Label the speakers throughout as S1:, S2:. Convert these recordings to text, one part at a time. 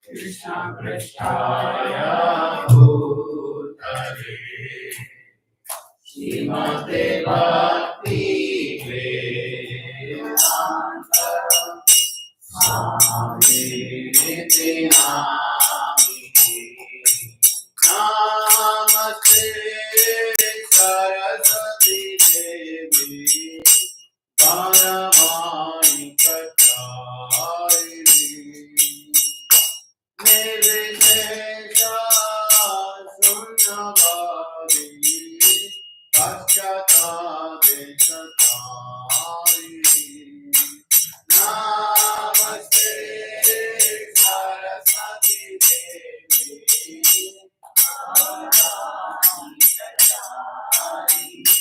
S1: Krishna Krishnaya Bhutale Srimate Bhakti Vedanta Swami Niti Namini Namaste Saraswati Devi Paramani Katarini Nirvishesha Sunyavadi Pashchata Deshatari Namaste Saraswati Devi Paramani Katarini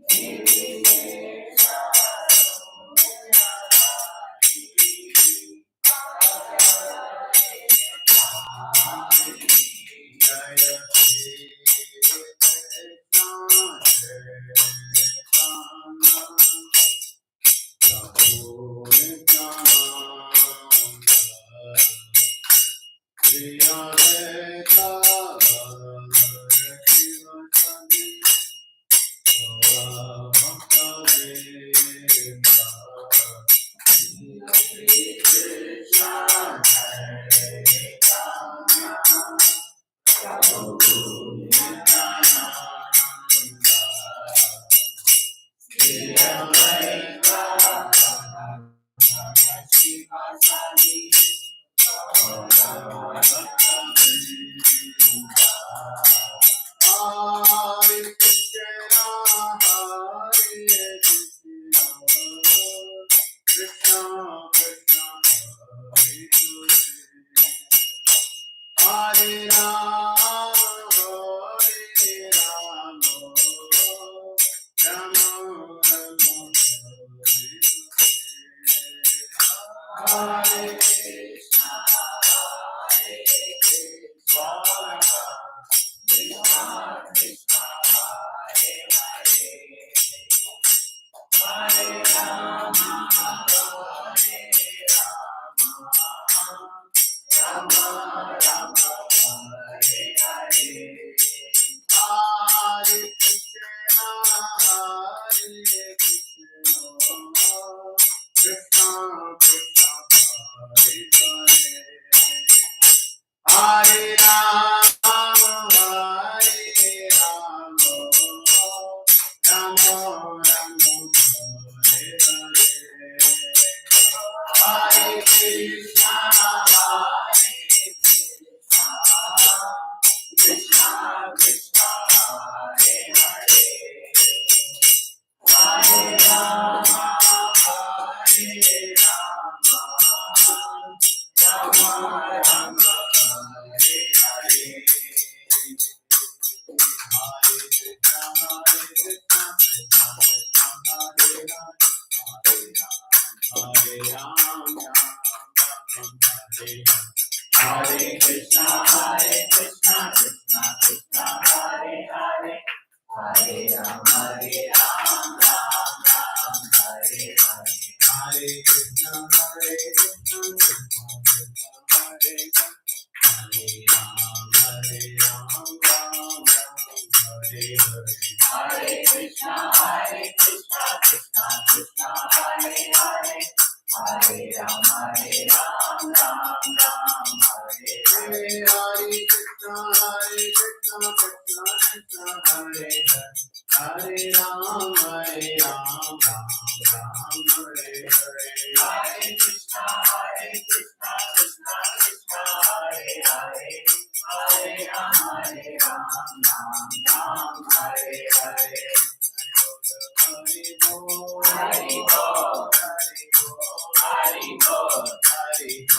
S1: Nirvishesha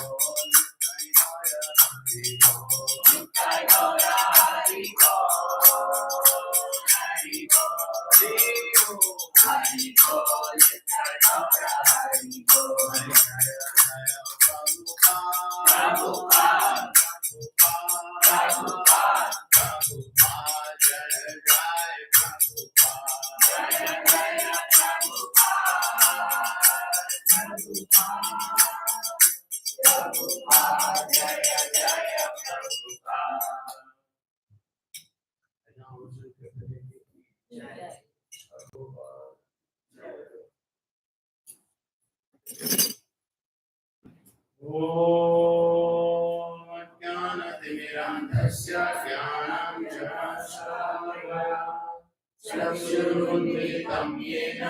S1: चक्षुरुन्मिलितं येन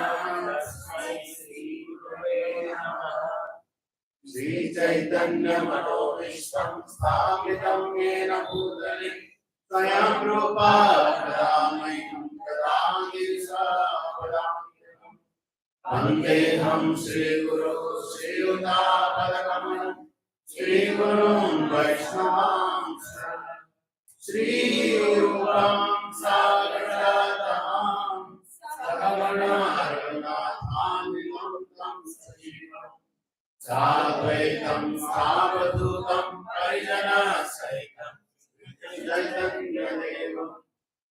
S1: तस्मै श्रीगुरवे नमः। श्रीचैतन्यमनोभीष्टं स्थापितं येन भूतले स्वयं रूपा कदा मह्यं ददाति स्वपदान्तिकम्। वन्देऽहं श्रीगुरो श्रीयुतापदकमलं श्रीगुरुं वैष्णवांश्च श्रीरूपं साग्रजातं सकलगुणरघुनाथान्वितं तं सजीवम् साद्वैतं सावधूतं परिजनसहितं चैतन्यदेवं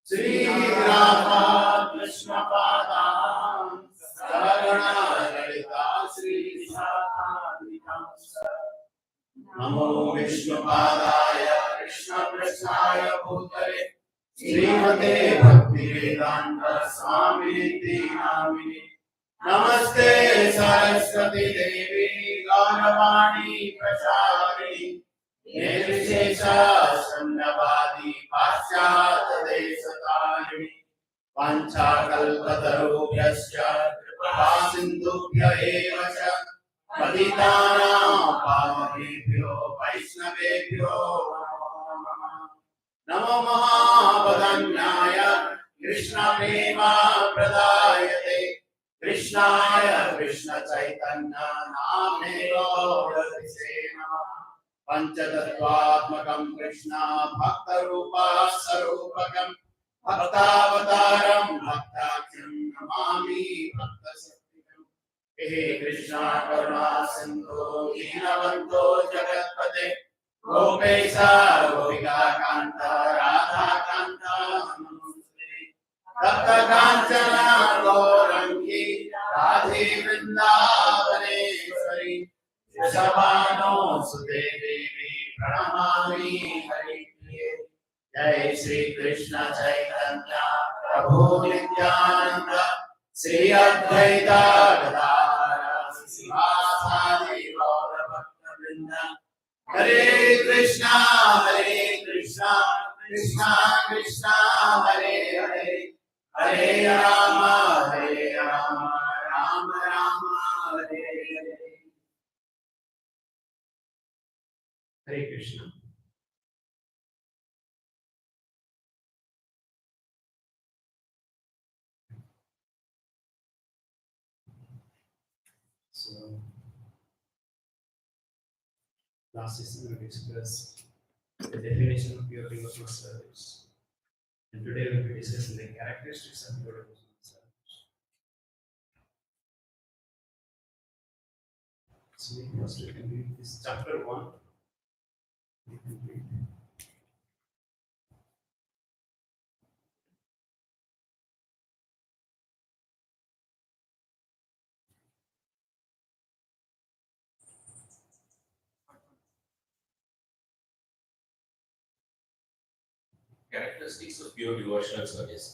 S1: श्रीराधा कृष्णपादान् सकलगुणललिता श्रीविशाखान्वितांश्च नमो विष्णुपादाय कृष्णपृष्ठाय भूतले श्रीमते भक्तिवेदान्त स्वामिनिति नामिने नमस्ते सरस्वती देवी गौरवाणी प्रचारिणी निर्विशेष शून्यवादी पाश्चात्य देशतारिणी वाञ्छाकल्पतरुभ्यश्च कृपा सिन्धुभ्य एव च पतितानां पावनेभ्यो वैष्णवेभ्यो नमो महावदन्याय कृष्णप्रेमप्रदायते कृष्णाय कृष्णचैतन्य नाम्ने गौरसे नमः। पञ्चतत्त्वात्मकं कृष्ण भक्तरूपस्वरूपकं भक्तावतारं भक्ताख्यं नमामि भक्तशक्तिकम्। हे कृष्णा करुणा सिन्धो दीनबन्धो जगत्पते गोपेश गोपिका कान्त राधा कान्त नमोऽस्तुते। तप्त काञ्चन गौरङ्गी राधे वृन्दावनेश्वरी वृषभानुसुते देवी प्रणमामि हरिप्रिये। जय श्री कृष्ण चैतन्य प्रभु नित्यानंद श्री अद्वैत गदाधर श्रीवासादि गौर भक्तवृंद। हरे कृष्णा कृष्णा कृष्णा हरे हरे हरे राम राम राम हरे हरे। हरे Krishna. So, last session we discussed the definition of pure devotional service, and today we will be discussing the characteristics of pure devotional service. So, first we can read this chapter 1. We can read.
S2: Characteristics of pure devotional service.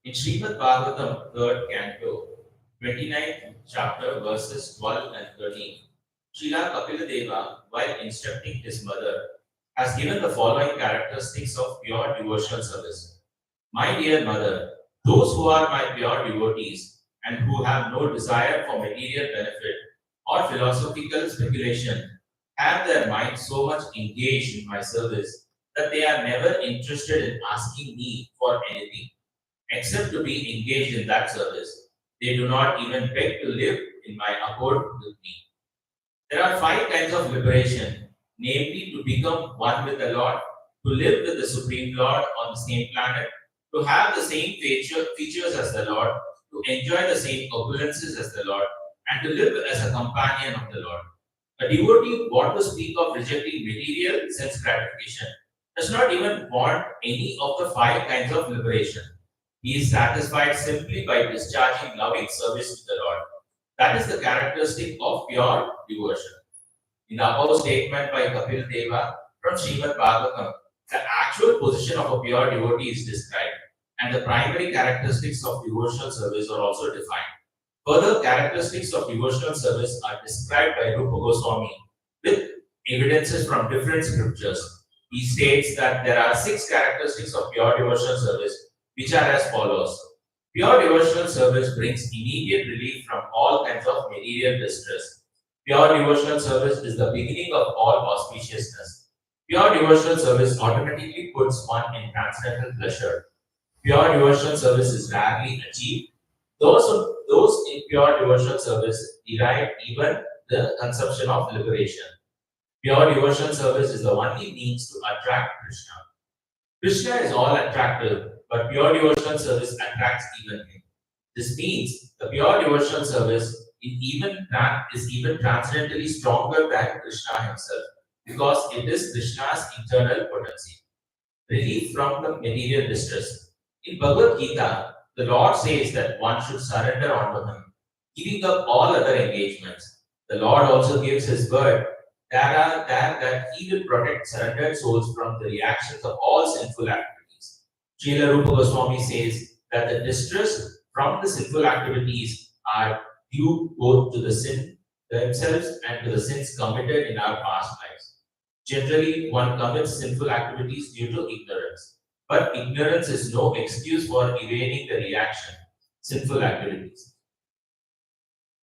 S2: In Srimad Bhagavatam, 3rd Canto, 29th chapter, verses 12 and 13, Srila Kapiladeva, while instructing his mother, has given the following characteristics of pure devotional service. My dear mother, those who are my pure devotees and who have no desire for material benefit or philosophical speculation have their minds so much engaged in my service that they are never interested in asking me for anything except to be engaged in that service. They do not even beg to live in my accord with me. There are 5 kinds of liberation, namely to become one with the Lord, to live with the Supreme Lord on the same planet, to have the same features as the Lord, to enjoy the same opulences as the Lord, and to live as a companion of the Lord. A devotee, what to speak of rejecting material sense gratification, does not even want any of the 5 kinds of liberation. He is satisfied simply by discharging loving service to the Lord. That is the characteristic of pure devotion. In the above statement by Kapil Deva from Srimad Bhagavatam, the actual position of a pure devotee is described, and the primary characteristics of devotional service are also defined. Further characteristics of devotional service are described by Rupa Goswami with evidences from different scriptures. He states that there are 6 characteristics of pure devotional service, which are as follows. Pure devotional service brings immediate relief from all kinds of material distress. Pure devotional service is the beginning of all auspiciousness. Pure devotional service automatically puts one in transcendental pleasure. Pure devotional service is rarely achieved. Those in pure devotional service derive even the conception of liberation. Pure devotional service is the only means to attract Krishna. Krishna is all attractive, but pure devotional service attracts even him. This means the pure devotional service is even transcendently stronger than Krishna himself because it is Krishna's internal potency. Relief from the material distress. In Bhagavad Gita, the Lord says that one should surrender unto Him, giving up all other engagements. The Lord also gives His word that He will protect surrendered souls from the reactions of all sinful activities. Srila Rupa Goswami says that the distress from the sinful activities are due both to the sin themselves and to the sins committed in our past lives. Generally, one commits sinful activities due to ignorance. But ignorance is no excuse for evading the reaction. Sinful activities.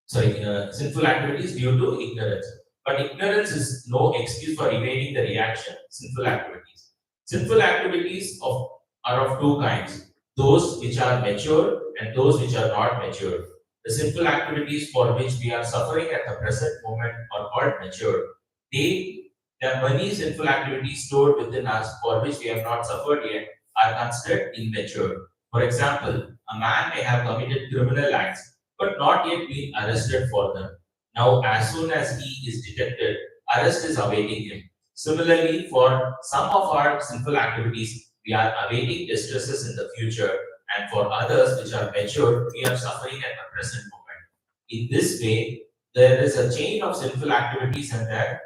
S2: Sinful activities due to ignorance. But ignorance is no excuse for evading the reaction. Sinful activities. Sinful activities are of two kinds. Those which are mature and those which are not mature. The sinful activities for which we are suffering at the present moment are called mature. The many sinful activities stored within us for which we have not suffered yet are considered immature. For example, a man may have committed criminal acts but not yet been arrested for them. Now, as soon as he is detected, arrest is awaiting him. Similarly, for some of our sinful activities, we are awaiting distresses in the future, and for others which are mature, we are suffering at the present moment. In this way, there is a chain of sinful activities and their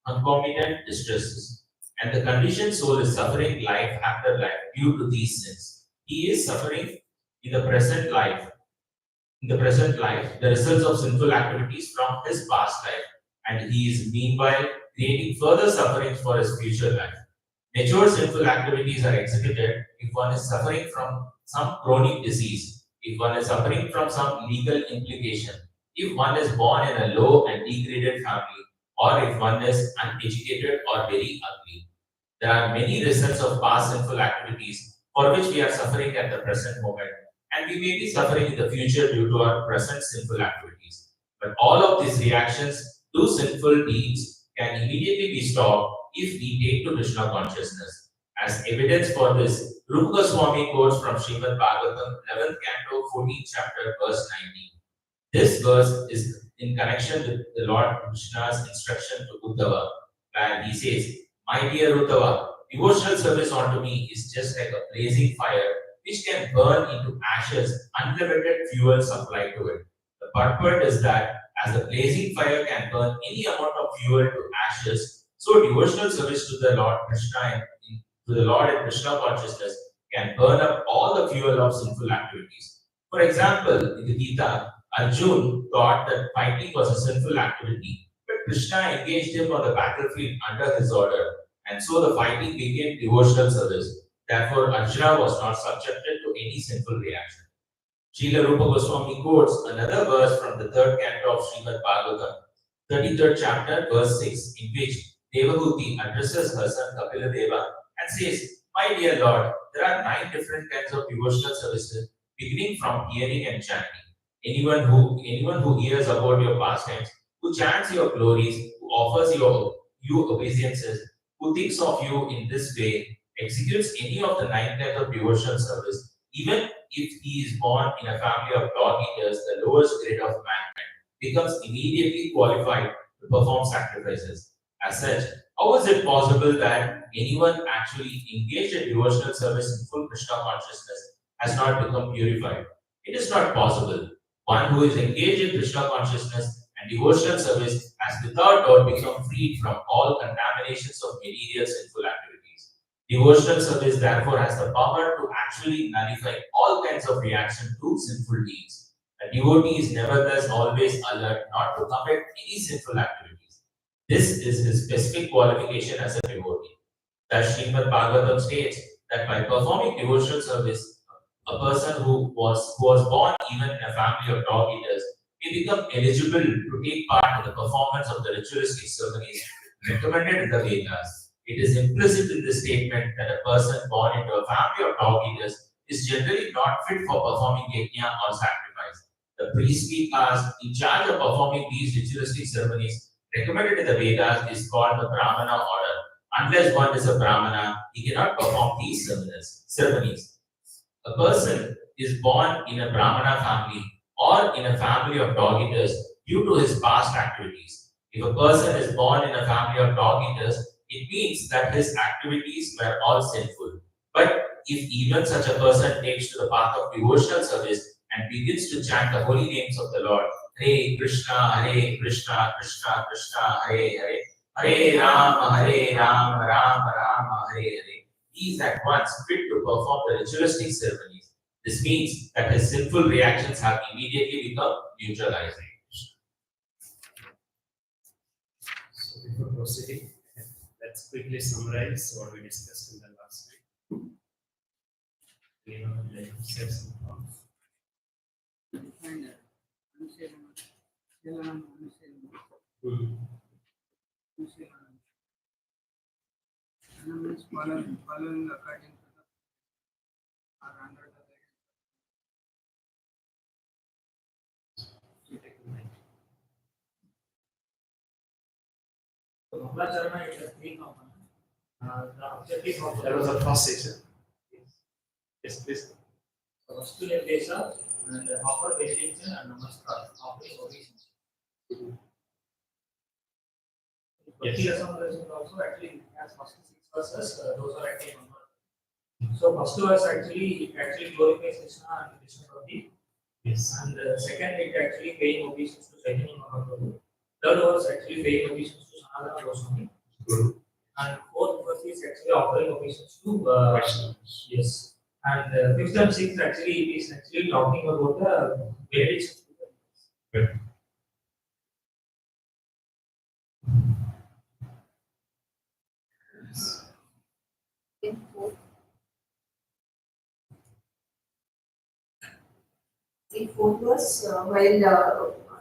S2: concomitant distresses. And the conditioned soul is suffering life after life due to these sins. He is suffering in the present life. In the present life, the results of sinful activities from his past life, and he is meanwhile creating further sufferings for his future life. Mature sinful activities are executed if one is suffering from some chronic disease, if one is suffering from some legal implication, if one is born in a low and degraded family, or if one is uneducated or very ugly. There are many results of past sinful activities for which we are suffering at the present moment, and we may be suffering in the future due to our present sinful activities. But all of these reactions to sinful deeds can immediately be stopped if we take to Krishna consciousness. As evidence for this, Rupa Goswami quotes from Srimad Bhagavatam, 11th canto, 14th chapter, verse 19. This verse is in connection with the Lord Krishna's instruction to Uddhava, where he says, "My dear Uddhava, devotional service unto me is just like a blazing fire which can burn into ashes, unlimited fuel supplied to it." The purport is that as the blazing fire can burn any amount of fuel to ashes, so devotional service to the Lord Krishna to the Lord in Krishna consciousness can burn up all the fuel of sinful activities. For example, in the Gita, Arjun thought that fighting was a sinful activity, but Krishna engaged him on the battlefield under his order, and so the fighting became devotional service. Therefore, Arjuna was not subjected to any sinful reaction. Srila Rupa Goswami quotes another verse from the third canto of Srimad Bhagavatam, 33rd chapter, verse 6, in which Devahuti addresses her son Kapiladeva and says, "My dear Lord, there are 9 different kinds of devotional services, beginning from hearing and chanting. Anyone who hears about your pastimes, who chants your glories, who offers you obeisances, who thinks of you in this way, executes any of the 9 kinds of devotional service, even if he is born in a family of dog eaters, the lowest grade of mankind, becomes immediately qualified to perform sacrifices. As such, how is it possible that anyone actually engaged in devotional service in full Krishna consciousness has not become purified? It is not possible. One who is engaged in Krishna consciousness and devotional service has without doubt become freed from all contaminations of material sinful activities. Devotional service therefore has the power to actually nullify all kinds of reaction to sinful deeds. A devotee is nevertheless always alert not to commit any sinful activities. This is his specific qualification as a devotee. Thus, Srimad Bhagavatam states that by performing devotional service, a person who was born even in a family of dog eaters may become eligible to take part in the performance of the ritualistic ceremonies recommended in the Vedas. It is implicit in this statement that a person born into a family of dog eaters is generally not fit for performing yajna or sacrifice. The priestly caste in charge of performing these ritualistic ceremonies recommended in the Vedas is called the Brahmana order. Unless one is a Brahmana, he cannot perform these ceremonies. A person is born in a Brahmana family or in a family of dog eaters due to his past activities. If a person is born in a family of dog eaters, it means that his activities were all sinful. But if even such a person takes to the path of devotional service and begins to chant the holy names of the Lord, Hare Krishna, Krishna Krishna, Hare Hare, Hare Rama, Rama Rama, Hare Hare, he is at once fit to perform the ritualistic ceremonies. This means that his sinful reactions have immediately become neutralized.
S1: So before proceeding, let's quickly summarize what we discussed in the last week. Like set some thoughts.
S3: Following according to the or under the
S4: So Mangalacharana is a three component. The objective of
S1: That was the first section. Yes, please.
S4: Vastu Nirdesha and offer benediction and namaskar, offering obeisance. Bhakti Sastri also actually has first 6 verses, those are actually numbered. So first verse actually glorifies Krishna and Krishna Bhakti.
S1: Yes.
S4: And second it actually paying obeisance to Chaitanya Mahaprabhu. Third verse actually paying obeisance to Sanatana Goswami.
S1: Guru.
S4: And fourth verse is actually offering obeisance to
S1: Vaishnavas.
S4: yes. And fifth and sixth actually it is actually talking about the benediction.
S1: Good.
S5: In fourth verse, while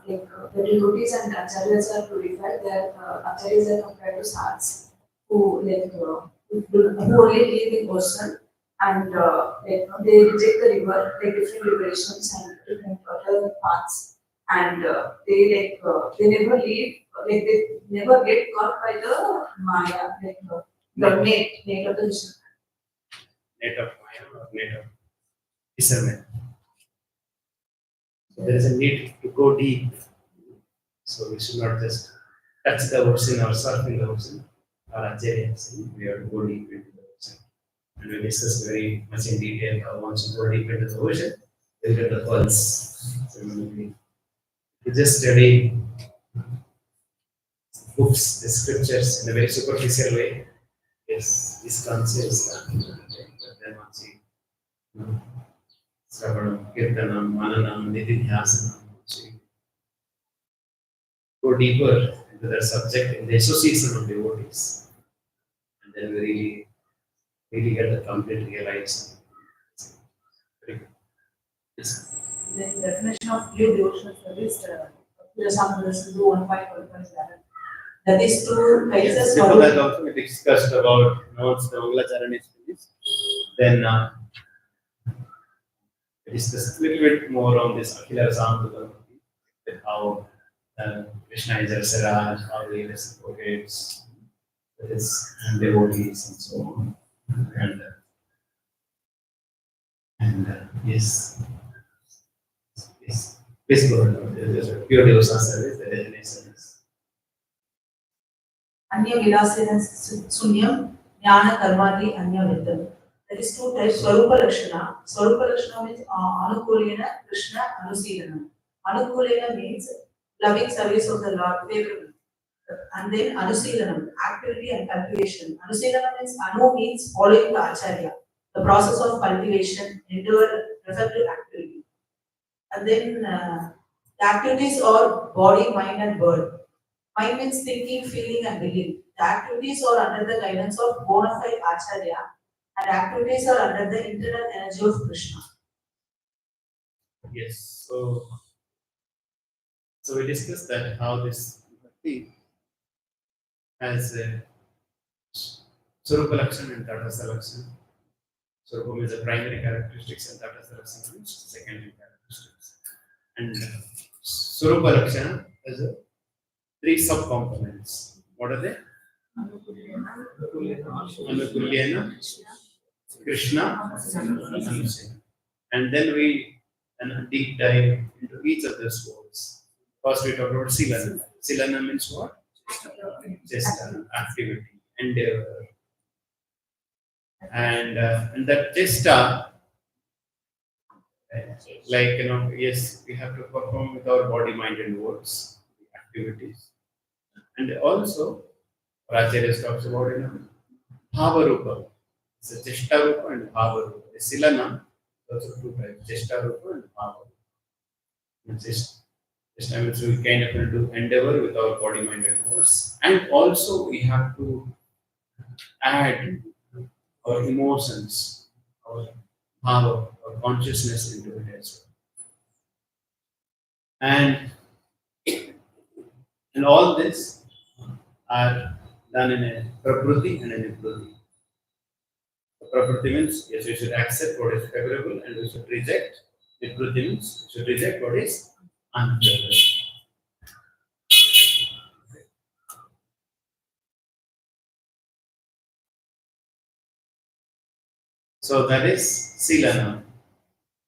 S5: the devotees and acharyas are glorified, their acharyas are compared to sats who who only live in ocean and they reject the river, like different liberations and different other paths, and they never leave, they never get caught by the maya, the net of the vision.
S1: Net of Maya or net of discernment. So there is a need to go deep. So we should not just touch the ocean or surf in the ocean or acharyas. We have to go deep into the ocean. And we discussed very much in detail how once you go deep into the ocean, you get the pulse. So we just study books, the scriptures in a very superficial way. Yes, this concepts then once you Sravanam, Kirtanam, Mananam, Nididhyasanam. Go deeper into that subject in the association of devotees. And then we really get the complete realization. Very good. Yes.
S5: The definition of pure devotional service, do 1.1.7. That is to praise us
S1: Before
S5: for
S1: that also we discussed about once the Mangalacharana is finished, then we discussed a little bit more on this Akhila Rasamrita, how Krishna is a Rasaraj, how he reciprocates with his devotees and so on. And yes, please go ahead. There's a pure devotional service, the definition is.
S5: Anya Vilasena Sunyam, Jnana Karmati Anya Vidam. That is two types. Swarupa Lakshana. Swarupa Lakshana means Anukulena, Krishna, Anusilana. Anukulena means loving service of the Lord, favorable. And then Anusilanam, activity and cultivation. Anusilanam means following the Acharya, the process of cultivation, endeavor, reflective activity. And then the activities are body, mind, and word. Mind means thinking, feeling, and belief. The activities are under the guidance of bona fide Acharya, and activities are under the internal energy of Krishna.
S1: Yes. So we discussed that how this Bhakti has a Swarupa Lakshana and Tatasa Lakshana. Swarupa is the primary characteristics and Tatasa Lakshana is secondary characteristics. And Swarupa Lakshana has three subcomponents. What are they? Anukulyena, Krishna, Anusena. And then we deep dive into each of those words. First we talked about Silana. Silana means what? Chesta, activity, endeavor. And that chesta, like yes, we have to perform with our body, mind, and words, activities. And also, Acharya talks about Bhava Rupa. It's a Chesta Rupa and Bhava Rupa. The Silana, also two types, Chesta Rupa and Bhava Rupa. Chesta means we kind of do endeavor with our body, mind, and words. And also, we have to add our emotions, our bhava, our consciousness into it as well. And all this are done in a prakriti and in a prakriti. Prakriti means yes, we should accept what is favorable and we should reject. Vikriti means we should reject what is unfavorable. So that is Silana.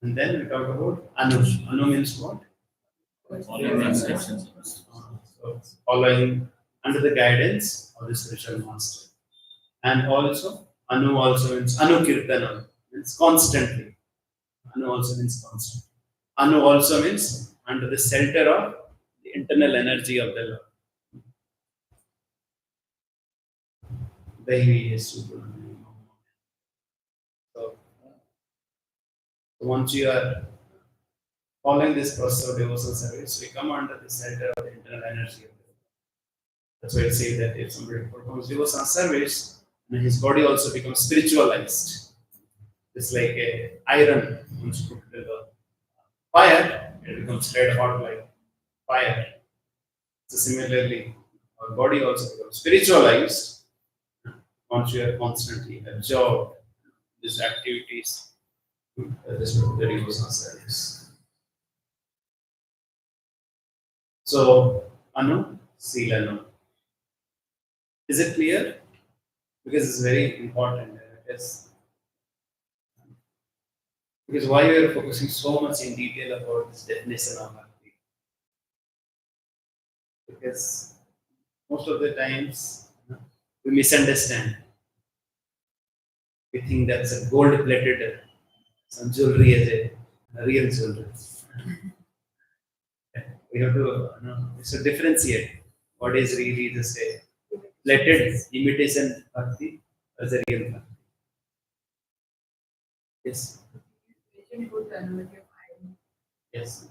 S1: And then we talk about Anu. Anu means what? So following under the guidance of the spiritual master. And also, Anu also means Anukirtana, means constantly. Anu also means constant. Anu also means under the center of the internal energy of the Lord. Devi is super. So once you are following this process of devotional service, we come under the center of the internal energy of the Lord. That's why I say that if somebody performs devotional service, then his body also becomes spiritualized. It's like a iron, once you put it in the fire, it becomes red hot like fire. So similarly, our body also becomes spiritualized once you are constantly absorbed in these activities. This is the devotional service. So, Anu, Silanu. Is it clear? Because it's very important. Yes. Because why we are focusing so much in detail about this definition of bhakti? Because most of the times we misunderstand. We think that's a gold-plated some jewelry as a real jewelry. We have to differentiate what is really just a plated imitation bhakti as a real bhakti. Yes. Yes.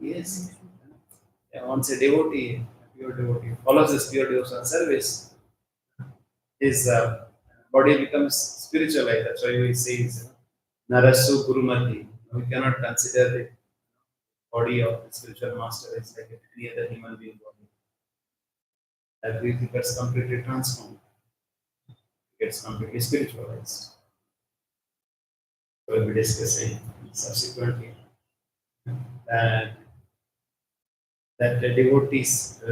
S1: Yes. Yeah, once a devotee, pure devotee, follows this pure devotional service, his body becomes spiritualized. That's why we say Narasu Gurumati. We cannot consider the body of the spiritual master as like any other human being body. That really gets completely transformed. It gets completely spiritualized. We will be discussing subsequently that the devotees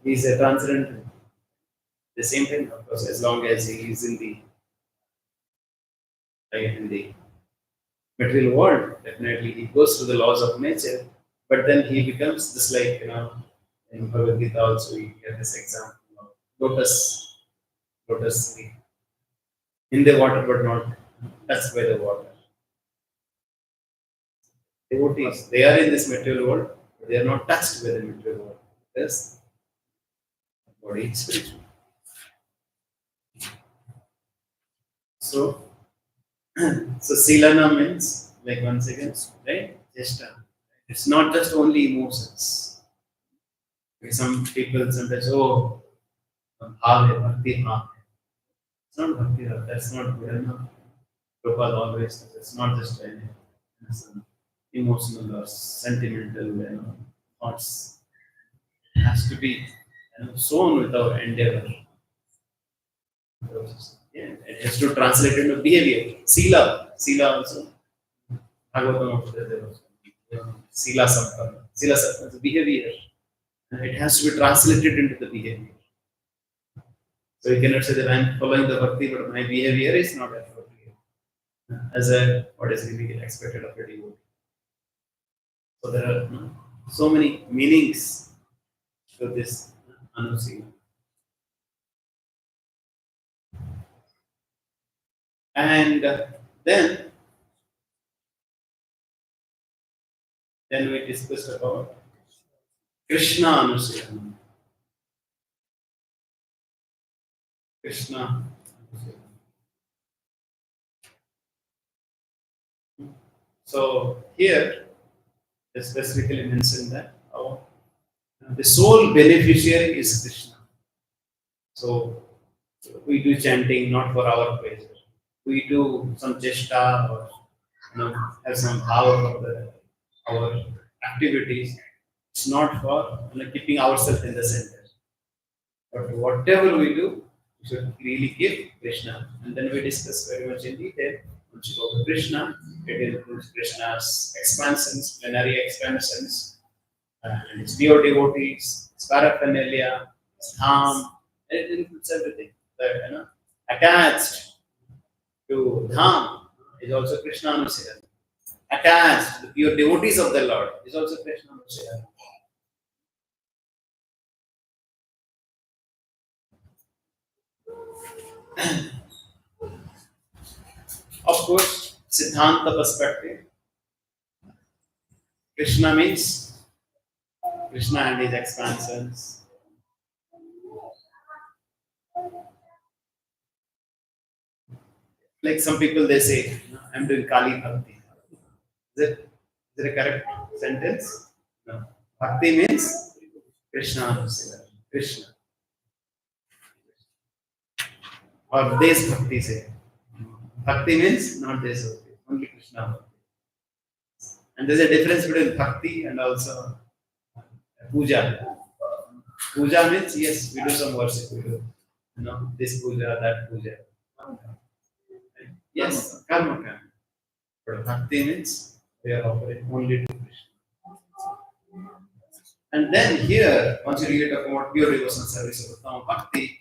S1: is a transcendental. The same thing, of course, as long as he is in the material world, definitely he goes through the laws of nature, but then he becomes just like in Bhagavad Gita also we get this example of lotus tree in the water but not touched by the water. Devotees, they are in this material world, but they are not touched by the material world. Because the body is spiritual. So Silana means, like once again, right? It's not just only emotions. Some people sometimes, bhakti bhakti. It's not bhakti, that's not good enough. Gopal always says it's not just some emotional or sentimental, thoughts. It has to be, sown with our endeavor. Yeah, it has to translate into behavior. Sila also. Bhagavatam also there was, Sila Sampana. Sila Sampana is behavior. And it has to be translated into the behavior. So you cannot say that I am following the bhakti, but my behavior is not appropriate. As what is really expected of a devotee. So there are so many meanings to this Anusila. And then we discussed about Krishna Anusila. Krishna Anusila. So here they specifically mentioned that the sole beneficiary is Krishna. So we do chanting not for our pleasure. We do some chesta or have some bhava for our activities. It's not for keeping ourselves in the center. But whatever we do, we should really give Krishna. And then we discuss very much in detail. Once you go to Krishna, it includes Krishna's expansions, plenary expansions, and its pure devotees, its paraphernalia, its dham. It includes everything. That, attached to dham is also Krishna Anusila. Attached to the pure devotees of the Lord is also Krishna Anusila. Of course, Siddhanta perspective. Krishna means Krishna and his expansions. Like some people they say, I'm doing Kali Bhakti. Is it a correct sentence? No. Bhakti means Krishna Anusila. Krishna. Or Des Bhakti say. Bhakti means not Des Bhakti, only Krishna Bhakti. And there's a difference between Bhakti and also Puja. Puja means, yes, we do some worship, we do, this puja, that puja. Yes, karma. But Bhakti means we are offering only to Krishna. And then here, once you really talk about pure devotional service of Uttama Bhakti,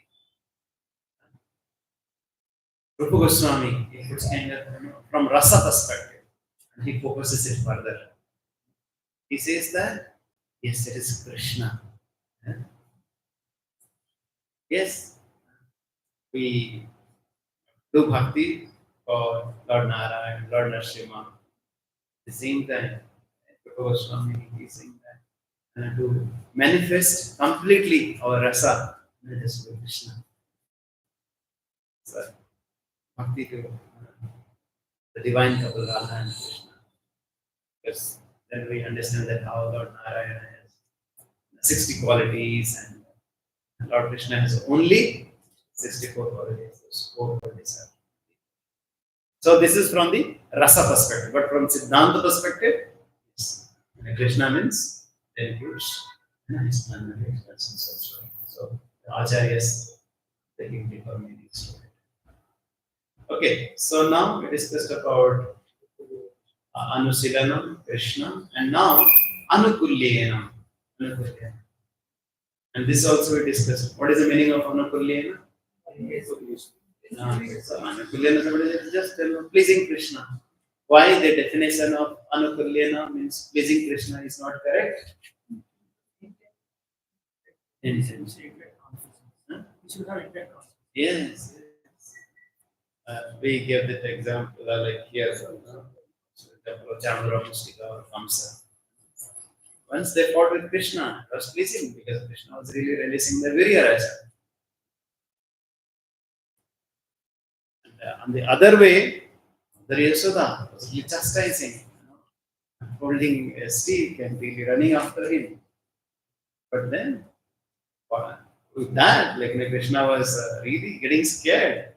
S1: Rupa Goswami, he puts kind of, from rasa perspective, and he focuses it further. He says that, yes, it is Krishna. Yes, we do bhakti for Lord Narayan, Lord Narasimha. At the same time, Rupa Goswami is saying that to manifest completely our rasa, that is Krishna. So, bhakti to the divine couple Radha and Krishna. Because then we understand that how Lord Narayana has 60 qualities and Lord Krishna has only 64 qualities. Those 4 qualities are. So this is from the rasa perspective, but from Siddhanta perspective, yes. Krishna means then includes his planetary expressions also. So the acharyas taking deeper meanings to it. Okay, so now we discussed about Anusilanam, Krishna, and now Anukulyena. And this also we discussed. What is the meaning of Anukulyena? So Anukulyena is just pleasing Krishna. Why the definition of Anukulyena means pleasing Krishna is not correct? Yes. We give that example like here, Chandra, Mustika, or Kamsa. Once they fought with Krishna, it was pleasing because Krishna was really releasing the Virya Rasa. On the other way, the Yashoda was really chastising, holding a stick and really running after him. But then, with that, like Krishna was really getting scared.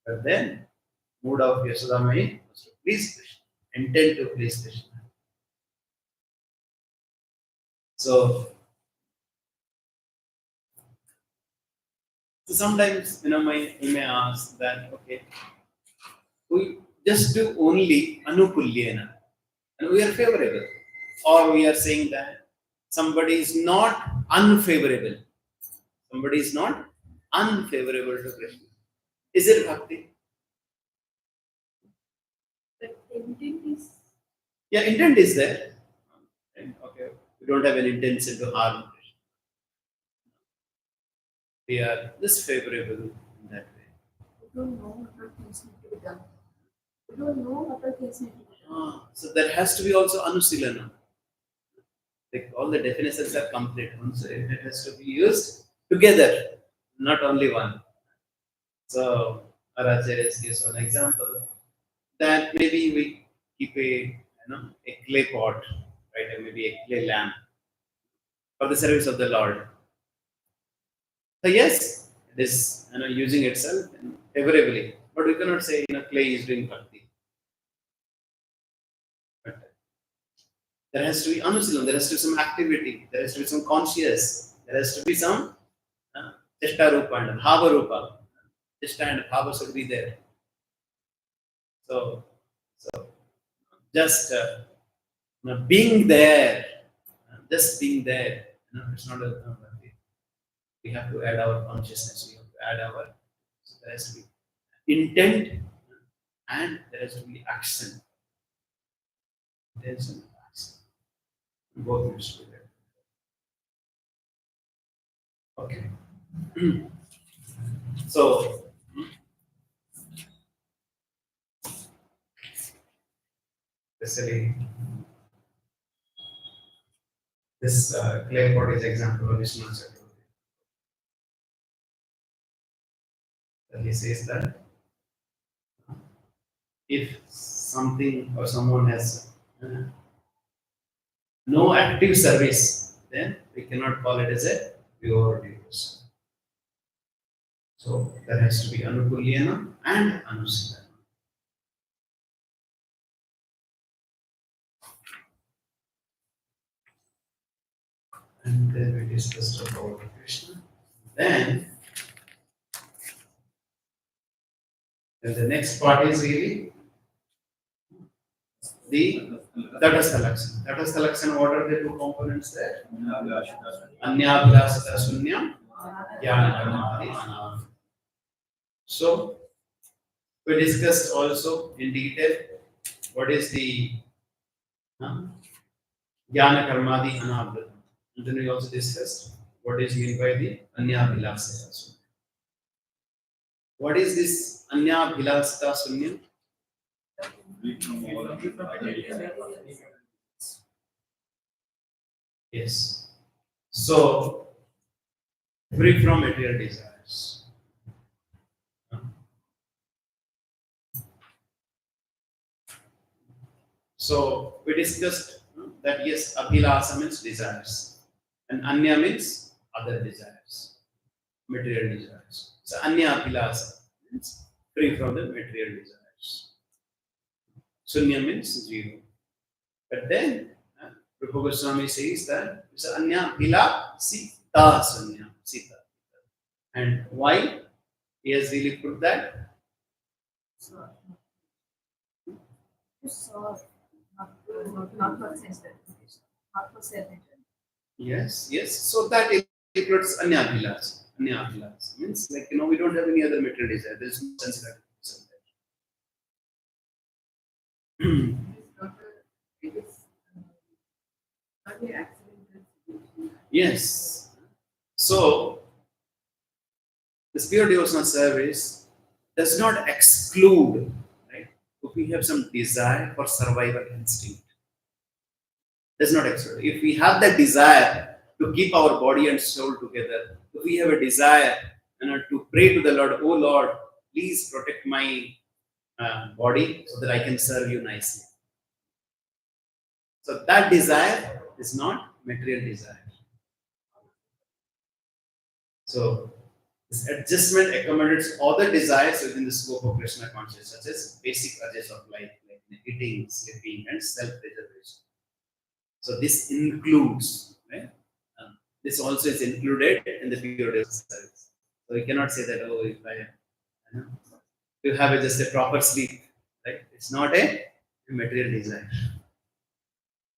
S1: But then, mood of Yashodamai was to please Krishna, intent to please Krishna. So sometimes, we may ask that, okay, we just do only anukulyena, and we are favorable, or we are saying that somebody is not unfavorable. Somebody is not unfavorable to Krishna. Is it bhakti?
S6: But intent is
S1: Yeah, intent is there. And, okay, we don't have an intention to harm Krishna. We are just favorable in that way.
S6: we don't know other things need to be done. We don't know other things need to be done.
S1: So there has to be also anusilana. Like all the definitions are complete. So it has to be used together, not only one. So Aracharyas gives one example that maybe we keep a clay pot, right, or maybe a clay lamp for the service of the Lord. So yes, it is using itself favorably, but we cannot say clay is doing bhakti. But there has to be anusilam, there has to be some activity, there has to be some conscious, there has to be some chesta rupa and bhava rupa. Chesta and bhava should be there. So just being there, just being there, it's not a bhakti. We have to add our consciousness, we have to add our, so there has to be intent and there has to be action. Intention and action. Both need to be there. Okay. So, especially this clay pot is example of Vishnu Chakravarti. And he says that if something or someone has no active service, then we cannot call it as a pure devotion. So there has to be anukulyana and anusilana. And then we discussed about Krishna. Then the next part is really the Tatastha Lakshana. Tatastha Lakshana, what are the two components there? Anyabhilasata Sunyam, Jnana Karmadi Anam. So, we discussed also in detail what is the Jnana Karmadi Anabhrata. And then we also discussed what is meant by the Anyabhilasata Sunyam. What is this Anyabhilasata Sunyam? Yes. So, free from material desires. So, we discussed that yes, Abhilasa means desires, and Anya means other desires, material desires. So, Anya Abhilasa means free from the material desires. Sunya means zero. But then, Prabhu Goswami says that it's Anya Bhila Sita Sunya. Sita. And why? He has really put that.
S6: Not for sense gratification, not for self-enjoyment.
S1: Yes. So that includes Anya Bhilas. Anya Bhilas means like we don't have any other material desire. There is no sense gratification there.
S6: It is not an accidental situation.
S1: Yes. So the pure devotional service does not exclude, right? If we have some desire for survival instinct, does not exclude. If we have that desire to keep our body and soul together, if we have a desire to pray to the Lord, oh Lord, please protect my body so that I can serve you nicely. So that desire is not material desire. So This adjustment accommodates other desires within the scope of Krishna consciousness, such as basic urges of life, like eating, sleeping, and self-preservation. So this includes, right? This also is included in the pure devotional service. So we cannot say that, oh, if you have just a proper sleep, right? It's not a material desire.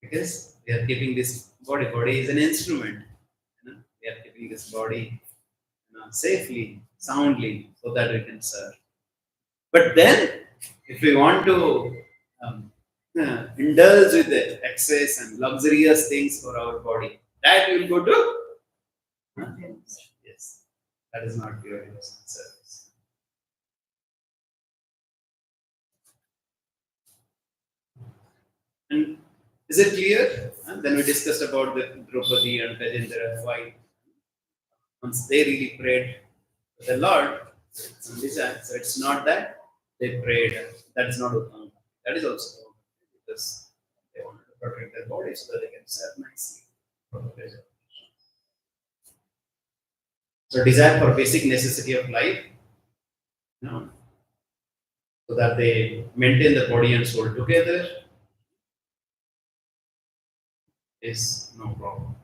S1: Because we are keeping this body. Body is an instrument. We are keeping this body safely, soundly, so that we can serve. But then, if we want to indulge with the excess and luxurious things for our body, that will go to yes, that is not pure devotional service. And is it clear? Then we discussed about the Draupadi and Gajendra, why once they really prayed to the Lord, some desire. So it's not that they prayed, that is not Uttama. That is also because they wanted to protect their body so that they can serve nicely. So desire for basic necessity of life, so that they maintain the body and soul together, is no problem.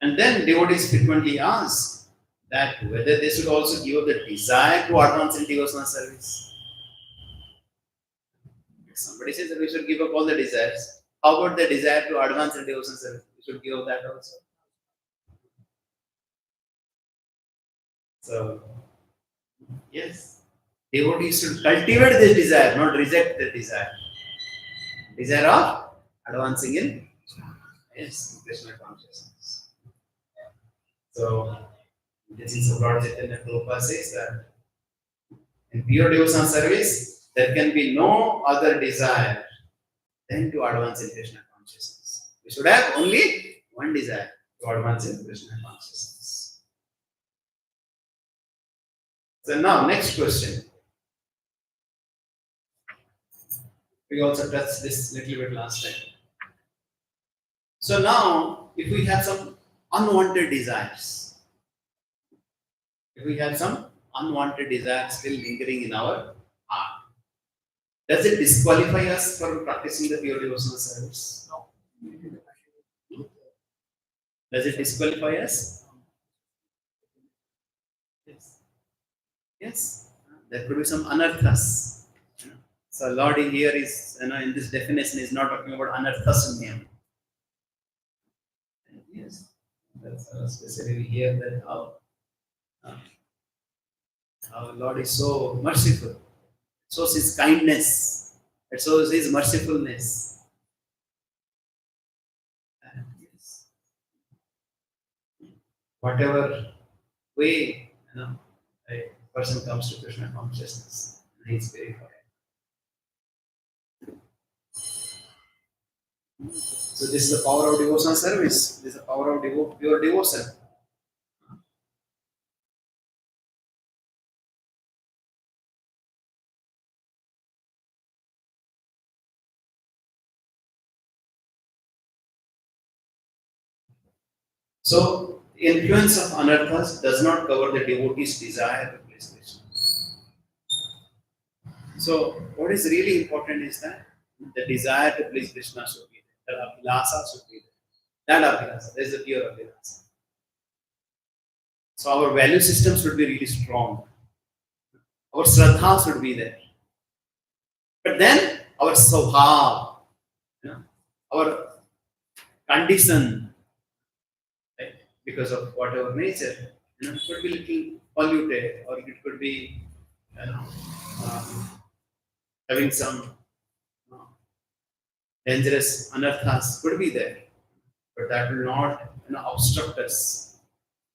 S1: And then devotees frequently ask that whether they should also give up the desire to advance in devotional service. If somebody says that we should give up all the desires, how about the desire to advance in devotional service? We should give up that also. So, yes, devotees should cultivate this desire, not reject the desire. Desire of advancing in Krishna consciousness. So, teachings of Lord Chaitanya Prabhupada says that in pure devotional service, there can be no other desire than to advance in Krishna consciousness. We should have only one desire, to advance in Krishna consciousness. So now, next question. We also touched this little bit last time. So now, if we have some unwanted desires, still lingering in our heart, does it disqualify us from practicing the pure devotional service?
S4: No.
S1: Does it disqualify us? Yes. There could be some anarthas. So Lord here is, in this definition is not talking about anarthasunyam. Yes. That's specifically here that our Lord is so merciful. It shows His kindness. It shows His mercifulness. And yes. Whatever way, a person comes to Krishna consciousness, he is purified. So this is the power of devotional service. This is the power of pure devotion. So, influence of anarthas does not cover the devotee's desire to please Krishna. So, what is really important is that the desire to please Krishna should be there. The abhilasa should be there. That abhilasa, there is a pure abhilasa. So, our value system should be really strong. Our shraddha should be there. But then, our swabhav, our condition, because of whatever nature, it could be little polluted, or it could be having some dangerous anarthas could be there, but that will not obstruct us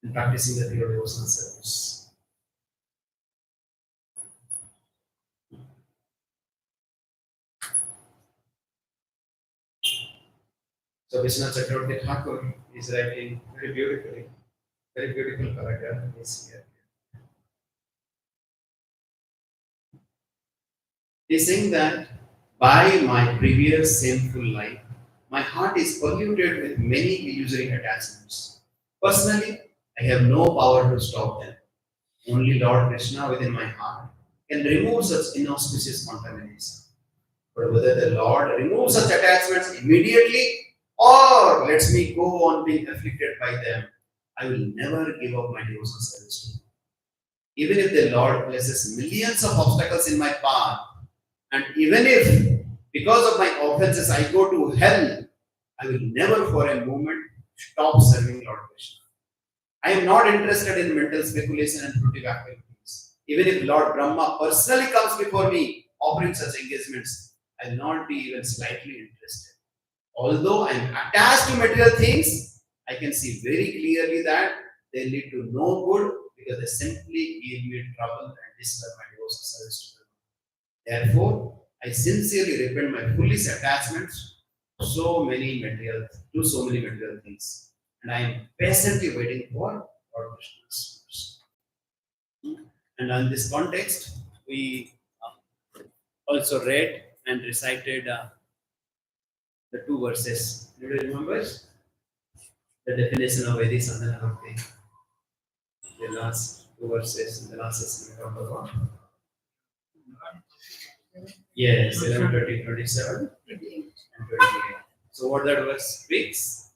S1: in practicing the pure devotional service. So Vishnu Chakravarti Thakur is writing very beautiful paragraph is here. He is saying that by my previous sinful life, my heart is polluted with many illusory attachments. Personally, I have no power to stop them. Only Lord Krishna within my heart can remove such inauspicious contamination. But whether the Lord removes such attachments immediately or lets me go on being afflicted by them, I will never give up my devotional service to Him. Even if the Lord places millions of obstacles in my path, and even if because of my offenses I go to hell, I will never for a moment stop serving Lord Krishna. I am not interested in mental speculation and fruitive activities. Even if Lord Brahma personally comes before me offering such engagements, I will not be even slightly interested. Although I am attached to material things, I can see very clearly that they lead to no good because they simply give me trouble and disturb my devotional service to them. Therefore, I sincerely repent my foolish attachments to so many material things, and I am patiently waiting for Lord Krishna's mercy. And on this context, we also read and recited the two verses. Do you remember the definition of Vedic Sadhana Bhakti? The last two verses in the last session we talked about. Yes, 11, 30, 27, and 28. So what that verse speaks?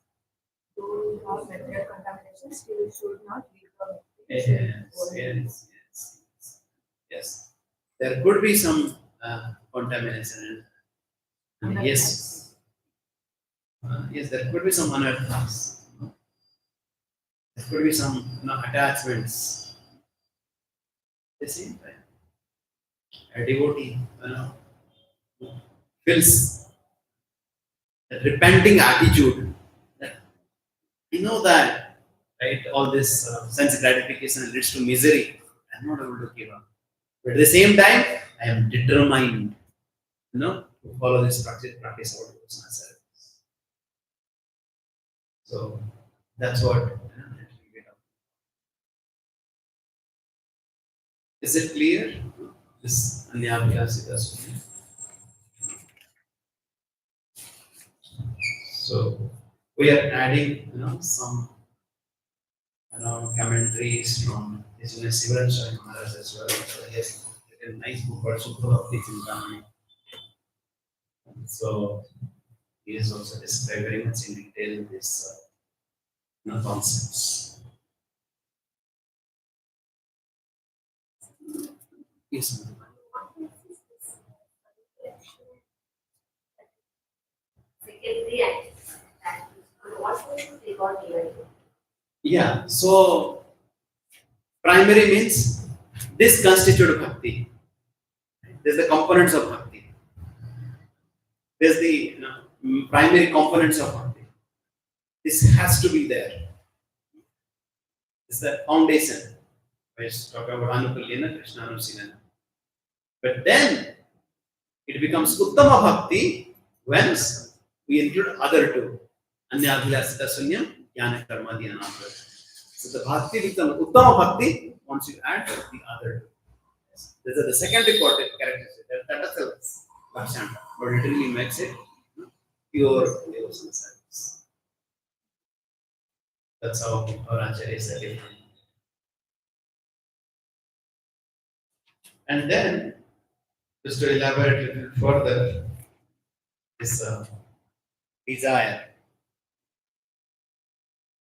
S6: To have material contaminations, you should not become.
S1: Yes. There could be some contamination, and yes, there could be some anarthas. There could be some attachments. At the same time, a devotee, feels that repenting attitude. That you know that, right? All this sense gratification leads to misery. I am not able to give up. But at the same time, I am determined, to follow this practice of devotional service. So that's what. Is it clear? This Anyabhyasita Sutta. So we are adding, some commentaries from His Sivaran Swami Maharaj as well. So he has a nice book called Sutta Bhakti Chintamani. So he has also described very much in detail this concepts. Yes, ma'am.
S6: Secondary activity. What will they got divided?
S1: Yeah, so primary means this constitute bhakti. There's the components of bhakti. There's the primary components of bhakti. This has to be there. It's the foundation. We're talking about Anukulyena, Krishna Anusilena. But then it becomes Uttama Bhakti when we include other two. Anyabhilasita Sunyam, Jnana Karma Dhyanamrita. So the Bhakti becomes Uttama Bhakti once you add the other two. This is the second important characteristic. That is the Lakshana. But it really makes it pure devotional service. That's how our Acharya said it. And then, just to elaborate a little further, this desire.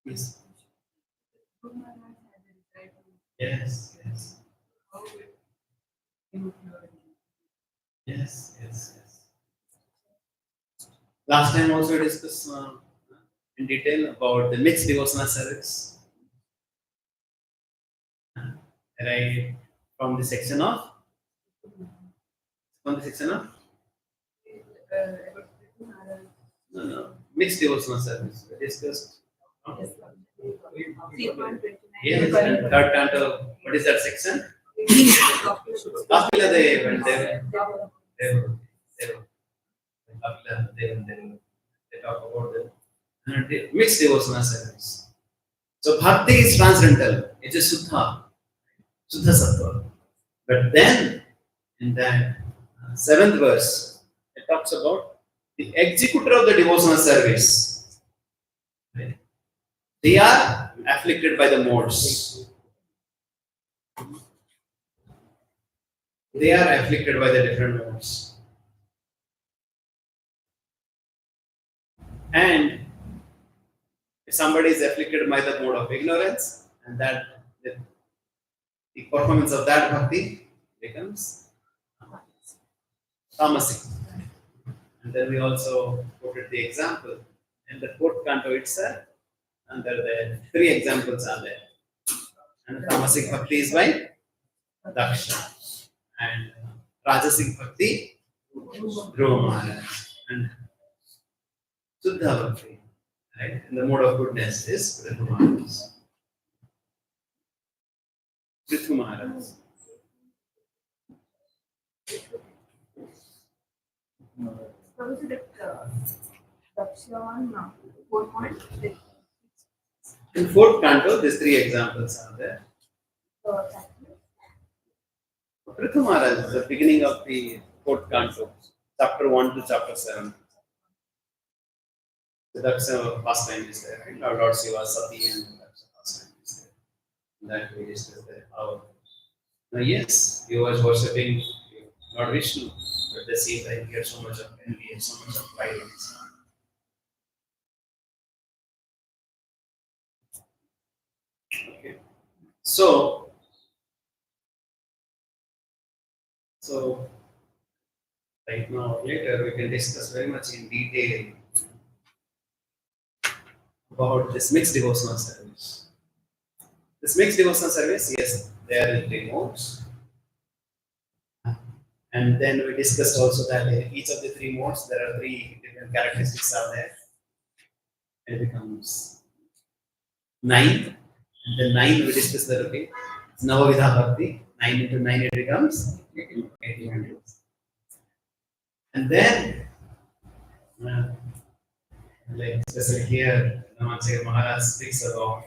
S1: Yes. Yes. Yes. Last time also we discussed in detail about the mixed devotional service. Right from the section of no mixed devotional service. We discussed. Yes, third canto. What is that section? Kapila Dev and Dev. They talk about the mixed devotional service. So bhakti is transcendental. It is Suddha Sattva. But then in that seventh verse, it talks about the executor of the devotional service. Right? They are afflicted by the modes. They are afflicted by the different modes. And if somebody is afflicted by the mode of ignorance, and that the performance of that bhakti becomes tamasic. And then we also quoted the example in the fourth canto itself, and there the three examples are there. And the tamasic bhakti is by Daksha, and Rajasic bhakti, Dhruva Maharaj, and Suddha bhakti, right? And the mode of goodness is Prithu Maharaj. Prithu Maharaj.
S6: So is it Daksha 4.6?
S1: In fourth canto, these three examples are there. Prithu Maharaj is the beginning of the fourth canto, chapter 1 to chapter 7. So that's a pastime is there, right? Lord Shiva, Sati, and that's a pastime is there. That we discussed there. Now, yes, he was worshipping Lord Vishnu, but at the same time, he had so much of envy and so much of pride in his heart. Okay. So right now, later we can discuss very much in detail about this mixed devotional service. This mixed devotional service, yes, they are in three modes. And then we discussed also that in each of the three modes, there are three different characteristics are there. And it becomes 9. And then 9 we discussed that, okay, it's Navavidha Bhakti. 9 into 9 it becomes 1800. And then, like especially here, Namaste Maharaj speaks about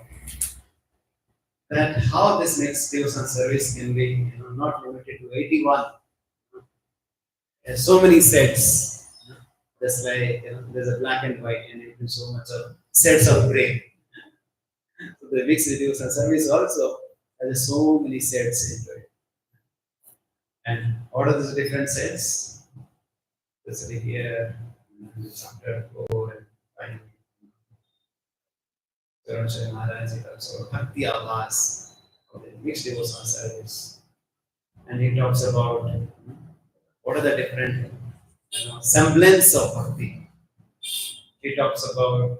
S1: that how this mixed devotional service can be, not limited to 81. There's so many sets. Just like there's a black and white, and you can so much of sets of gray. So the mixed devotional service also has so many sets into it. And what are those different sets? Especially here, chapter 4 and 5. Charan Maharaj talks about Bhakti Avas of the mixed devotional service. And he talks about what are the different semblance of Bhakti. He talks about,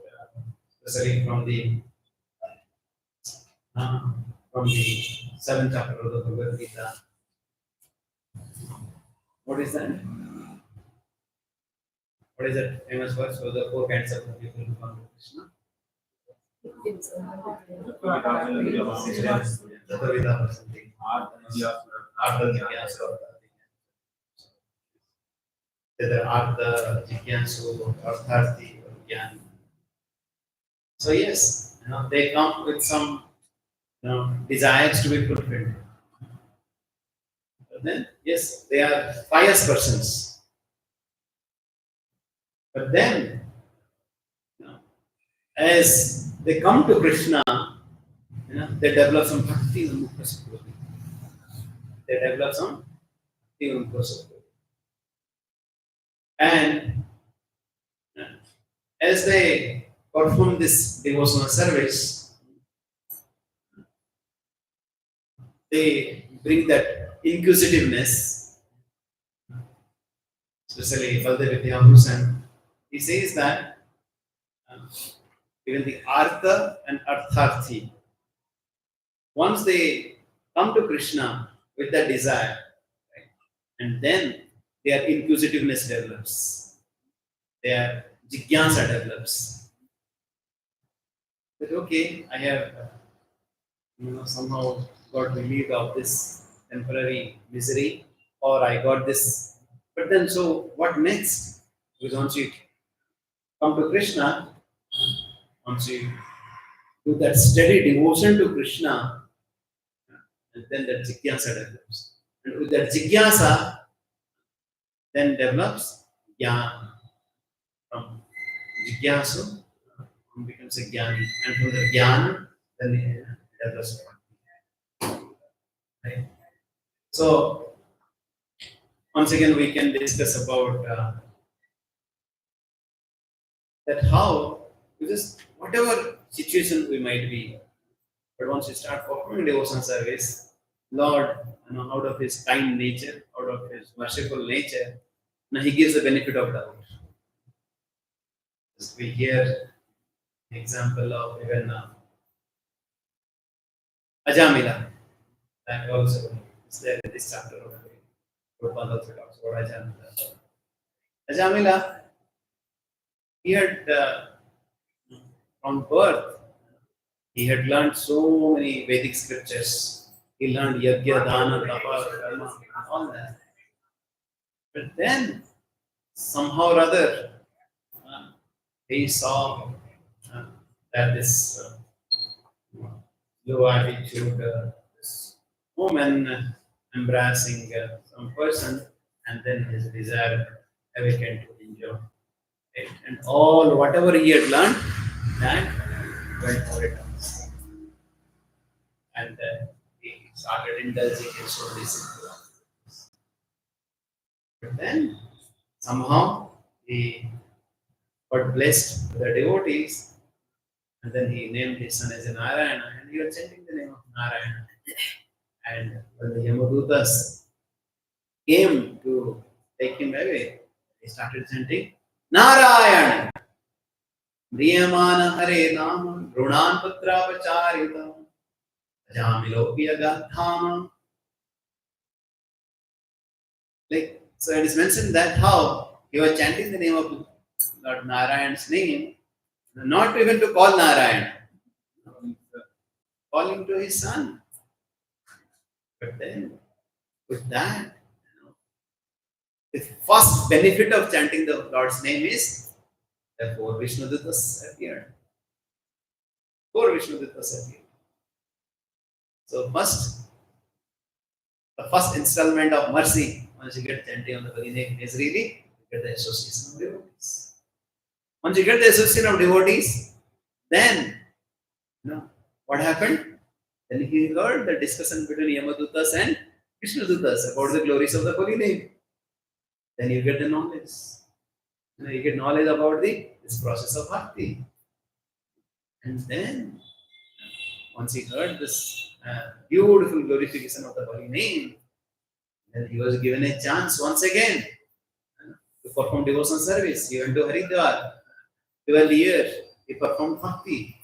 S1: especially from the 7th chapter of the Bhagavad Gita. What is that? What is that famous verse for the 4 kinds of people who come to Krishna? Tatavida or something. Artha Jigyansu. Either Artha Jigyansu or Artharthi or Gyan. So yes, they come with some desires to be fulfilled. But then, yes, they are pious persons. But then, as they come to Krishna, they develop some bhakti and mukha sattva. They develop some bhakti and mukha sattva. And as they perform this devotional service, they bring that inquisitiveness, especially Baldev Vidyahusan. He says that even the Artha and Artharthi, once they come to Krishna with that desire, right, and then their inquisitiveness develops, their jigyansa develops. That okay, I have somehow got relieved of this temporary misery, or I got this. But then, so what next? Because once you come to Krishna, once you do that steady devotion to Krishna, and then that jigyansa develops. And with that jigyansa, then develops jnana. From jigyasu, one becomes a jnani. And from the jnana, then he develops. Right? So once again we can discuss about that how, because whatever situation we might be, but once you start performing devotional service, Lord, out of His kind nature, out of His merciful nature, now He gives the benefit of doubt. As we hear the example of even Ajamila, that also is there in this chapter of Gopal also talks about Ajamila. Ajamila, he had from birth, he had learned so many Vedic scriptures. He learned Yajna, Dana, Tapa, Karma, all that. But then, somehow or other, he saw that this low attitude, this woman embracing some person, and then his desire awakened to enjoy. Right? And all, whatever he had learned, that went for it. And he started indulging in so many simple activities. But then somehow he got blessed with the devotees, and then he named his son as Narayana, and he was chanting the name of Narayana. And when the Yamadutas came to take him away, he started chanting Narayana. Briyamana Hare Nama Runan Patrapacharita Ajamilopi Agathama. Like, so it is mentioned that how he was chanting the name of Lord Narayan's name, not even to call Narayan, calling to his son. But then, with that, the first benefit of chanting the Lord's name is the four Vishnudutas appeared. Four Vishnudutas appeared. So first, the first installment of mercy, once you get chanting on the holy name, is really get the association of devotees. Once you get the association of devotees, then what happened? Then he heard the discussion between Yamadutas and Vishnudutas about the glories of the holy name. Then you get the knowledge. You get knowledge about this process of bhakti. And then, once he heard this beautiful glorification of the holy name, then he was given a chance once again to perform devotional service. He went to Haridwar. 12 years, he performed bhakti.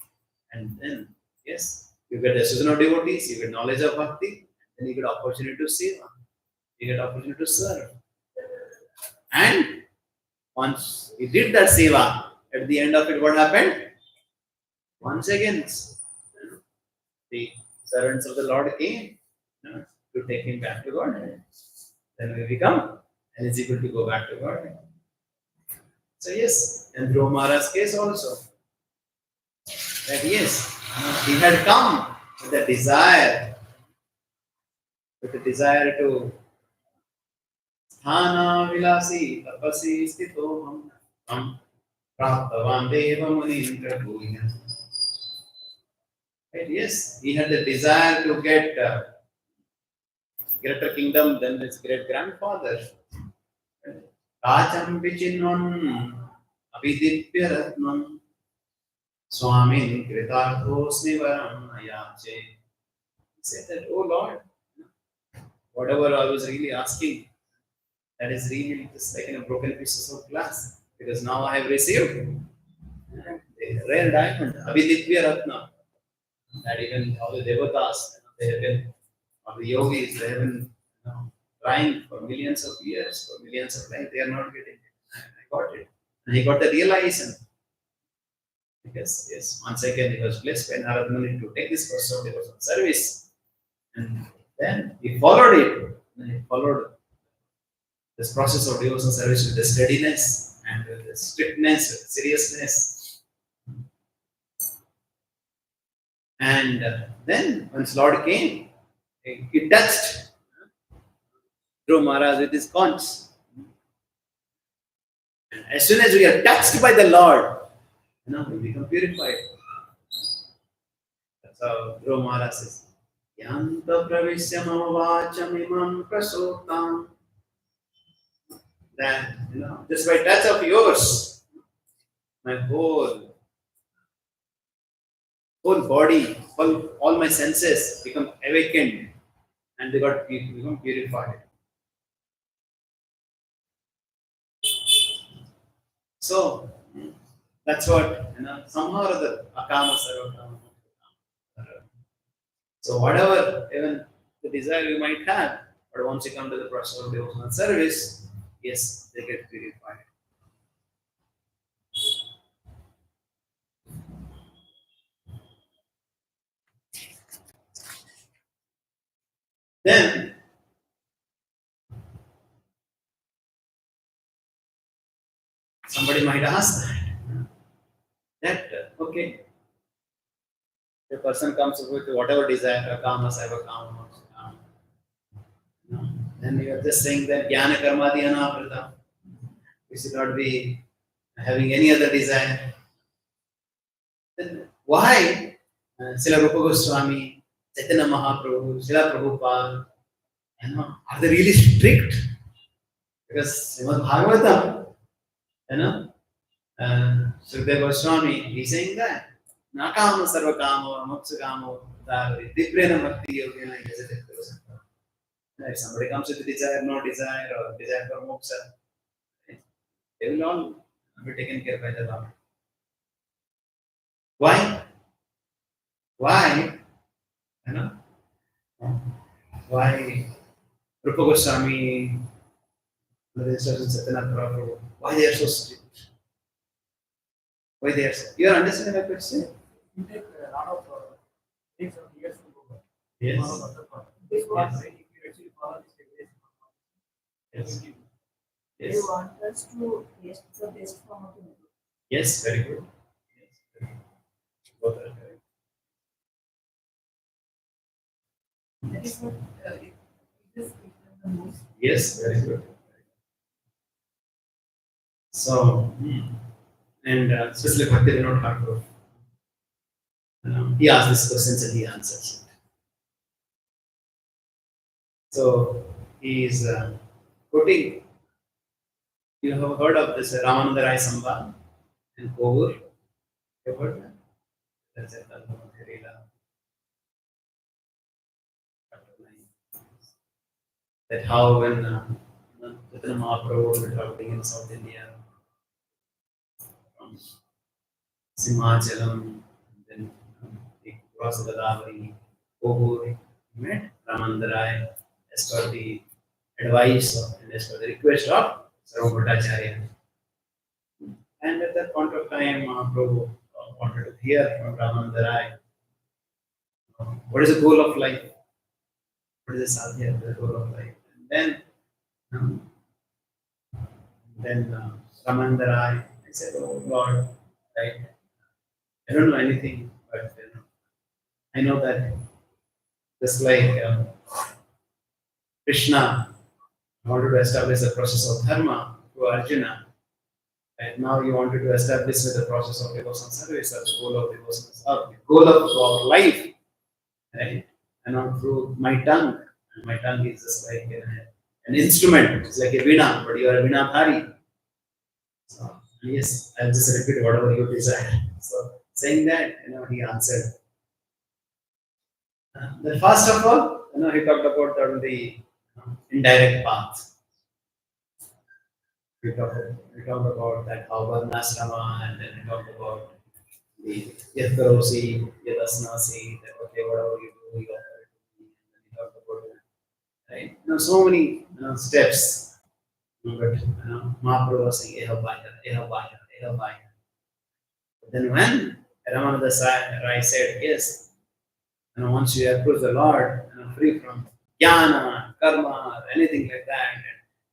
S1: And then, yes, you get the association of devotees, you get knowledge of bhakti, then you get opportunity to serve. You get opportunity to serve. And once he did that seva, at the end of it, what happened? Once again, the servants of the Lord came to take him back to God. Then we become eligible to go back to God. So yes, and Dhruva Maharaj's case also, that yes, he had come with a desire, to Sthana Vilasi Tapasi Stito Praptavan Deva Munindra Bhuya. Right, yes, he had the desire to get greater kingdom than his great grandfather. Kacham Vichinvan Abhidipya Ratnam Swamin Kritarthos Nivaram Ayache. He said that, oh Lord, whatever I was really asking, that is really just like in a broken pieces of glass. Because now I have received a rare diamond, Abhidipya Ratna. That even all the devatas, they have been, or the yogis, they have been trying for millions of years, for millions of lives, they are not getting it. I got it. And he got the realization. Because, yes, once again, he was blessed by Narad Muni to take this course of devotional service. And then he followed it. And he followed this process of devotional service with the steadiness and with the strictness, with the seriousness. And then, once Lord came, he touched Dhruva Maharaj with his conch. And as soon as we are touched by the Lord, we become purified. So Dhruva Maharaj says, Yanta pravishya mama vachamimam prasoktam. Then, just by touch of yours, my whole body, all my senses become awakened and they become purified. So that's what, somehow or other, akama sarvakama. So whatever, even the desire you might have, but once you come to the process of devotional service, yes, they get purified. Then, somebody might ask that okay, the person comes with whatever desire, kama, saiva kama, then you are just saying that jnana karma dhyana. We should not be having any other desire. Then why Srila Rupa Goswami, Chaitanya Mahaprabhu, Srila Prabhupada, are they really strict? Because Srimad Bhagavatam, Sudhir Gopal, he's saying that Nakama Sarvakamo, Moksakamo, Diprena Bhakti Yogena. If somebody comes with desire, no desire, or desire for moksha, they will all be taken care by the Lord. Why? Why? Why Rupa Goswami, why they are so strict? Why they are so? You are understanding my question?
S4: You take a lot of things from years to go.
S1: Yes.
S4: This one, if you actually follow this
S1: Yes.
S6: They
S1: Yes.
S6: want us to taste the best form of the
S1: Yes, very good. Yes, very good. Both are correct.
S6: That is what it is the most.
S1: Yes, very good. So, and especially Bhakti Vinod Thakur, he asked this questions and he answers it. So, he is quoting, you have heard of this Ramananda Rai Sambha in Kovur? You have heard that? That's it. That how when Chaitanya Mahaprabhu was traveling in South India, from Simhachalam, then he crossed Godavari, Kovur, he met Ramananda Rai as per the advice and as per the request of Sarva Bhattacharya. And at that point of time, Mahaprabhu wanted to hear from Ramananda Rai, what is the goal of life? What is the sadhya, the goal of life? And then Ramananda Rai, I said, oh Lord, right? I don't know anything, but I know that just like Krishna wanted to establish the process of dharma to Arjuna, right? Now you wanted to establish the process of devotional service as the goal of devotional service, the goal of our life, right? And not through my tongue. And my tongue is just like an instrument, it's like a veena, but you are a veena dhari. So, yes, I'll just repeat whatever you desire. So, saying that, he answered. Then first of all, he talked about the indirect path. We talked about that how varnashrama, and then we talked about the yadkarosi, yadasnasi, that okay, whatever you do, you offer it to me. And then we talked about that, right? So many steps. But Mahaprabhu was saying, eha bhaya. But then when Ramananda Rai said, yes, once you approach the Lord, free from jnana, karma, or anything like that, and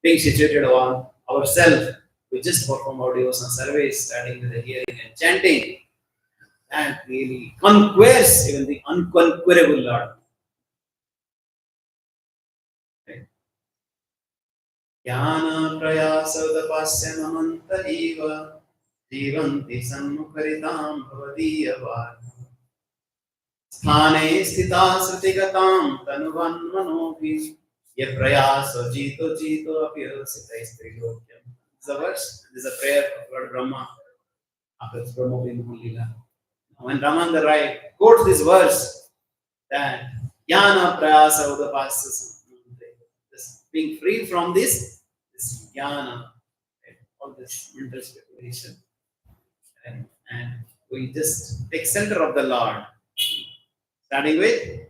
S1: being situated on ourselves, we just perform our devotional service, starting with the hearing and chanting, that really conquers even the unconquerable Lord. Right? Jnana prayasa tapasya namanta eva jivanti sammukaritam bhavadiya varna. स्थाने स्थिता श्रुतिगतां तनुवन् मनोभि ये प्रयासो जीतो अपि the verse, this is a prayer of Lord Brahma after Brahma being Lila. When Ramananda Rai quotes this verse, that Jnana Prayasa Udapasya, this being free from this Jnana, right, all this mental speculation, and we just take center of the Lord, starting with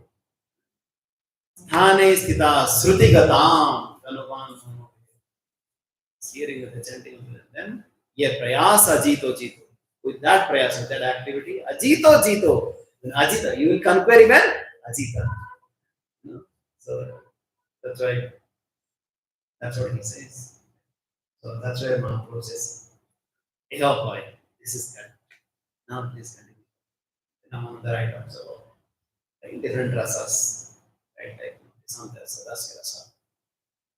S1: Sthane Sthita Sruti Gatam Tanuvan. Hearing the chanting, then ye prayasa jito. With that prayas, with that activity, ajito. Then ajita, you will conquer even ajita. No? So that's why, that's what he says. So that's why Mahaprabhu says, hey, oh boy, this is good. Now please continue. Now on the right also, like different rasas, right? Like Santa rasa, Dasya rasa,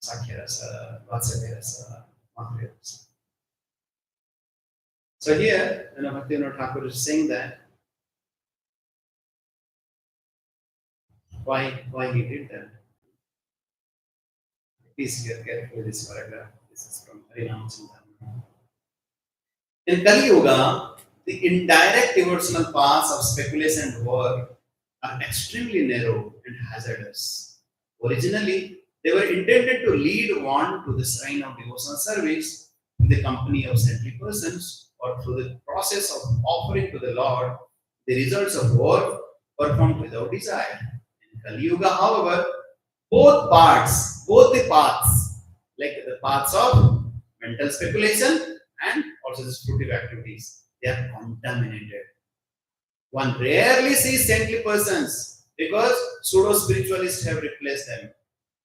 S1: Sakya rasa, Vatsya rasa, Madhurya rasa. So here, Bhaktivinoda Thakur is saying that why he did that. Please hear carefully this paragraph. This is from Harinam Chintamani. In Kali Yuga, the indirect devotional paths of speculation and work are extremely narrow and hazardous. Originally, they were intended to lead one to the shrine of devotional service in the company of saintly persons or through the process of offering to the Lord the results of work performed without desire. In Kali Yuga, however, both the paths, like the paths of mental speculation and also the fruitive activities, they are contaminated. One rarely sees saintly persons because pseudo-spiritualists have replaced them,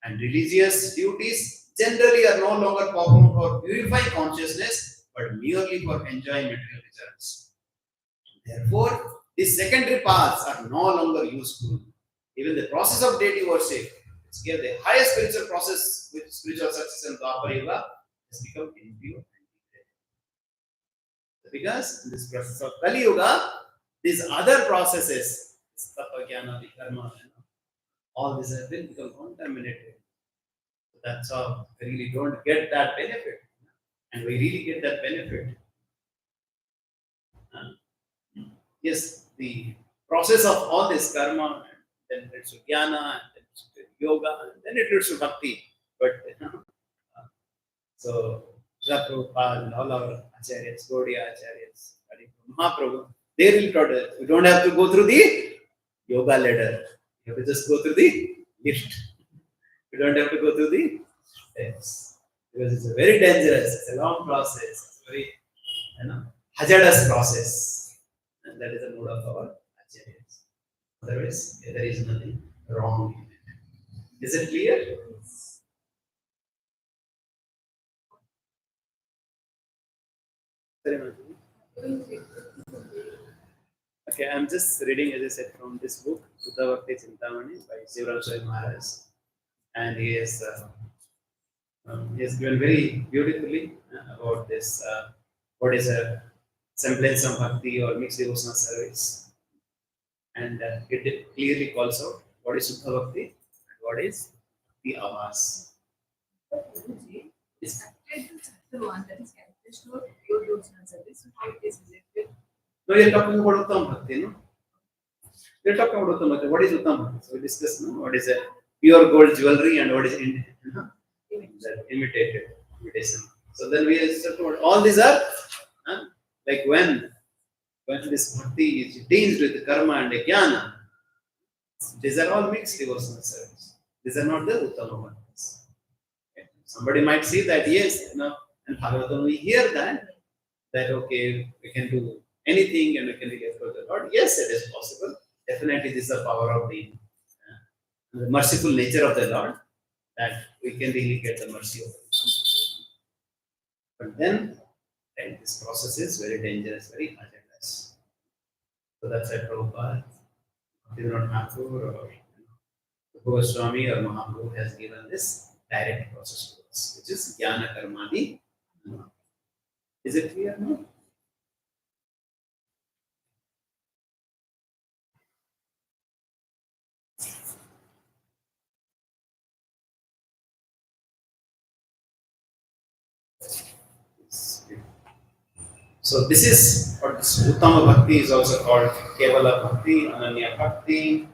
S1: and religious duties generally are no longer performed for purifying consciousness but merely for enjoying material results. Therefore, these secondary paths are no longer useful. Even the process of deity worship, which gave the highest spiritual process with spiritual success in Dwapara Yuga, has become impure. Because in this process of Kali Yuga, these other processes, Tapa Jnana, Karma, all these have been become contaminated. So that's how we really don't get that benefit. And we really get that benefit. Yes, the process of all this karma, then it leads to jnana, and then it leads to yoga, and then it leads to bhakti. But so Prabhupada and all our acharyas, Gaudiya acharyas, Mahaprabhu, they really taught us you don't have to go through the yoga ladder. You have to just go through the lift. You don't have to go through the steps. Because it's a very dangerous, it's a long process, it's a very hazardous process. And that is the mood of our acharyas. Otherwise, there is nothing wrong in it. Is it clear? Very much. Okay, I'm just reading, as I said, from this book, Buddha Bhakti Chintamani by Shivraj Swami Maharaj. And he has given very beautifully about this, what is a semblance of bhakti or mixed devotional service. And it clearly calls out what is Shuddha Bhakti and what is the Avas.
S6: Is the one that is characteristic of pure devotional service, so how it is related?
S1: No, you're talking about Uttam Bhakti, no? You're talking about Uttam Bhakti. What is Uttam Bhakti? So we discussed, no? What is a pure gold jewelry and what is imitated imitation. So then we are talking about all these are like when this bhakti is tinged with karma and jnana, these are all mixed devotional service. These are not the Uttama bhaktis. Okay. Somebody might see that, yes, in Bhagavatam we hear that okay, we can do anything and we can really approach the Lord. Yes, it is possible. Definitely, this is the power of the merciful nature of the Lord that we can really get the mercy of Him. But then, this process is very dangerous, very hazardous. So that's why Prabhupada did not have to, or Goswami or Mahaprabhu has given this direct process to us, which is Jnana Karmadi. Is it clear now? So this is what this Uttama Bhakti is also called Kevala Bhakti, Ananya Bhakti,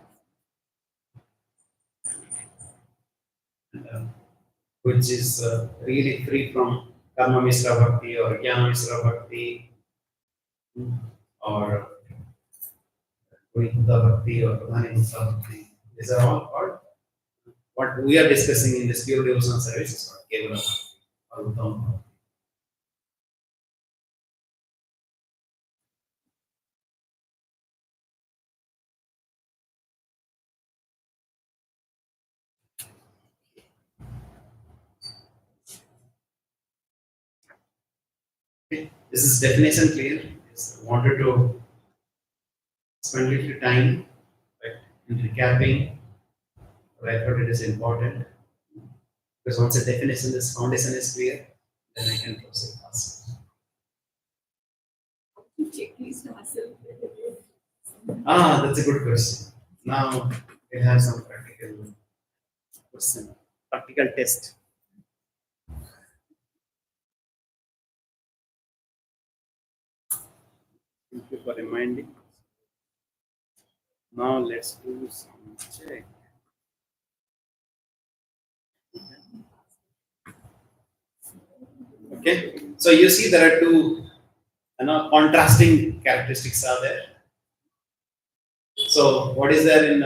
S1: and, which is really free from Karma Misra Bhakti or Jnana Misra Bhakti or Buddha Bhakti or Pradhani Misra Bhakti. These are all called what we are discussing in this pure devotional service is called Kevala Bhakti or Uttama Bhakti. Okay. This is definition clear. Yes, I wanted to spend a little time in recapping, but I thought it is important because once the definition, this foundation is clear, then I can proceed fast.
S6: Checklist myself.
S1: That's a good question. Now we have some practical question, practical test. Thank you for reminding. Now let's do some check. Okay, so you see there are two contrasting characteristics are there. So what is there in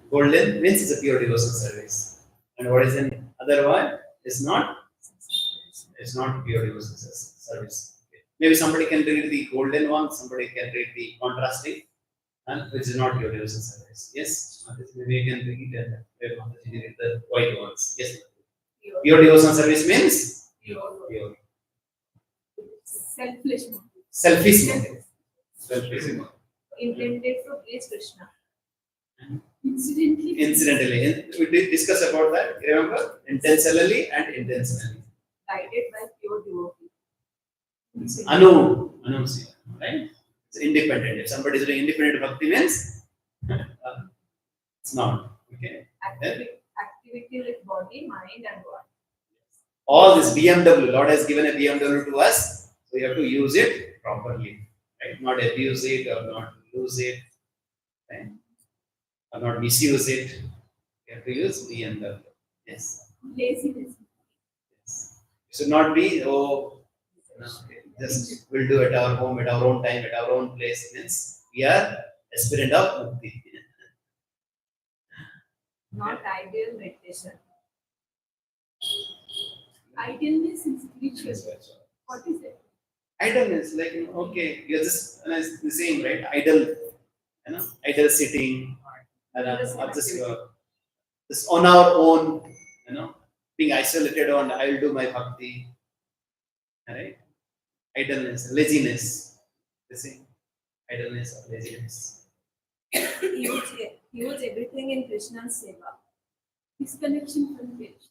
S1: golden means it's a pure devotional service, and what is in other one is not. It's not pure devotional service. Okay. Maybe somebody can read the golden one, somebody can read the contrasting, and which is not pure devotional service. Yes, maybe you can read and read the white ones. Yes, pure devotional service means pure.
S6: Selfless motive.
S1: Selfish motive. Selfish motive.
S6: Intended to please Krishna. Incidentally.
S1: We did discuss about that. Remember, intentionally and intentionally.
S6: Guided by pure devotee.
S1: Anusya, right? It's independent. If somebody is doing independent bhakti means it's not okay.
S6: Activity with body, mind, and body.
S1: All this BMW, Lord has given a BMW to us, so you have to use it properly, right? Not abuse it or not lose it, right? Or not misuse it. You have to use BMW. Yes.
S6: Laziness.
S1: Yes. It should not be just we'll do at our home, at our own time, at our own place. Means we are aspirant of mukti.
S6: Not ideal meditation. Idealness in spiritual. What is it?
S1: Idleness, like okay, you're just the same, right? Idle, idle sitting, or just on our own, being isolated on. I will do my bhakti, right? Idleness, laziness, the same. Idleness or laziness.
S6: Use everything in Krishna's seva. Disconnection from Krishna.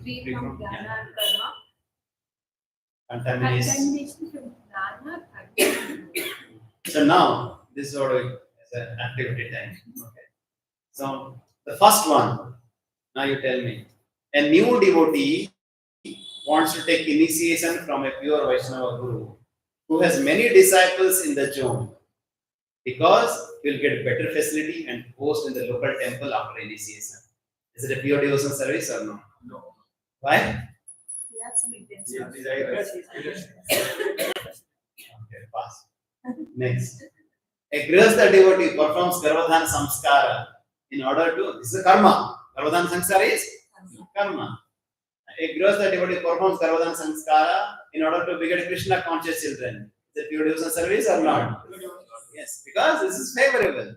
S6: Free from jnana and karma.
S1: Contamination.
S6: Contamination from jnana and karma.
S1: So now this is what is an activity time. Okay. So the first one. Now you tell me. A new devotee wants to take initiation from a pure Vaishnava guru who has many disciples in the zone because he will get better facility and post in the local temple after initiation. Is it a pure devotional service or no?
S3: No.
S1: Why?
S6: That's my
S1: Okay, pass. Next. A grihastha devotee performs Garbhadhan Samskara in order to, this is a karma. Garbhadhan Samskara is karma. A grihastha devotee performs Garbhadhan Samskara in order to beget Krishna conscious children. Is it pure devotional service or not? Yes, because this is favorable.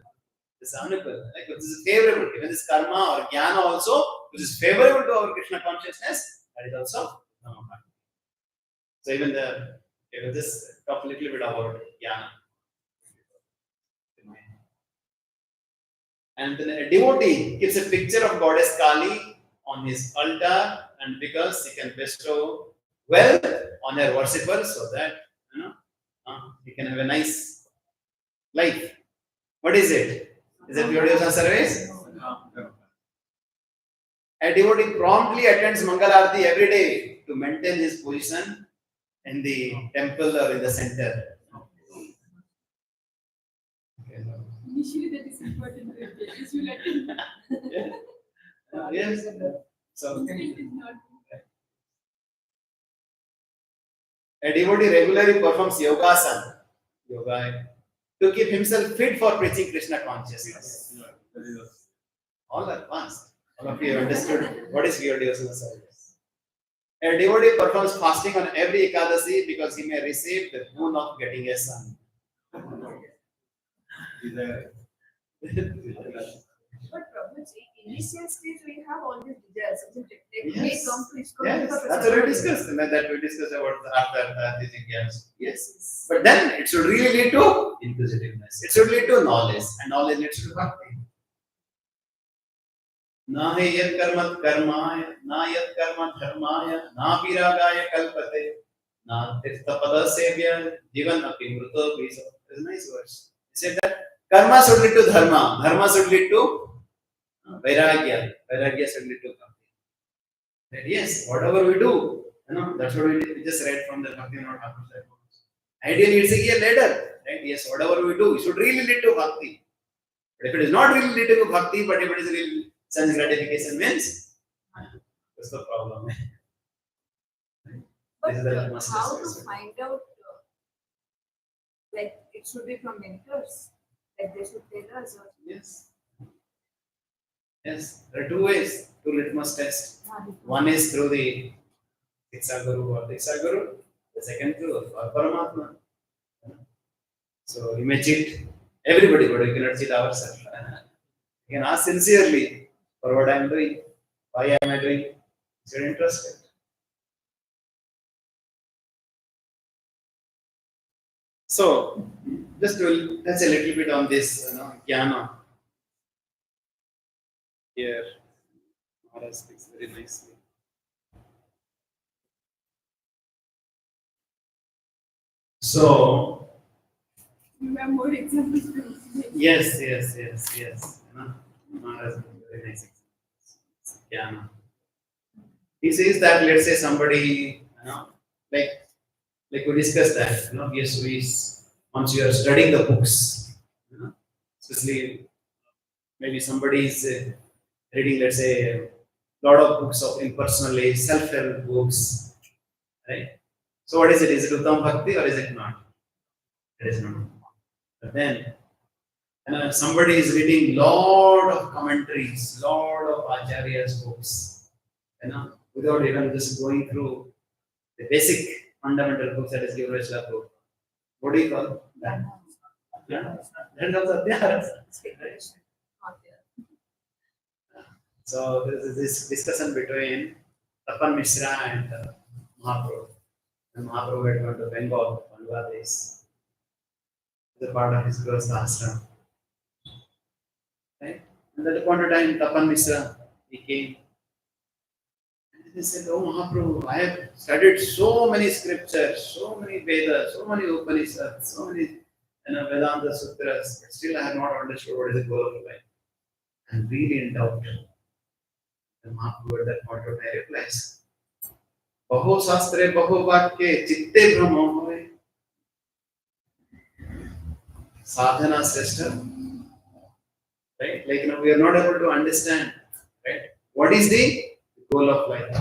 S1: This is anukulam. Like this is favorable. Even this karma or jnana also, which is favorable to our Krishna consciousness, that is also karma. So even this talk a little bit about jnana. And then a devotee keeps a picture of goddess Kali on his altar, and because he can bestow wealth on her worshippers, so that he can have a nice life. What is it? Is it pure devotional service?
S3: No.
S1: A devotee promptly attends Mangal Aarti every day to maintain his position in the temple or in the center. Okay, no.
S6: Initially, that is important. Yes, you let it.
S1: Yes. So
S6: It is not.
S1: a devotee regularly performs yoga, to keep himself fit for preaching Krishna consciousness. All at once. All of you have understood what is pure devotional service. A devotee performs fasting on every Ekadasi because he may receive the boon of getting a son.
S6: But Prabhuji, initial stage we have all these desires, isn't it? They may
S1: Yes.
S6: come to ISKCON
S1: Yes,
S6: because of
S1: that's what we
S6: somebody.
S1: discussed. And that we discussed about after the jnans. Yes. But then it should really lead to inquisitiveness. It should lead to knowledge. And knowledge leads to bhakti. Na hi yat karmat karmaya, na yat karma dharmaya, na viragaya kalpate, na tirthapada sevya, jivan api mruto bisa. That's a nice verse. He said that karma should lead to dharma, dharma should lead to vairagya, vairagya should lead to bhakti. That yes, whatever we do, that's what we just read from the Bhakti Not Thakur. Ideally, it's a ladder, right? Yes, whatever we do, it should really lead to bhakti. But if it is not really leading to bhakti, but if it is really sense gratification, means that's the problem.
S6: But
S1: This is the must
S6: how to
S1: discuss.
S6: find out, like it should be from mentors, like they should tell us. Or
S1: Yes. Yes, there are two ways to litmus test. One is through the Diksha Guru or Diksha Guru, the second through Paramatma. So you may cheat everybody, but you cannot cheat ourselves. You can ask sincerely for what I am doing, why am I doing it? Is you're interested. So just to touch a little bit on this, jnana. Here, Maharaj speaks very nicely. So,
S6: you have more examples to explain.
S1: yes. Maharaj is very nice. Jnana. He says that, let's say somebody, like we discussed that, yes, once you are studying the books, especially maybe somebody is reading, let's say, a lot of books of impersonally self-help books, right? So what is it? Is it Uttam Bhakti or is it not? It is not. But then, somebody is reading lot of commentaries, lot of Acharya's books, without even just going through the basic fundamental books that is given by Srila Prabhupada. What do you call that? Yeah, that is also there.
S6: Speculation, not there.
S1: So there is this discussion between Tapan Mishra and Mahaprabhu. And Mahaprabhu had gone to Bengal, Bangladesh, as a part of his Grihastha ashram. Right? And at the point of time, Tapan Mishra, he came. And he said, "Oh Mahaprabhu, I have studied so many scriptures, so many Vedas, so many Upanishads, so many Vedanta Sutras, but still I have not understood what is the goal of life. I'm really in doubt." And Mahaprabhu at that point of time replies, "Baho Sastre Baho Vakye Chitte Brahmo Hoye." Sadhana Sreshta. Right? Like, we are not able to understand, right? What is the goal of life?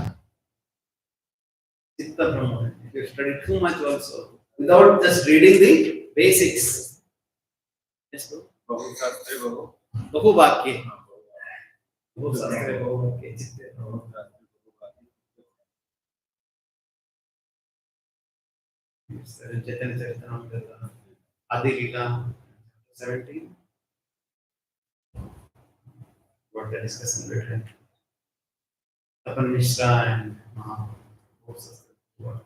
S1: Chitta Brahma. If you study too much also, without just reading the basics. Yes, bro? Bahu Sastre Bahu. Bahu Vakye. Bahu Sastre Bahu Vakye Chitte Brahmo. Chaitanya Charitamrita, Adi Lila, 17. What the discussion between Tapan Mishra and Mahaprabhu.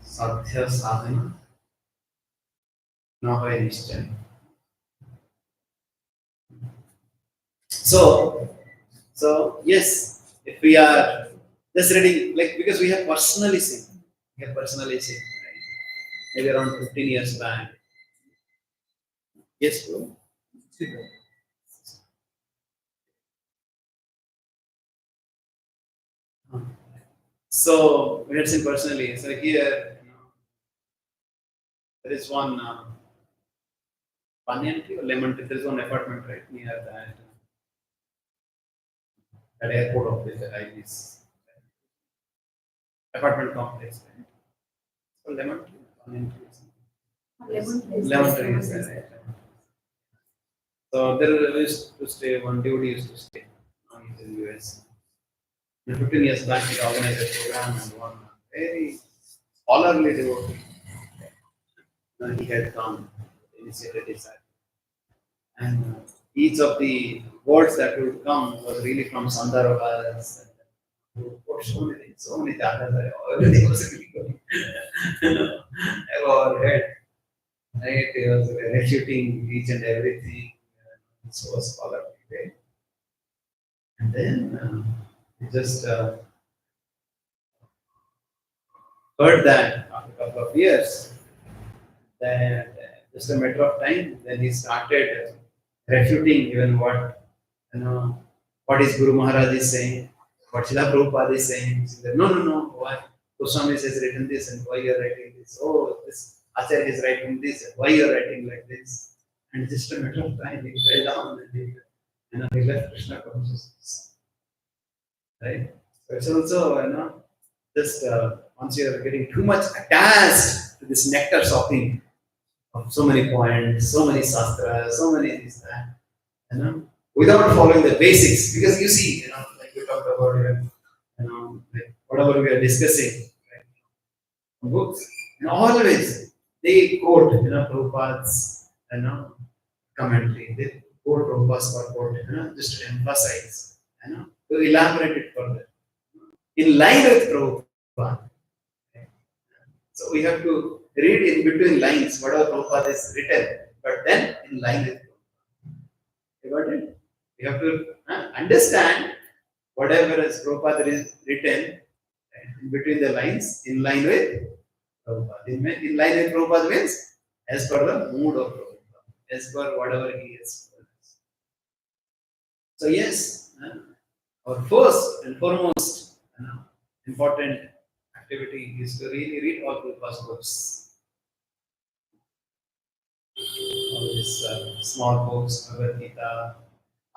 S1: Sadhya Sadhana, Nahai Nishchay. So yes, if we are just reading, like, because we have personally seen, right? Maybe around 15 years back. Yes, bro. So we had seen personally. So here, there is one banyan tree or lemon tree. There is one apartment right near that airport office that IBC apartment complex. Right? So lemon tree, banyan tree. Lemon tree is there, right? So there used to stay, one dude used to stay in the US. 15 years back, he organized a program and one very scholarly devotee. He had come, initiated his act. And each of the words that would come was really from Sandarbhas. So many chapters, everything was really good. I've read. Right? He was refuting each and everything. So scholarly way. And then he just heard that after a couple of years, that just a matter of time, then he started refuting even what what is Guru Maharaj is saying, what Srila Prabhupada is saying. He said, no, why Goswami has written this and why you are writing this? Oh, this Acharya is writing this, why you are writing like this? And just a matter of time, he fell down and he left Krishna consciousness. Right? So it's also, just once you are getting too much attached to this nectar shopping of so many points, so many sastras, so many this, that, without following the basics, because you see, like we talked about even, like whatever we are discussing, right? Books, always they quote, Prabhupada's, commentary, they quote Prabhupada's purport, just to emphasize, to elaborate it further, in line with Prabhupada. Okay? So we have to read in between lines whatever Prabhupada is written, but then in line with Prabhupada. You got it? We have to understand whatever is Prabhupada is written, right, in between the lines, in line with Prabhupada. In line with Prabhupada means as per the mood of Prabhupada, as per whatever he is. So yes, our first and foremost important activity is to really read all Prabhupada's books. All these small books, Bhagavad Gita,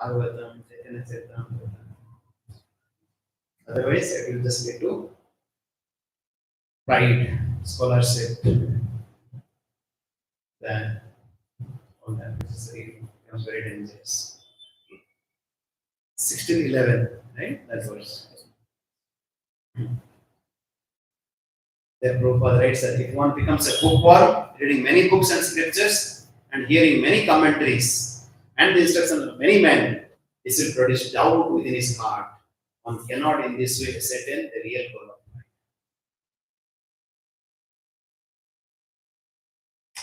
S1: Bhagavatam, Chaitanya Charitamrita. Otherwise, it will just lead to pride, scholarship, then all that becomes very dangerous. 16:11, right? That verse. There Prabhupada writes that if one becomes a bookworm, reading many books and scriptures and hearing many commentaries and the instructions of many men, this will produce doubt within his heart. One cannot in this way ascertain the real goal of life.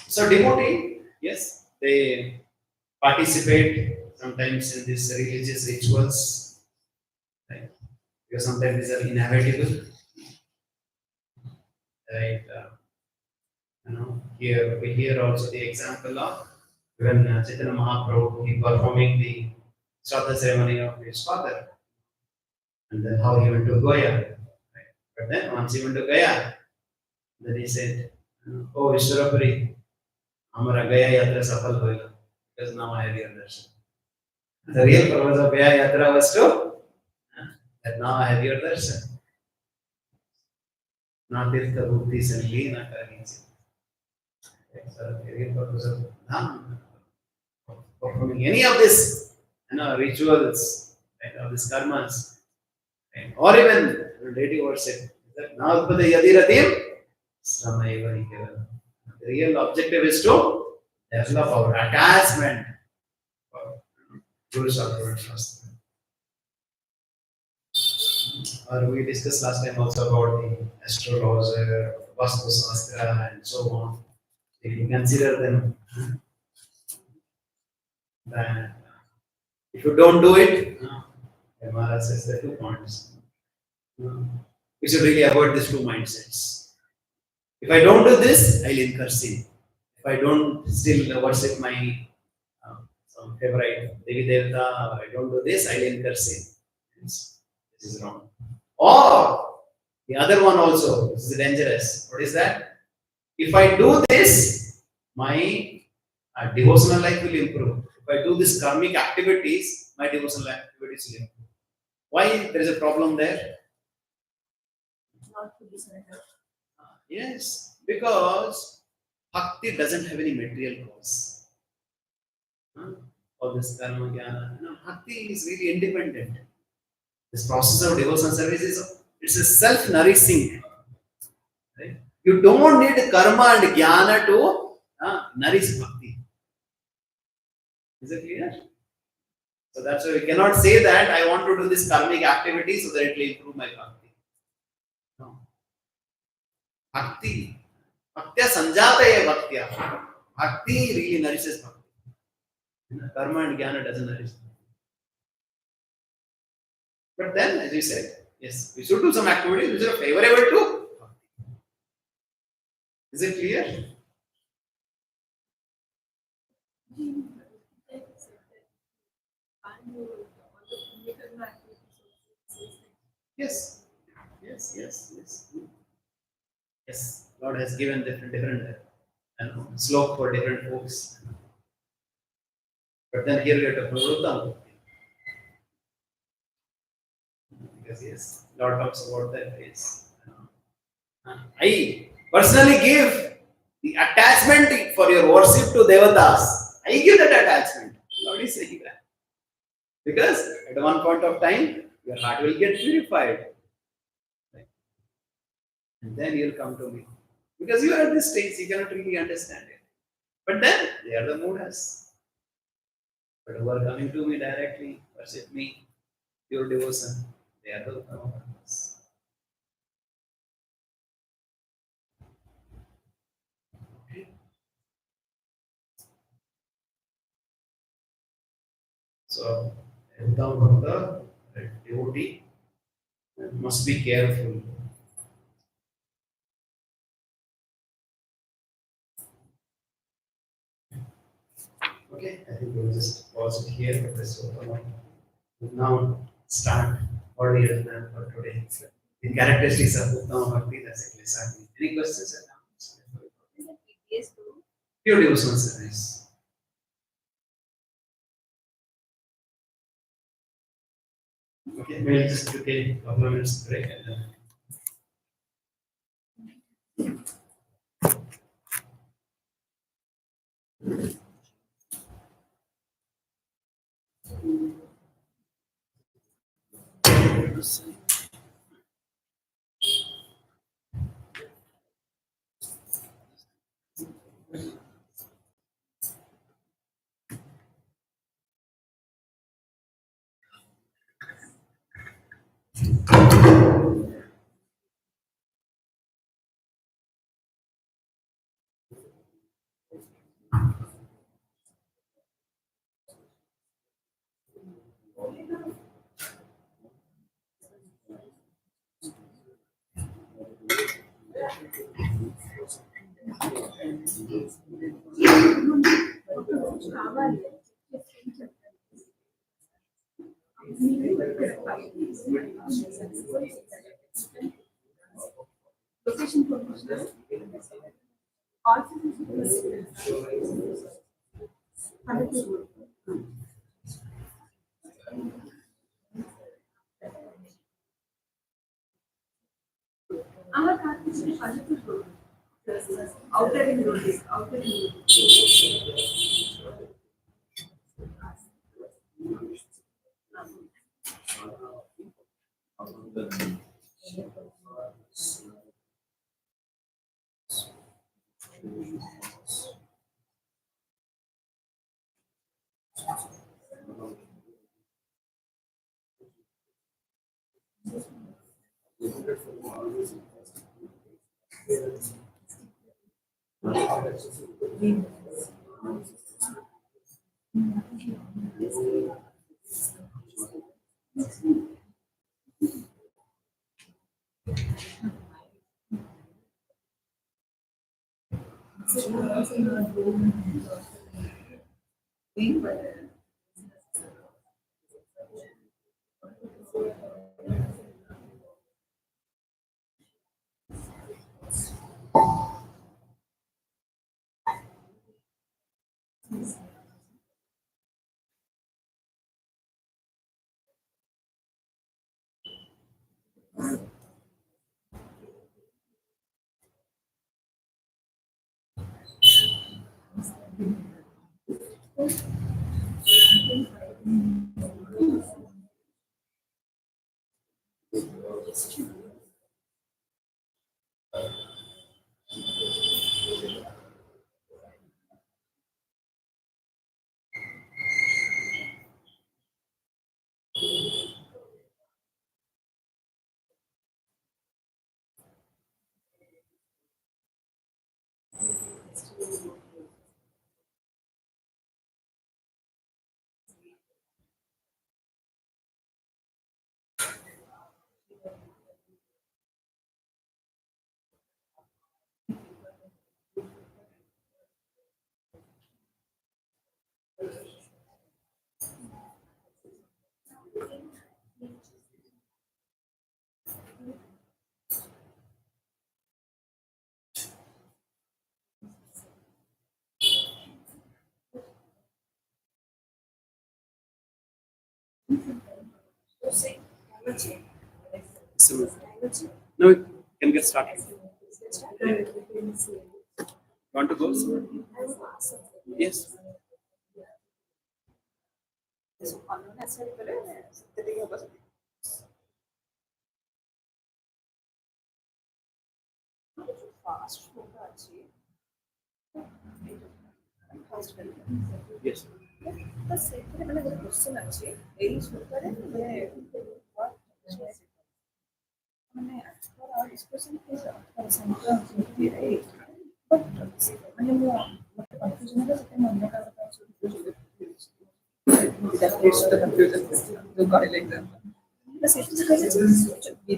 S1: So devotee, yes, they participate sometimes in these religious rituals, right? Because sometimes these are inevitable. Right? Here we hear also the example of when Chaitanya Mahaprabhu he performing the Shraddha ceremony of his father, and then how he went to Goya. Right? But then once he went to Gaya, then he said, "Oh Vishwarapuri, Amara Gaya Yatra Safal Hoila, because now I have your darshan." The real purpose of Gaya Yatra was to that now I have your darshan. Not if the Bhakti Sastri na karinse. So the real purpose of performing any of this, rituals, right, or these karmas, right, or even relating worship, that now the yadiratim, sramayeva hikeva. The real objective is to develop our attachment for Guru Shastra Shastra. Or we discussed last time also about the astrologer, Bhakti Sastri, and so on. If you consider them, then if you don't do it, Maharaj says there are 2 points. We should really avoid these 2 mindsets. If I don't do this, I'll incur sin. If I don't still worship my some favorite Devi Devata, I don't do this, I'll incur sin. This is wrong. Or The other one also, this is dangerous. What is that? If I do this, my devotional life will improve. If I do this karmic activities, my devotional activities will improve. Why there is a problem there?
S6: Not to be surrendered.
S1: Yes, because bhakti doesn't have any material cause. All this karma jnana. No, bhakti is really independent. This process of devotional service is it's a self-nourishing. Right? You don't need karma and jnana to nourish bhakti. Is it clear? So that's why we cannot say that I want to do this karmic activity so that it will improve my bhakti. No. Bhakti. Bhaktya sanjata hai bhaktya. Bhakti really nourishes bhakti. Karma and jnana doesn't nourish. But then, as you said, yes, we should do some activities which are favorable to bhakti. Is it clear? Yes. Yes, yes, yes. Yes, Lord has given different slope for different folks. But then here we have to prove because yes, Lord talks about that is I personally give the attachment for your worship to Devatas. I give that attachment. Lord is saying that. Because at one point of time, your heart will get purified. Right? And then you'll come to me. Because you are at this stage, you cannot really understand it. But then they are the Mudas. But who are coming to me directly, worship me, pure devotion, they are the Uttamavargas. Okay. So, Uttama Bhakta, devotee, must be careful. Okay, I think we'll just pause it here for this one. We'll now start what we have done for today. The characteristics of Uttama Bhakti, that's exactly. Any questions or comments?
S6: Is it PPS too?
S1: Pure devotional service. Okay, we'll just take a couple of minutes break and then.
S6: Location promotion. Also, Panathur. Our car is Panathur Road. Outer ring road is outer ring road.
S1: So now we can get started. Want to go? Yes. Yes.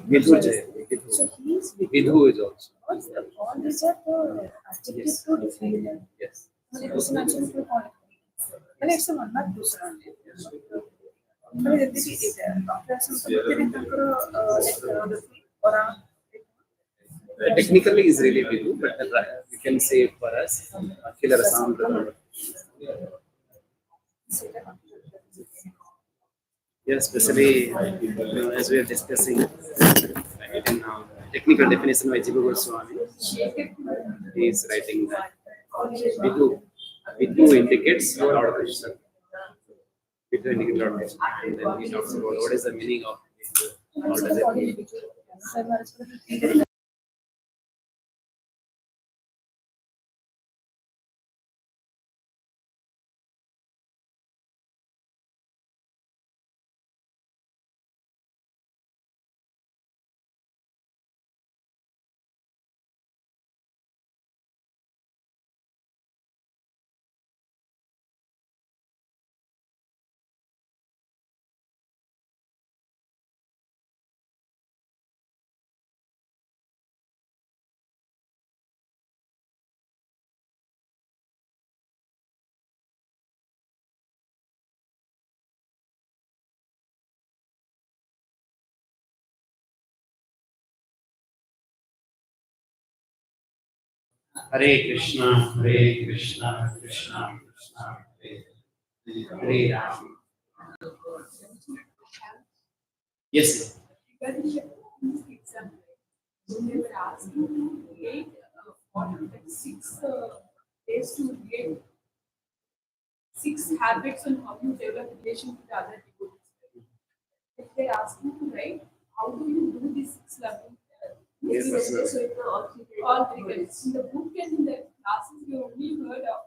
S1: Vidhu Jay. Vidhu is also. Yes. Technically is really Vidhu, but we can say for us, killer sound. Yes, especially as we are discussing in technical definition by Jiva Goswami, he is writing that Vidhu indicates Lord Krishna. Vidhu indicates Lord Krishna. And then he talks about what is the meaning of Vidhu. How does it mean? Hare Krishna, Krishna Krishna, Hare Ram. Yes.
S6: Regarding the example, they were asking to create six ways to create 6 habits on how you develop relation with other devotees. If they're asking to write, how do you do these 6
S1: Yes, that's right.
S6: So it's all three guys. In the book and in the classes, we only heard of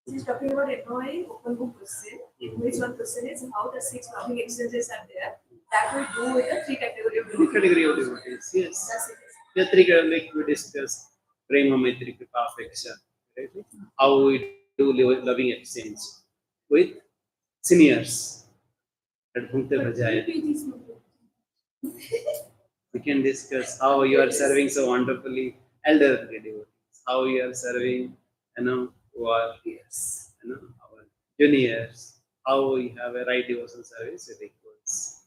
S6: She's talking about NOI open book question. Which one question is how the 6 loving exchanges are there that we do with the 3 category of
S1: Three category of devotees, yes.
S6: That's it.
S1: The three like we discussed, prema, maitri, kripa, affection. Right? How we do loving exchange with seniors. At Bhakti Bhajaya. We can discuss how you are serving so wonderfully elderly devotees. How you are serving, who are our juniors. How we have a right devotional service with equals.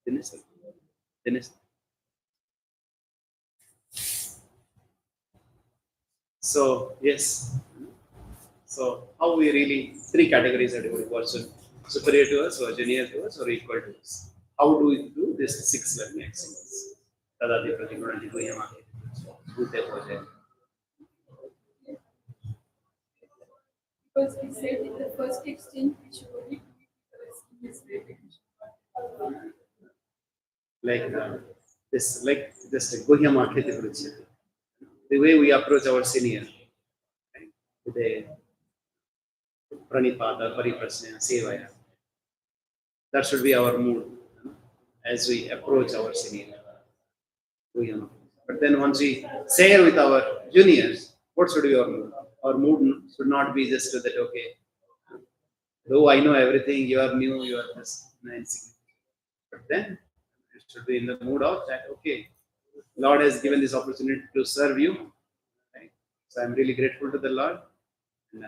S1: Dinesh. So yes. So how we really 3 categories are devoted person superior to us or junior to us or equal to us. How do we do this 6 learning exchanges? Tadati Pratigurati Yama.
S6: Because we said in the first exchange, we should only do it in this way.
S1: This Guhyam Akhiti Pruchya. The way we approach our senior, right? With a Pranipada, Pariprasna, Sevaya. That should be our mood, as we approach our senior. But then once we share with our juniors, what should be our mood? Our mood should not be just that, okay, though I know everything, you are new, you are just insignificant. But then it should be in the mood of that, okay, Lord has given this opportunity to serve you. Right? So I'm really grateful to the Lord. And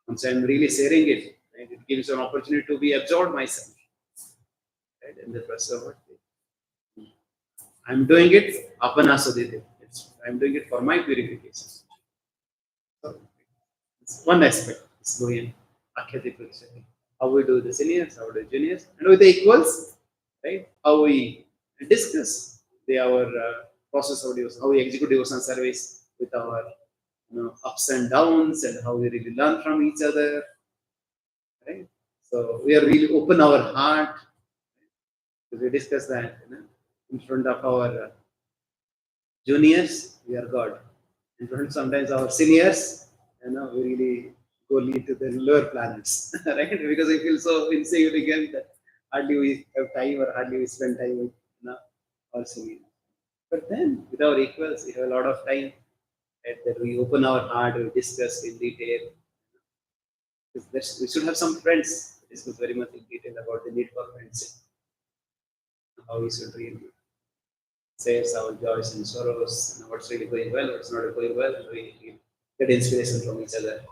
S1: once I'm really sharing it, right, it gives an opportunity to be absorbed myself. Right? In the process of it. I'm doing it, Apanasudite. I'm doing it for my purification. So, it's one aspect. It's going how we do the seniors, how we do juniors, and with the equals, right? How we discuss our process of devotion, how we execute devotion service with our ups and downs, and how we really learn from each other, right? So we are really open our heart. We discuss that in front of our juniors, we are God. In front sometimes our seniors, we really go lead to the lower planets, right? Because we feel so insignificant that hardly we have time or hardly we spend time with our seniors. But then with our equals, we have a lot of time, right? That we open our heart, we discuss in detail. We should have some friends to discuss very much in detail about the need for friendship. How we should really share our joys and sorrows, and what's really going well, what's not going well, and we get inspiration from each other.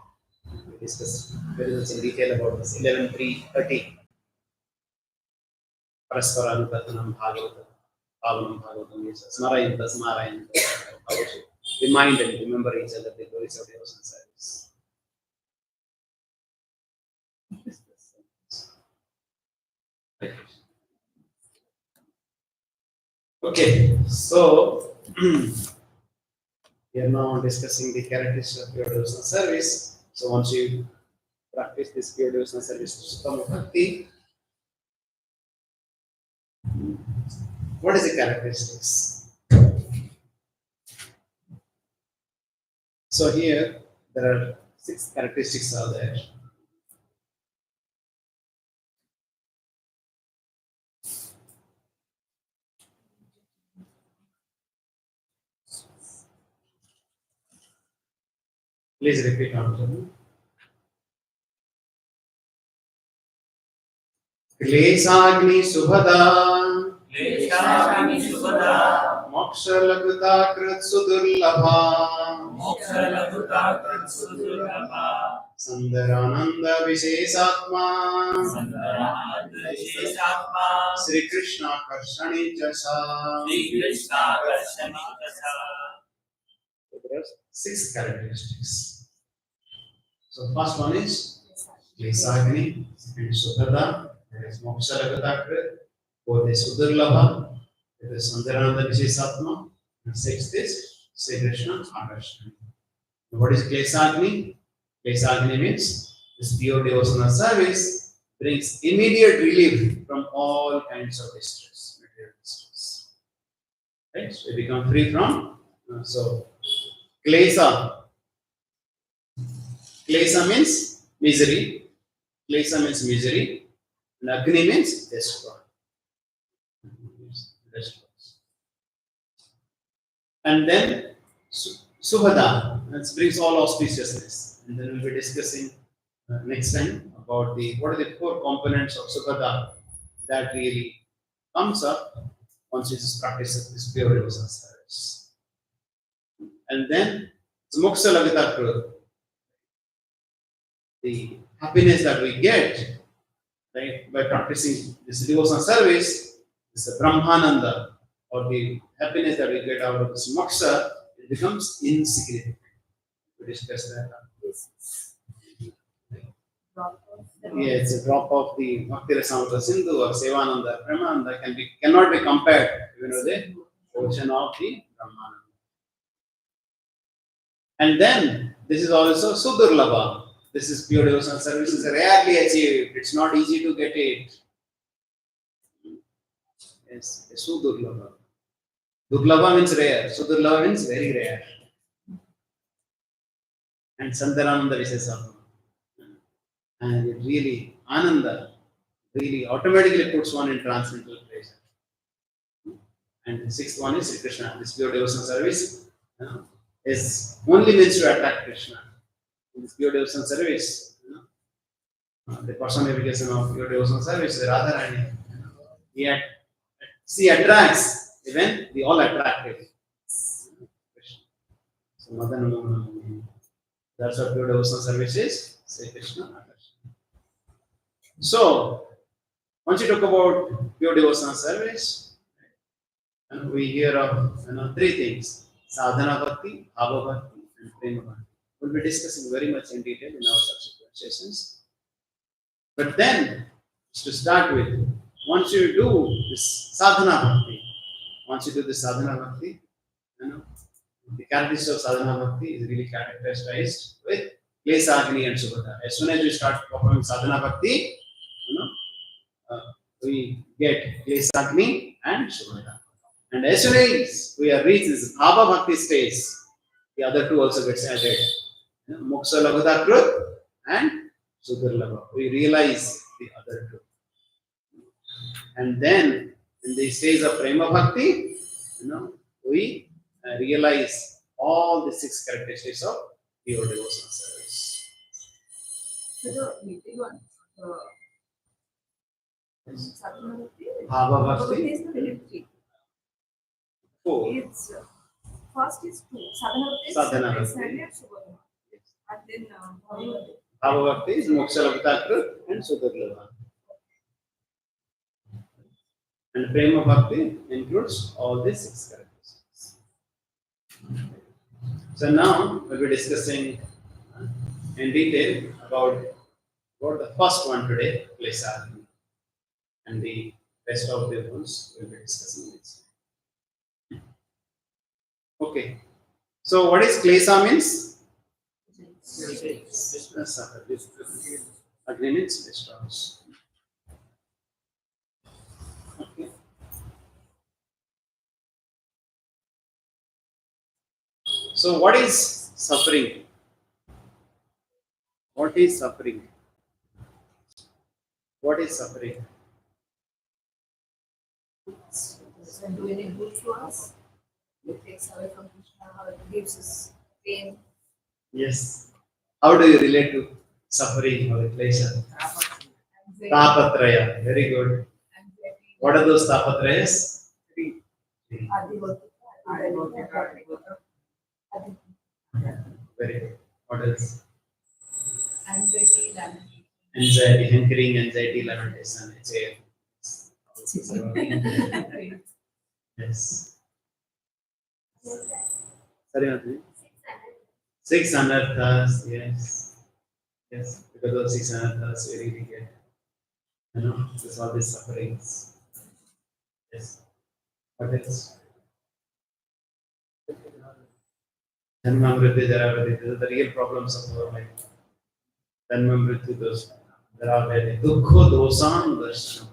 S1: We discuss very much in detail about this 11.3.30. Parasparanutatanam Bhagavata, Pavanam Bhagavatam, Smarayanta, Smarayanta. How we should remind and remember each other the glories of devotion service. Okay, so we are now discussing the characteristics of pure devotional service. So once you practice this pure devotional service to Suttama Bhakti, what is the characteristics? So here there are 6 characteristics are there. Please repeat after me. Klesagni Subhada,
S4: Kleshagni Subhada,
S1: Moksha Lagata Krit Sudurlabha,
S4: Moksha Lagata Krit Sudurlabha,
S1: Sandarananda Vishesatma,
S4: Sandarananda Vishesatma,
S1: Sri Krishna Karshani Jasa.
S4: Sri Krishna Karshani Jasa.
S1: There are 6 characteristics. So first one is Klesagni, second is Subhada, there is Moksha Lagata Krit, fourth is Sudurlabha, there is Sandarananda Vishesatma, and sixth is Sri Krishna Akarshani. What is Klesagni? Klesagni means this pure devotional service brings immediate relief from all kinds of distress, material distress. Right? So we become free from Klesa. Klesa means misery. Klesa means misery. And Agni means destroy. And then Subhada, that brings all auspiciousness. And then we'll be discussing next time about what are the 4 components of Subhada that really comes up once we just practice this pure devotional service. And then Moksha Lagata Krit, the happiness that we get, right, by practicing this devotional service, this Brahmananda, or the happiness that we get out of this moksha, it becomes insignificant. We discussed that. Yeah, it's a drop of the Bhakti Rasamrita Sindhu or Sevananda, Premananda cannot be compared with the ocean of the Brahmananda. And then this is also Sudurlabha. This is pure devotional service is rarely achieved. It's not easy to get it. Yes, Sudurlabha. Durlabha means rare. Sudurlabha means very rare. And Sandarananda Visesama. And it really, Ananda, really automatically puts one in transcendental pleasure. And the sixth one is Krishna. This pure devotional service is only means to attract Krishna. In this pure devotional service, the personification of pure devotional service, the Radharani, she attracts, even the all attractive. So, Madan, that's what pure devotional service is. Say Krishna. So, once you talk about pure devotional service, we hear of three things: sadhana bhakti, bhava bhakti, and prema bhakti. We'll be discussing very much in detail in our subsequent sessions. But then, to start with, once you do this sadhana bhakti, the characteristics of sadhana bhakti is really characterized with klesa, agni, and subhata. As soon as we start performing sadhana bhakti, we get klesa, agni, and subhata. And as soon as we have reached this bhava bhakti stage, the other two also gets added. Moksha labhata krut and sudurlabha. We realize the other two. And then in the stage of prema bhakti, we realize all the six characteristics of pure devotional service.
S6: So the meeting one, sadhana bhakti.
S1: Bhava
S6: Bhakti
S1: bhakti.
S6: is the military.
S1: Four.
S6: It's first is two. Sadhana
S1: Sadhana
S6: bhakti is
S1: bhakti.
S6: and subhadana. And then bhava bhakti.
S1: Bhava bhakti is moksha labhata krut and sudurlabha. And prema bhakti includes all these six characteristics. So now we'll be discussing in detail about the first one today, klesa, and the rest of the ones we'll be discussing next. Okay. So what is klesa means? Agni means disturbance. Okay. So what is suffering? What is suffering? What is suffering?
S6: Doesn't do any good to us. It takes away from Krishna, or it gives us pain.
S1: Yes. How do you relate to suffering or klesa?
S6: Anxiety.
S1: Tapatraya. Very good.
S6: Anxiety.
S1: What are those tapatrayas? Three.
S6: Adhivata.
S1: Very good. What else?
S6: Anxiety, lamentation.
S1: Anxiety, hankering, anxiety, lamentation, etc. Yes. Sorry, Madhuri. 6 anarthas, yes. Yes, because of 6 anarthas, we really get, this all these sufferings. Yes. What else? Dhanma, mrityu, jara, vidhi. These are the real problems of our life. Dhanma, mrityu, those. There are many. Dukkho, dosan, darshanam.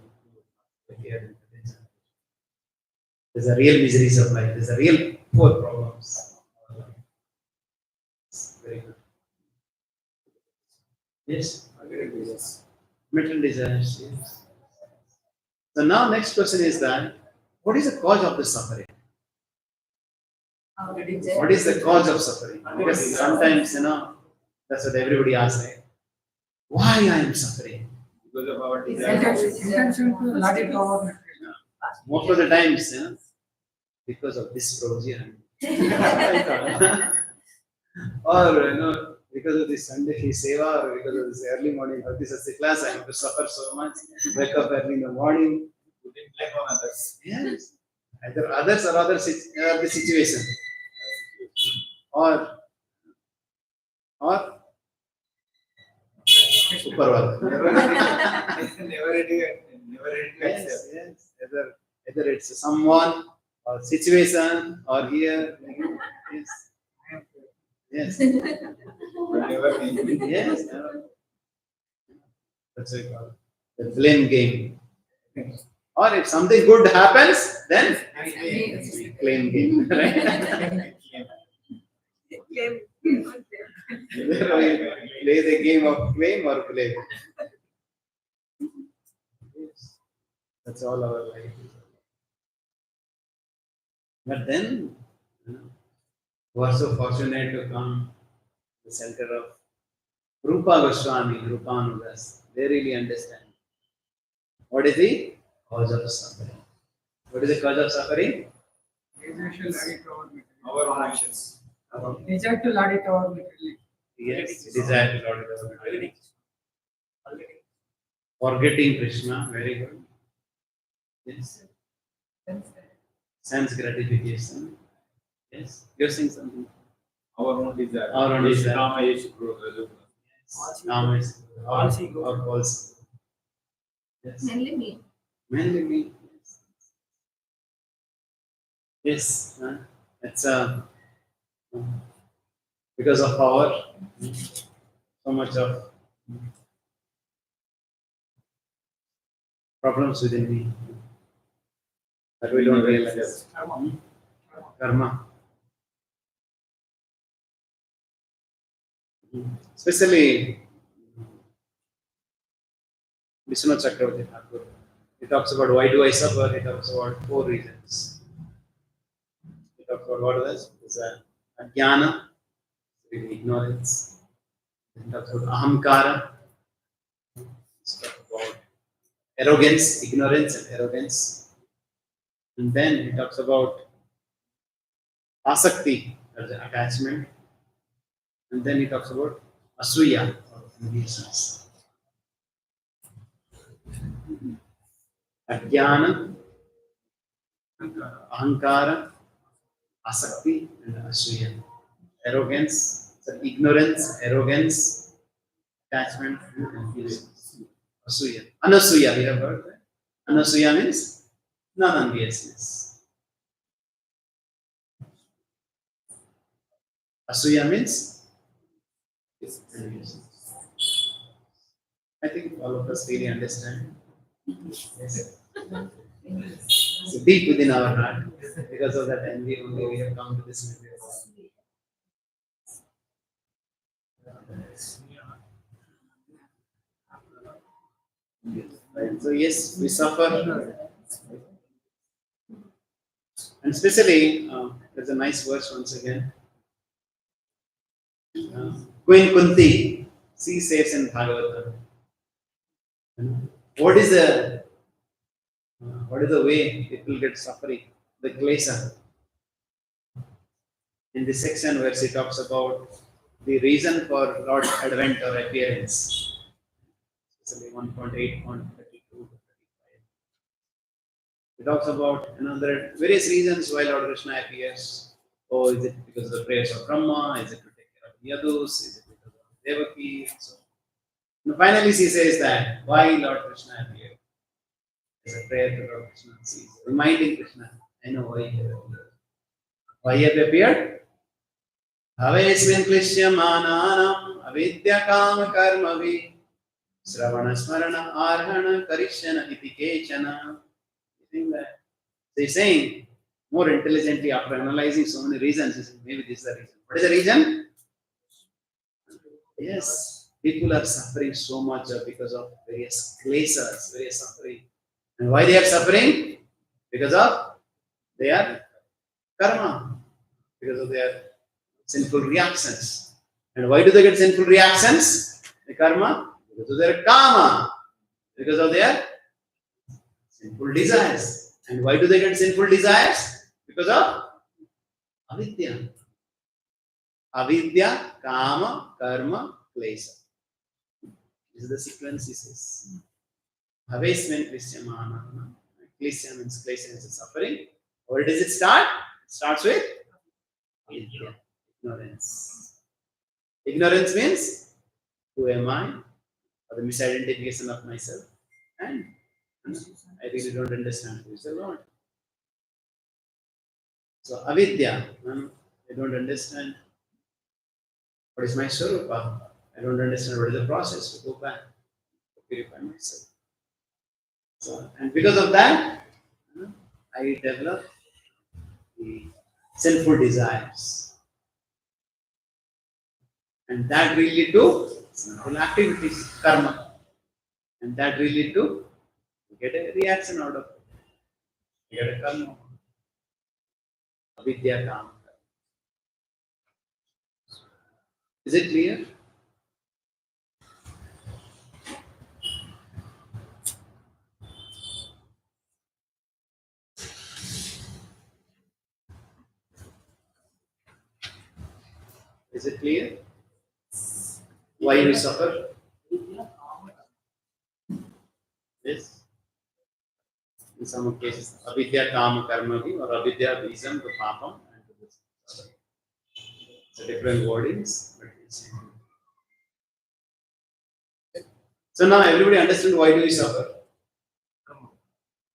S1: There's a real miseries of life. There's a real poor problems. Very good. Yes? Material desires, yes. So now next question is that, what is the cause of the suffering? What is the cause of suffering? Because sometimes, that's what everybody asks, right? Why I am suffering? Because of our desires.
S3: Intention to let it go.
S1: Most of the times, because of this provision. Or, because of this Sunday seva, or because of this early morning Bhakti Sastri class, I have to suffer so much. Wake up early in the morning. Blame on others. Yes. Either others or the situation. Or Superval.
S3: Never ready.
S1: Yes, yes. Either it's someone or situation or here. Yes. Yes.
S7: Yes, never. That's what we call the blame game. Or if something good happens, then claim game, right?
S6: Claim.
S7: Whether we play the game of claim or blame. Yes. That's all our life is. But then, we are so fortunate to come to the center of Rupa Goswami, Rupanugas. They really understand. What is the cause of suffering? What is the cause of suffering?
S3: Desire to add it over materially.
S8: Our own actions.
S3: Desire to add it over materially.
S7: Yes, desire to Lord is forgetting Krishna, very good. Yes. Sense gratification. Yes. You're saying something.
S8: Our own desire.
S7: Our own desire.
S8: Kama, Yesh, Krodha,
S7: Yes. Now it's or false. Yes.
S6: Mainly me.
S7: Mainly me. Yes. It's because of our so much of problems within me that we don't realize. Karma. Especially Vishnu Chakravarti Thakur. He talks about why do I suffer. He talks about 4 reasons. He talks about what else? It's ajnana, ignorance. He talks about ahamkara. He talks about arrogance, ignorance and arrogance. And then he talks about asakti, that's the attachment. And then he talks about asuya, or enviousness. Ajnana, ahankara, asakti, and asuya. Arrogance, so ignorance, arrogance, attachment, and enviousness. Asuya. Anasuya, we have heard that. Anasuya means non-enviousness. Asuya means enviousness. I think all of us really understand. Yes. So deep within our heart, because of that envy only we have come to this memory. Right. So yes, we suffer. And especially, there's a nice verse once again. Queen Kunti, she says in Bhagavatam, what is the way people get suffering? The klesha. In this section where she talks about the reason for Lord's advent or appearance, especially 1.8.32. It talks about there are various reasons why Lord Krishna appears. Oh, is it because of the prayers of Brahma? Is it to take care of Yadus? Is it because of Devaki? So, finally, she says that why Lord Krishna appeared. It's a prayer to Lord Krishna. She's reminding Krishna, I know why he appeared. Why he appeared? Avesmin Klishyamananam avidya kama karmavi Sravana Smarana Arhana Karishana Iti Kechana. That. So he's saying more intelligently after analyzing so many reasons, he says, maybe this is the reason. What is the reason? Yes, people are suffering so much because of various kleshas, various suffering. And why they are suffering? Because of their karma, because of their sinful reactions. And why do they get sinful reactions? The karma? Because of their kama, because of their sinful desires. And why do they get sinful desires? Because of avidya. Avidya, kama, karma, klesha. This is the sequence he says. Avesmen Krishyamana. Klesha means suffering. Where does it start? It starts with avidya, ignorance. Ignorance means who am I? Or the misidentification of myself. And I really don't understand who is the Lord. So avidya, I don't understand What is my Swarupa? I don't understand what is the process to go back to purify myself. So, and because of that, I develop the sinful desires. And that will lead to sinful activities, karma. And that will lead to get a reaction out of it. You get a karma. Avidya kama. Is it clear? Is it clear? Why we suffer? Yes. In some cases, avidya kama karma bhi or avidya bijam to papam. It's a different wordings, but it's same. So now everybody understood why do we suffer?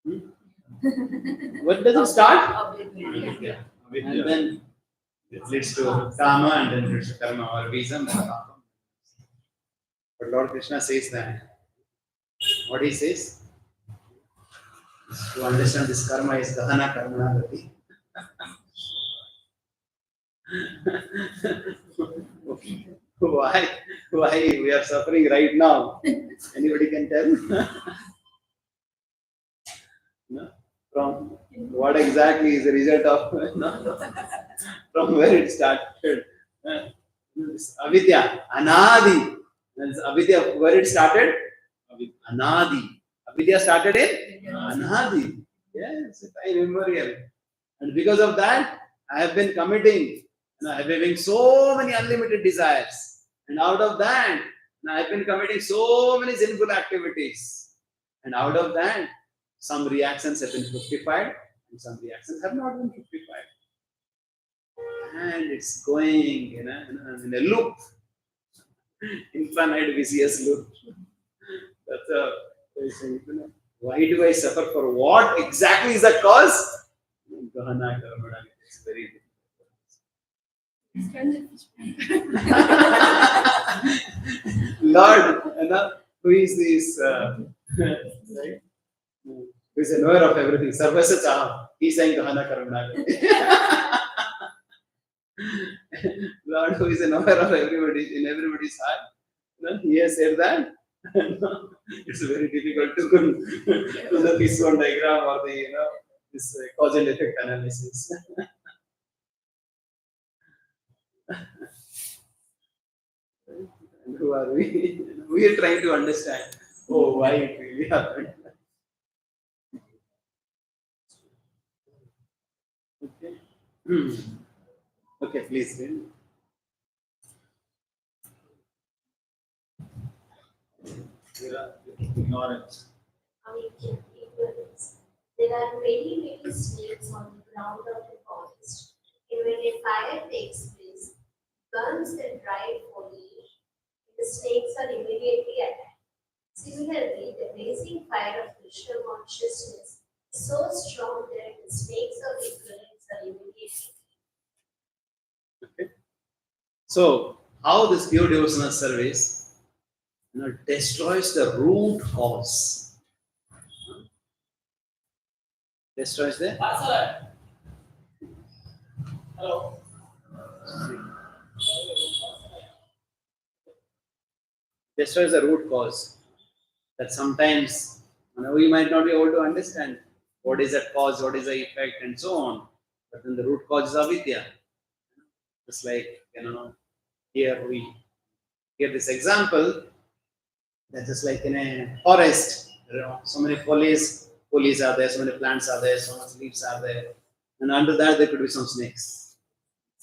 S7: Hmm? What does it start? Avidya. And then it leads to kama and then leads to karma or bijam and papam. But Lord Krishna says that. What he says? To understand this karma is dahana karma gati. Why we are suffering right now? Anybody can tell? No? From what exactly is the result of? No? From where it started? This avidya, anadi. That's avidya, where it started? Anadi. Avidya started in Anadi. Yes, immemorial. And because of that, I have been committing, I have been having so many unlimited desires. And out of that, I have been committing so many sinful activities. And out of that, some reactions have been fructified and some reactions have not been fructified. And it's going in a loop, infinite vicious loop. That's a why do I suffer for what exactly is the cause? Gahana karma. It's very Lord, who is this? Right? Who is a knower of everything? Sarvasya Chaha. He's saying Gahana karma. Lord, who is a knower of everybody in everybody's heart? He has said that. It's very difficult to do the P1 diagram or the this causal effect analysis. And who are we? We are trying to understand. Oh, why it really happened. Okay. Okay, please read.
S8: Ignorance.
S9: Ignorance. There are many little snakes on the ground of the forest. And when a fire takes place, burns the dry foliage, the snakes are immediately attacked. Similarly, the blazing fire of Krishna consciousness is so strong that the snakes of ignorance are immediately.
S7: Okay. So, how this pure devotional service destroys the root cause. Destroys the
S4: Hello.
S7: destroys the root cause. That sometimes we might not be able to understand what is that cause, what is the effect, and so on. But then the root cause is avidya. Just like here we give this example. That's just like in a forest, so many foliage are there, so many plants are there, so much leaves are there, and under that there could be some snakes,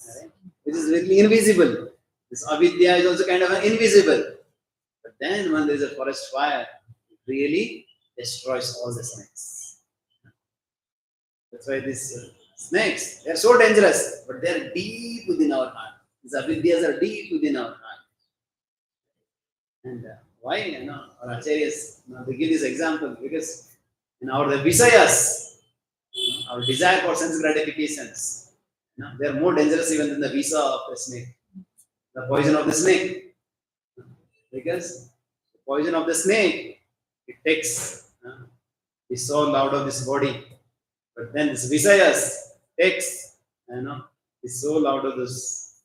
S7: right? Which is really invisible. This avidya is also kind of invisible, but then when there is a forest fire, it really destroys all the snakes. That's why these snakes, they are so dangerous, but they are deep within our heart. These avidyas are deep within our heart. And why? Our acharyas, they give this example because the visayas, our desire for sense gratifications, they are more dangerous even than the visa of a snake. the poison of the snake. Because the poison of the snake, it takes the soul out of this body. But then this Visayas takes, the soul out of this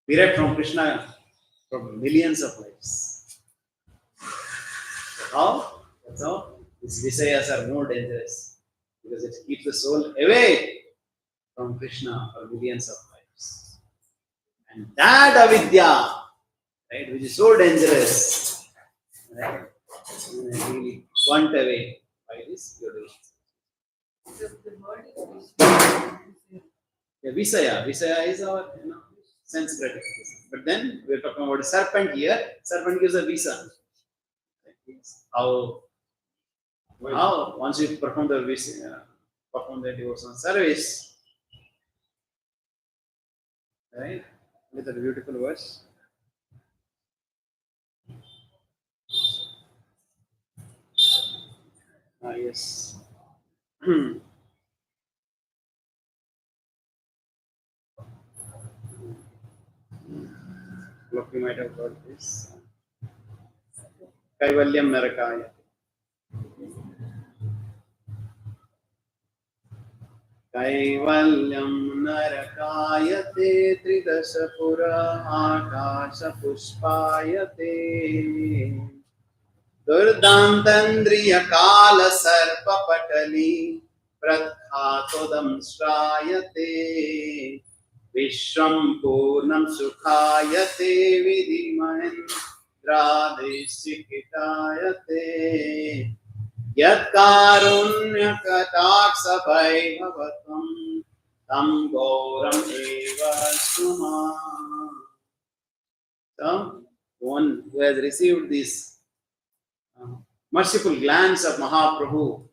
S7: direct from Krishna from millions of lives. So how? That's how these Visayas are more dangerous because it keeps the soul away from Krishna for millions of lives. And that avidya, right, which is so dangerous, right, really burnt away by this purification. Yeah, Visaya is our sense gratification. But then we are talking about a serpent here. Serpent gives a visa. How once you perform the visa, perform the devotional service, right? With a beautiful verse. Yes. Look, you might have heard this. Kaivalyam Narakaya. कैवल्यं नरकायते त्रिदशपुर आकाशपुष्पायते दुर्दान्तन्द्रियकालसर्पपटली प्रख्यातोदंश्रायते विश्वं पूर्णं सुखायते विधिमहेन्द्रादेशिकितायते यत्कारुण्यकटाक्षभैभवतं तं गौरम् एव सुमा. So, one who has received this merciful glance of Mahaprabhu,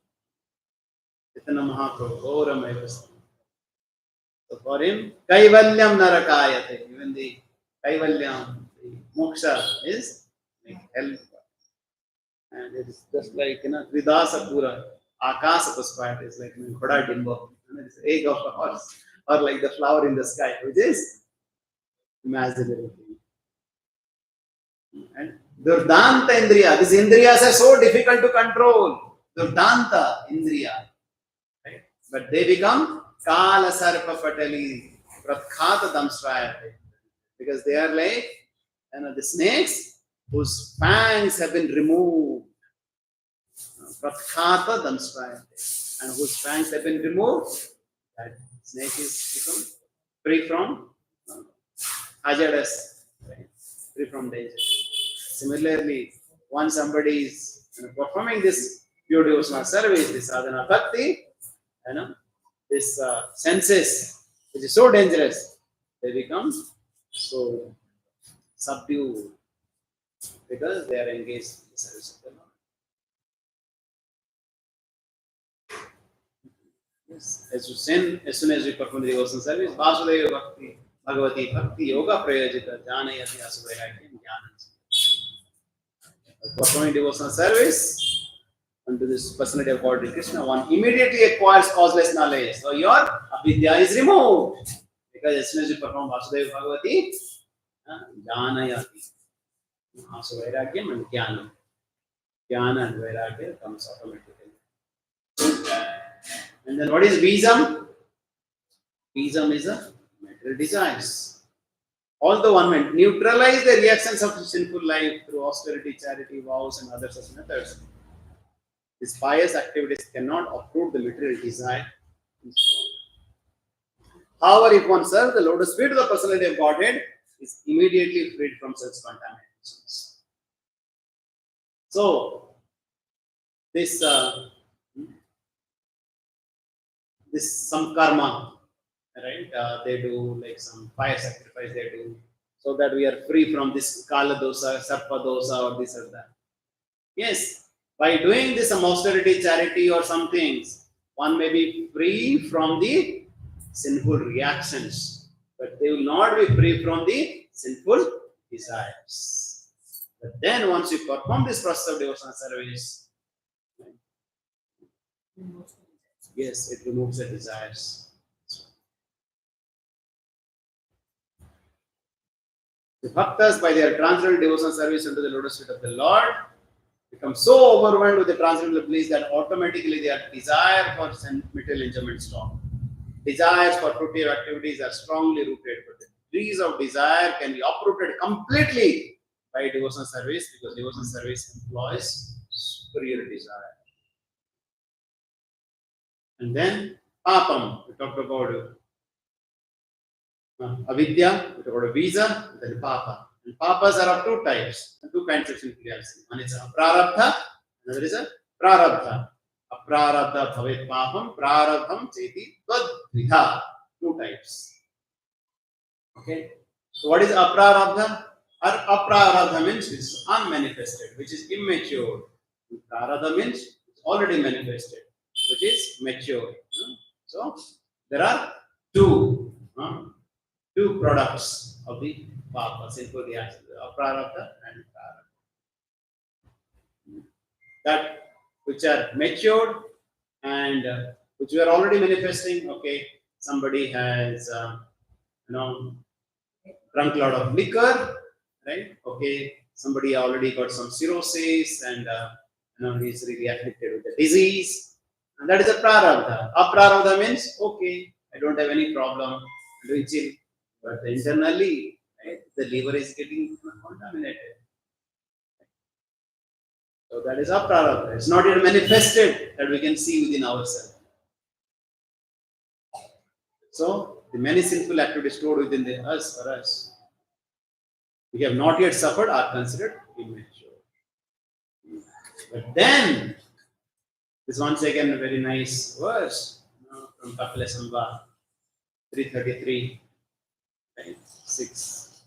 S7: Chaitanya Mahaprabhu, Gauram eva suma. So for him, Kaivalyam Narakayate, even the Kaivalyam, the moksha is like hell. And it is just like, Tridasa Pura, Akasa Puspa, it is like Khoda Timbo, it's egg of a horse, or like the flower in the sky, which is imaginary. And Durdanta Indriya, these Indriyas are so difficult to control. Durdanta Indriya, right? But they become Kala Sarpa Patali, Prakhata Damsrayate, because they are like, the snakes whose fangs have been removed. Prakhata Damsrayate, and whose fangs have been removed, that snake is become free from hazardous, right? Free from danger. Similarly, once somebody is performing this pure devotional service, this sadhana bhakti, this senses, which is so dangerous, they become so subdued because they are engaged in the service of the Lord. Yes. As soon as we perform the devotional service, Vasudeva Bhakti, Bhagavati Bhakti, Yoga Prayojita, Janayati Asudhayakya, Jnanam. Performing devotional service unto this personality of God Krishna, one immediately acquires causeless knowledge. So your avidya is removed. Because as soon as you perform Vasudeva Bhagavati, Janayati. Also Vairagyam and Jnanam. Jnana and Vairagya comes automatically. And then what is Visam? Visam is a material desires. Although one may neutralize the reactions of sinful life through austerity, charity, vows, and other such methods, these pious activities cannot uproot the material desire. However, if one serves the lotus feet of the personality of Godhead, is immediately freed from such contaminations. So, this some karma, right? They do like some fire sacrifice they do, so that we are free from this kala dosa, sarpa dosa, or this or that. Yes, by doing this some austerity, charity, or some things, one may be free from the sinful reactions, but they will not be free from the sinful desires. But then once you perform this process of devotional service, yes, it removes the desires. The bhaktas, by their transcendental devotional service unto the lotus feet of the Lord, become so overwhelmed with the transcendental bliss that automatically their desire for material enjoyment stop. Desires for fruitive activities are strongly rooted, but the trees of desire can be uprooted completely by devotional service, because devotional service employs superior desire. And then papam, we talked about avidya, we talked about visa, then papa. And papas are of two types, two kinds of influence. One is aprarabdha, another is a prarabdha. Aprarabdha bhavet papam, prarabdham cheti tvad. Two types. Okay. So what is aprarabdha? Aprarabdha means it's unmanifested, which is immature. Prarabdha means it's already manifested, which is mature. So there are two products of the papa, sinful reactions, aprarabdha and prarabdha. That which are matured and which were already manifesting. Okay, somebody has drunk a lot of liquor, right? Okay, somebody already got some cirrhosis and he's really afflicted with the disease, and that is a prarabdha. Aprarabdha means okay, I don't have any problem, I'm doing chill, but internally, right, the liver is getting contaminated. So that is aprarabdha. It's not yet manifested that we can see within ourselves. So the many sinful activities stored within us for us, we have not yet suffered, are considered immature. But then, this once again a very nice verse from Kapila Sambha 333, 6.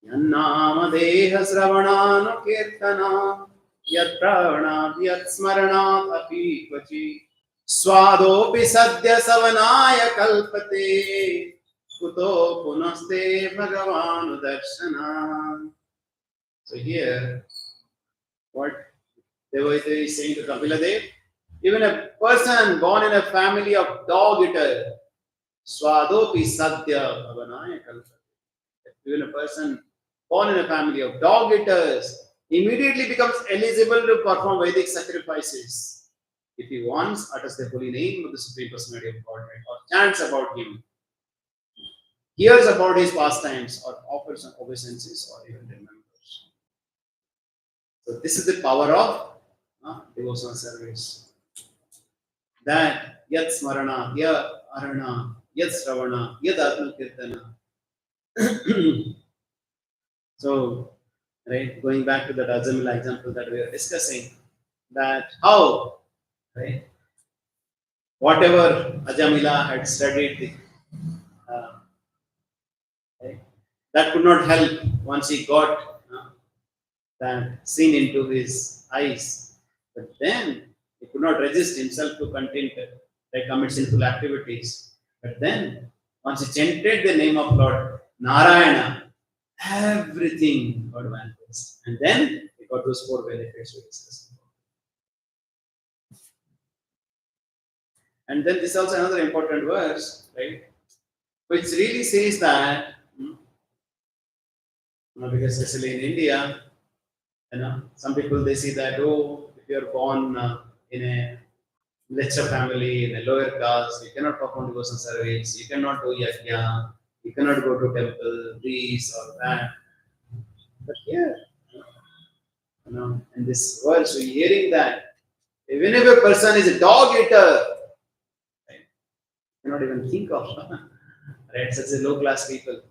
S7: Yannama deha sravanano kirtana yat pravana yat smaranat api kvachi swadopi sadya savanaya kalpate kuto punaste bhagavan darshana. So here, what Devayita is saying to Kapila Dev, even a person born in a family of dog eater, swadopi sadya bhavanaya kalpate. Even a person born in a family of dog eaters immediately becomes eligible to perform Vedic sacrifices if he once utters the holy name of the Supreme Personality of Godhead or chants about him, hears about his pastimes, or offers some obeisances, or even remembers. So this is the power of devotional service. That yat smarana, yat arana, yat sravana, yat atma kirtana. So, right, going back to that Ajamila example that we are discussing, that how, right, whatever Ajamila had studied, right, that could not help once he got that seen into his eyes. But then he could not resist himself to continue to commit sinful activities. But then, once he chanted the name of Lord Narayana, everything got manifest. And then he got those four benefits we discussed. And then this is also another important verse, right? Which really says that, because especially in India, some people they see that, oh, if you are born in a lesser family, in a lower caste, you cannot perform devotional service, you cannot do yajna, you cannot go to temple, this or that. But here, in this verse, we're hearing that even if a person is a dog eater, right, you cannot even think of right, such a low class people.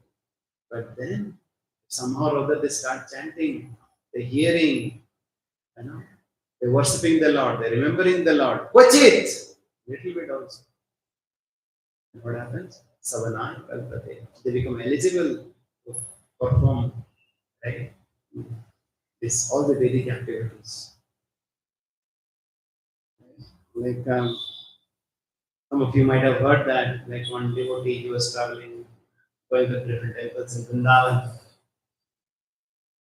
S7: But then somehow or other they start chanting, they're hearing, they're worshipping the Lord, they're remembering the Lord. Watch it! Little bit also. And what happens? Savanaya kalpate. They become eligible to perform, right, all the Vedic activities. Like some of you might have heard that, like one devotee, he was traveling, going to different temples in Vrindavan.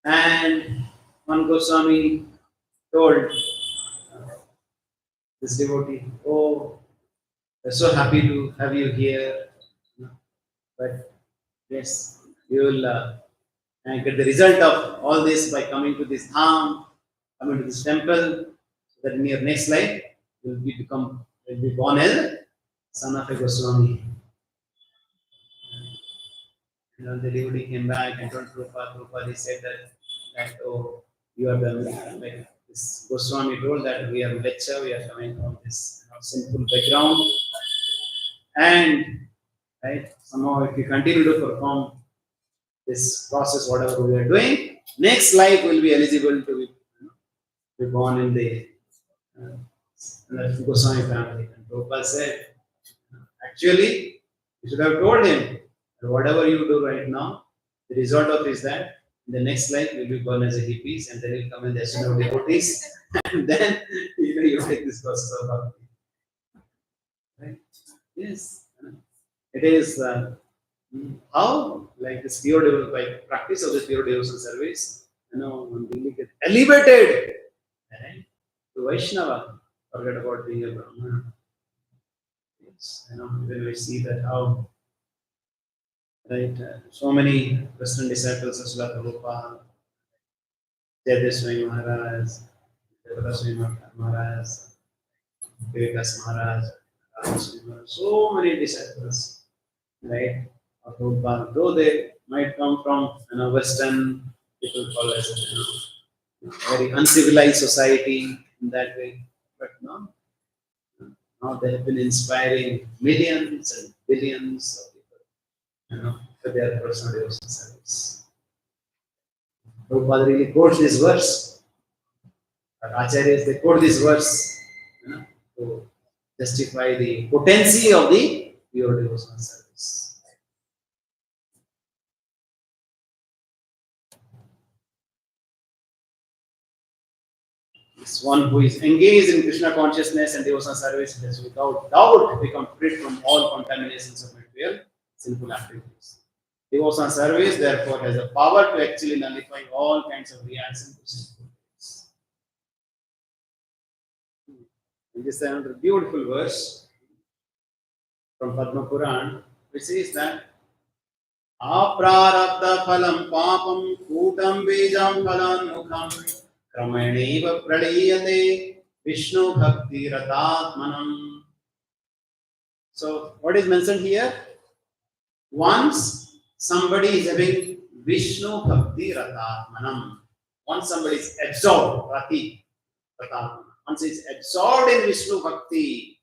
S7: And one Goswami told this devotee, oh, we're so happy to have you here. But yes, you will and get the result of all this by coming to this dham, coming to this temple, so that in your next life you will be born as son of a Goswami. And when the devotee came back and told Prabhupada, he said that oh, you are the like this Goswami told that we are lecture, we are coming from this sinful background, and right somehow if we continue to perform this process, whatever we are doing, next life will be eligible to be born in the Goswami family. And Prabhupada said, actually, you should have told him that whatever you do right now, the result of is that in the next life you will be born as a hippies, and then you will come in the ascent of devotees, and then you take this process of bhakti. Right? Yes, it is how like this pure devotion, by practice of this pure devotion service, one really get elevated, right? To Vaishnava, forget about being a Brahmana. Yes, when we see that how, right, so many Western disciples of Srila Prabhupada, Jayadeva Maharaj, Devata Maharaj, Vivekas Maharaj, so many disciples, right, of Prabhupada, though they might come from Western, people call as very uncivilized society in that way, but now they have been inspiring millions and billions of people, for their personal devotion service. Prabhupada really quotes this verse. Our acharyas, they quote this verse, to justify the potency of the pure devotional service. This one who is engaged in Krishna consciousness and devotional service has without doubt become free from all contaminations of material sinful activities. Devotional service, therefore, has the power to actually nullify all kinds of reactions to sinful things. And this is another beautiful verse from Padma Puran, which says that Aprarabdha phalam papam kutam bijam phalan mukham kramaneva praliyate Vishnu bhakti ratatmanam. So, what is mentioned here? Once somebody is having Vishnu bhakti ratatmanam, once somebody is absorbed, rati, ratatmanam, once he is absorbed in Vishnu bhakti,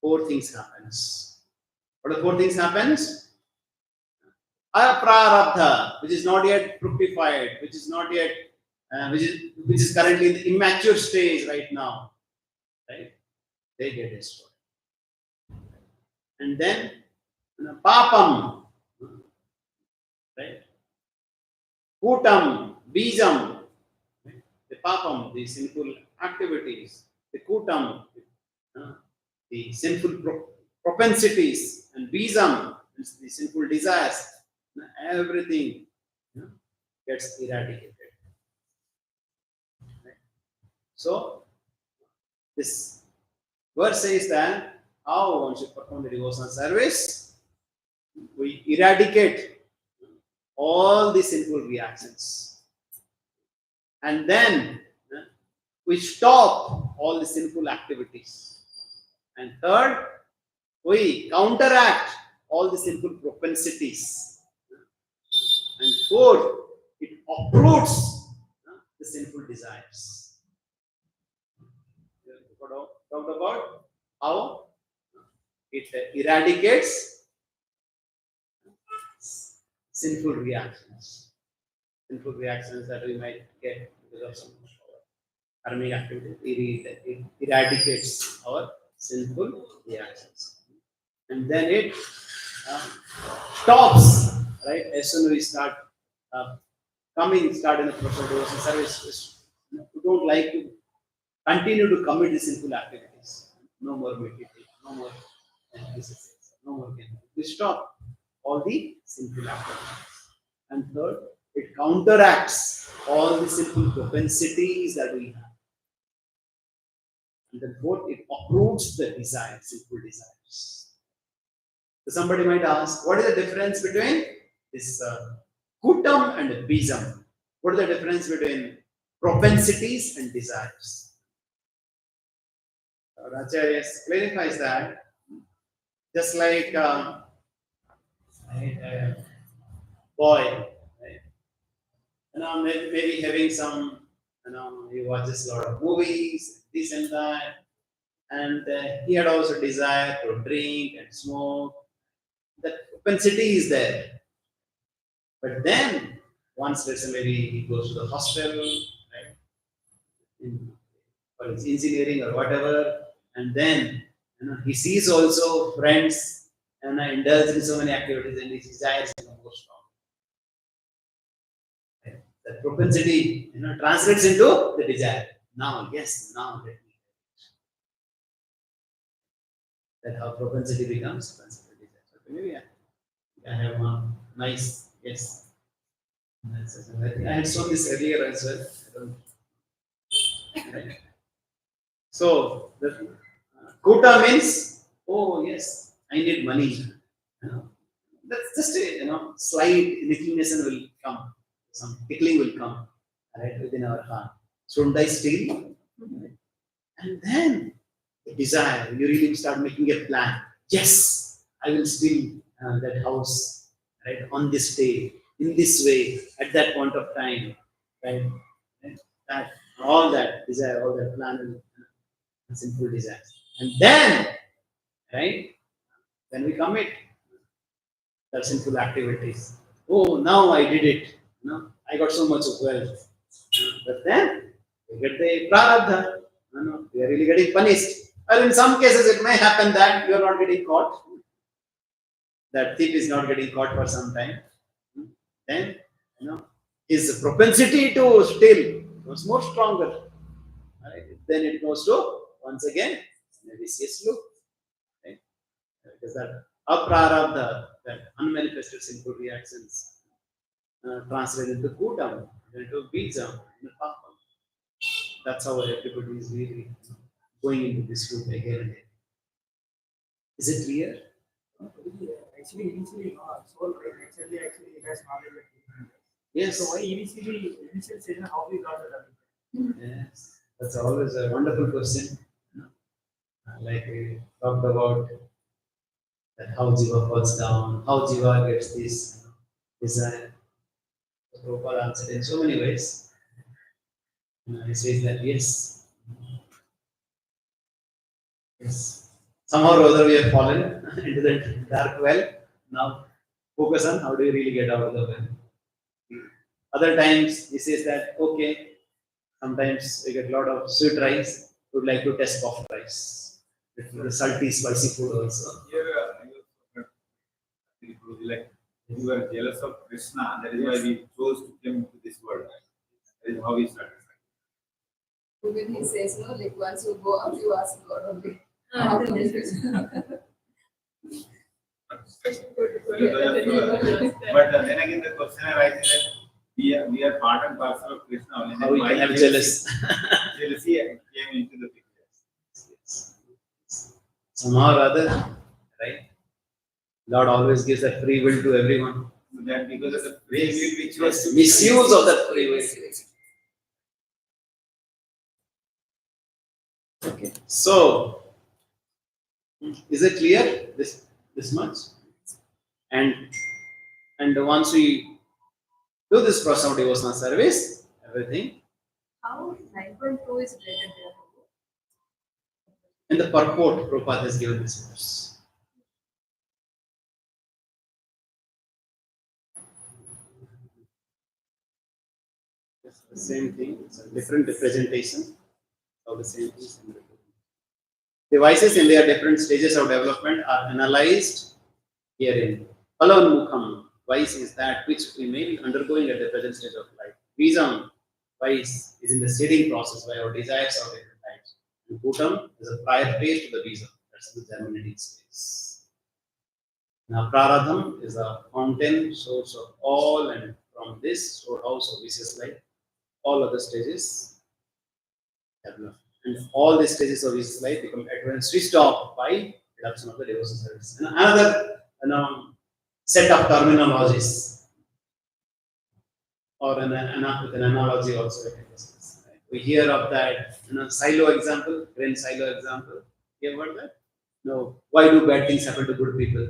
S7: four things happens. What are the four things happens? Aprarabdha, which is not yet fructified, which is not yet, which is currently in the immature stage right now, right? They get destroyed. And then papam, right? Kutam, bijam, right? The papam, the sinful activities, the kutam, the sinful propensities, and bijam, the sinful desires, everything gets eradicated. Right? So, this verse says that how one should perform the devotional service. We eradicate all the sinful reactions, and then we stop all the sinful activities. And third, we counteract all the sinful propensities. And fourth, it uproots the sinful desires. We talked about how it eradicates sinful reactions that we might get because of some karmic activity. It eradicates our sinful reactions, and then it stops, right? As soon as we start in the professional devotion service, we don't like to continue to commit the sinful activities. No more meditation, no more no more gambling. We stop all the sinful activities. And third, it counteracts all the sinful propensities that we have. And then fourth, it uproots the desires, sinful desires. So somebody might ask, what is the difference between this Kutam and Bijam. What is the difference between propensities and desires? Acharya clarifies that just like a boy, right? Maybe having some, he watches a lot of movies, this and that, and he had also desire to drink and smoke. That propensity is there. But then, once maybe he goes to the hospital, right, for his engineering or whatever, and then he sees also friends and indulge in so many activities, and his desires become more strong. Right? That propensity, translates into the desire. Now, yes, now let me. That how propensity becomes propensity desire. So maybe I have one nice, yes. I think I had shown this earlier as well. Right. So the Kuta means, oh yes, I need money. That's just a slight inclination will come, some tickling will come, right, within our heart. Shouldn't I steal? And then the desire, you really start making a plan. Yes, I will steal that house, right, on this day, in this way, at that point of time, right? That all that desire, all that plan, sinful desire, and then, right, when we commit the sinful activities. Oh, now I did it. I got so much of wealth. But then we get the prarabdha. We are really getting punished. Well, in some cases, it may happen that you are not getting caught. That thief is not getting caught for some time. Then, his propensity to steal was more stronger. Right? Then it goes to, once again, a vicious loop. Right? Because that aprarabdha, that unmanifested sinful reactions, translated into kutam, into bijam, into papam. That's how everybody is really going into this loop again and again. Is it clear?
S4: Actually, initially, soul actually it has knowledge.
S7: Yes.
S4: So why initially initial stage how we got the
S7: Yes. That's always a wonderful question. Like we talked about that how Jiva falls down, how Jiva gets this desire. Gopal answered in so many ways. He says that yes, somehow or other we have fallen into the dark well. Now focus on how do you really get out of the well. Other times he says that okay, sometimes we get a lot of sweet rice, would like to test soft rice. The salty, spicy food also.
S8: Here, like you were jealous of Krishna, that is why we chose to come to this world. That is how we started.
S6: Even he says, no, like once you go out, you ask God only.
S8: But then again, the question arises that we are part and parcel of Krishna only.
S7: How we can have jealous.
S8: Jealousy came into the picture.
S7: Somehow or other, right? Lord always gives that free will to everyone.
S8: So that because of the free will which was
S7: Misuse of that free will. Okay. So, is it clear this much? And once we do this Prasam devotional service, everything.
S6: How 9.2 is related there?
S7: In the purport, Prabhupada has given this verse. It's the same thing, it's a different representation of the same thing. Devices in their different stages of development are analyzed herein. Palanmukham, vice is that which we may be undergoing at the present stage of life. Visam, vice is in the seeding process where our desires are different types. And Kutam is a prior phase to the Visam, that's the germinating stage. Now Praradham is a fountain, source of all, and from this storehouse of vicious life, all other stages develop. And all the stages of vicious life become at once switched off by reduction of the devotional service. And another set of terminologies. or with an analogy also. We can discuss, right? We hear of that, silo example, grain silo example. You heard that? No. Why do bad things happen to good people?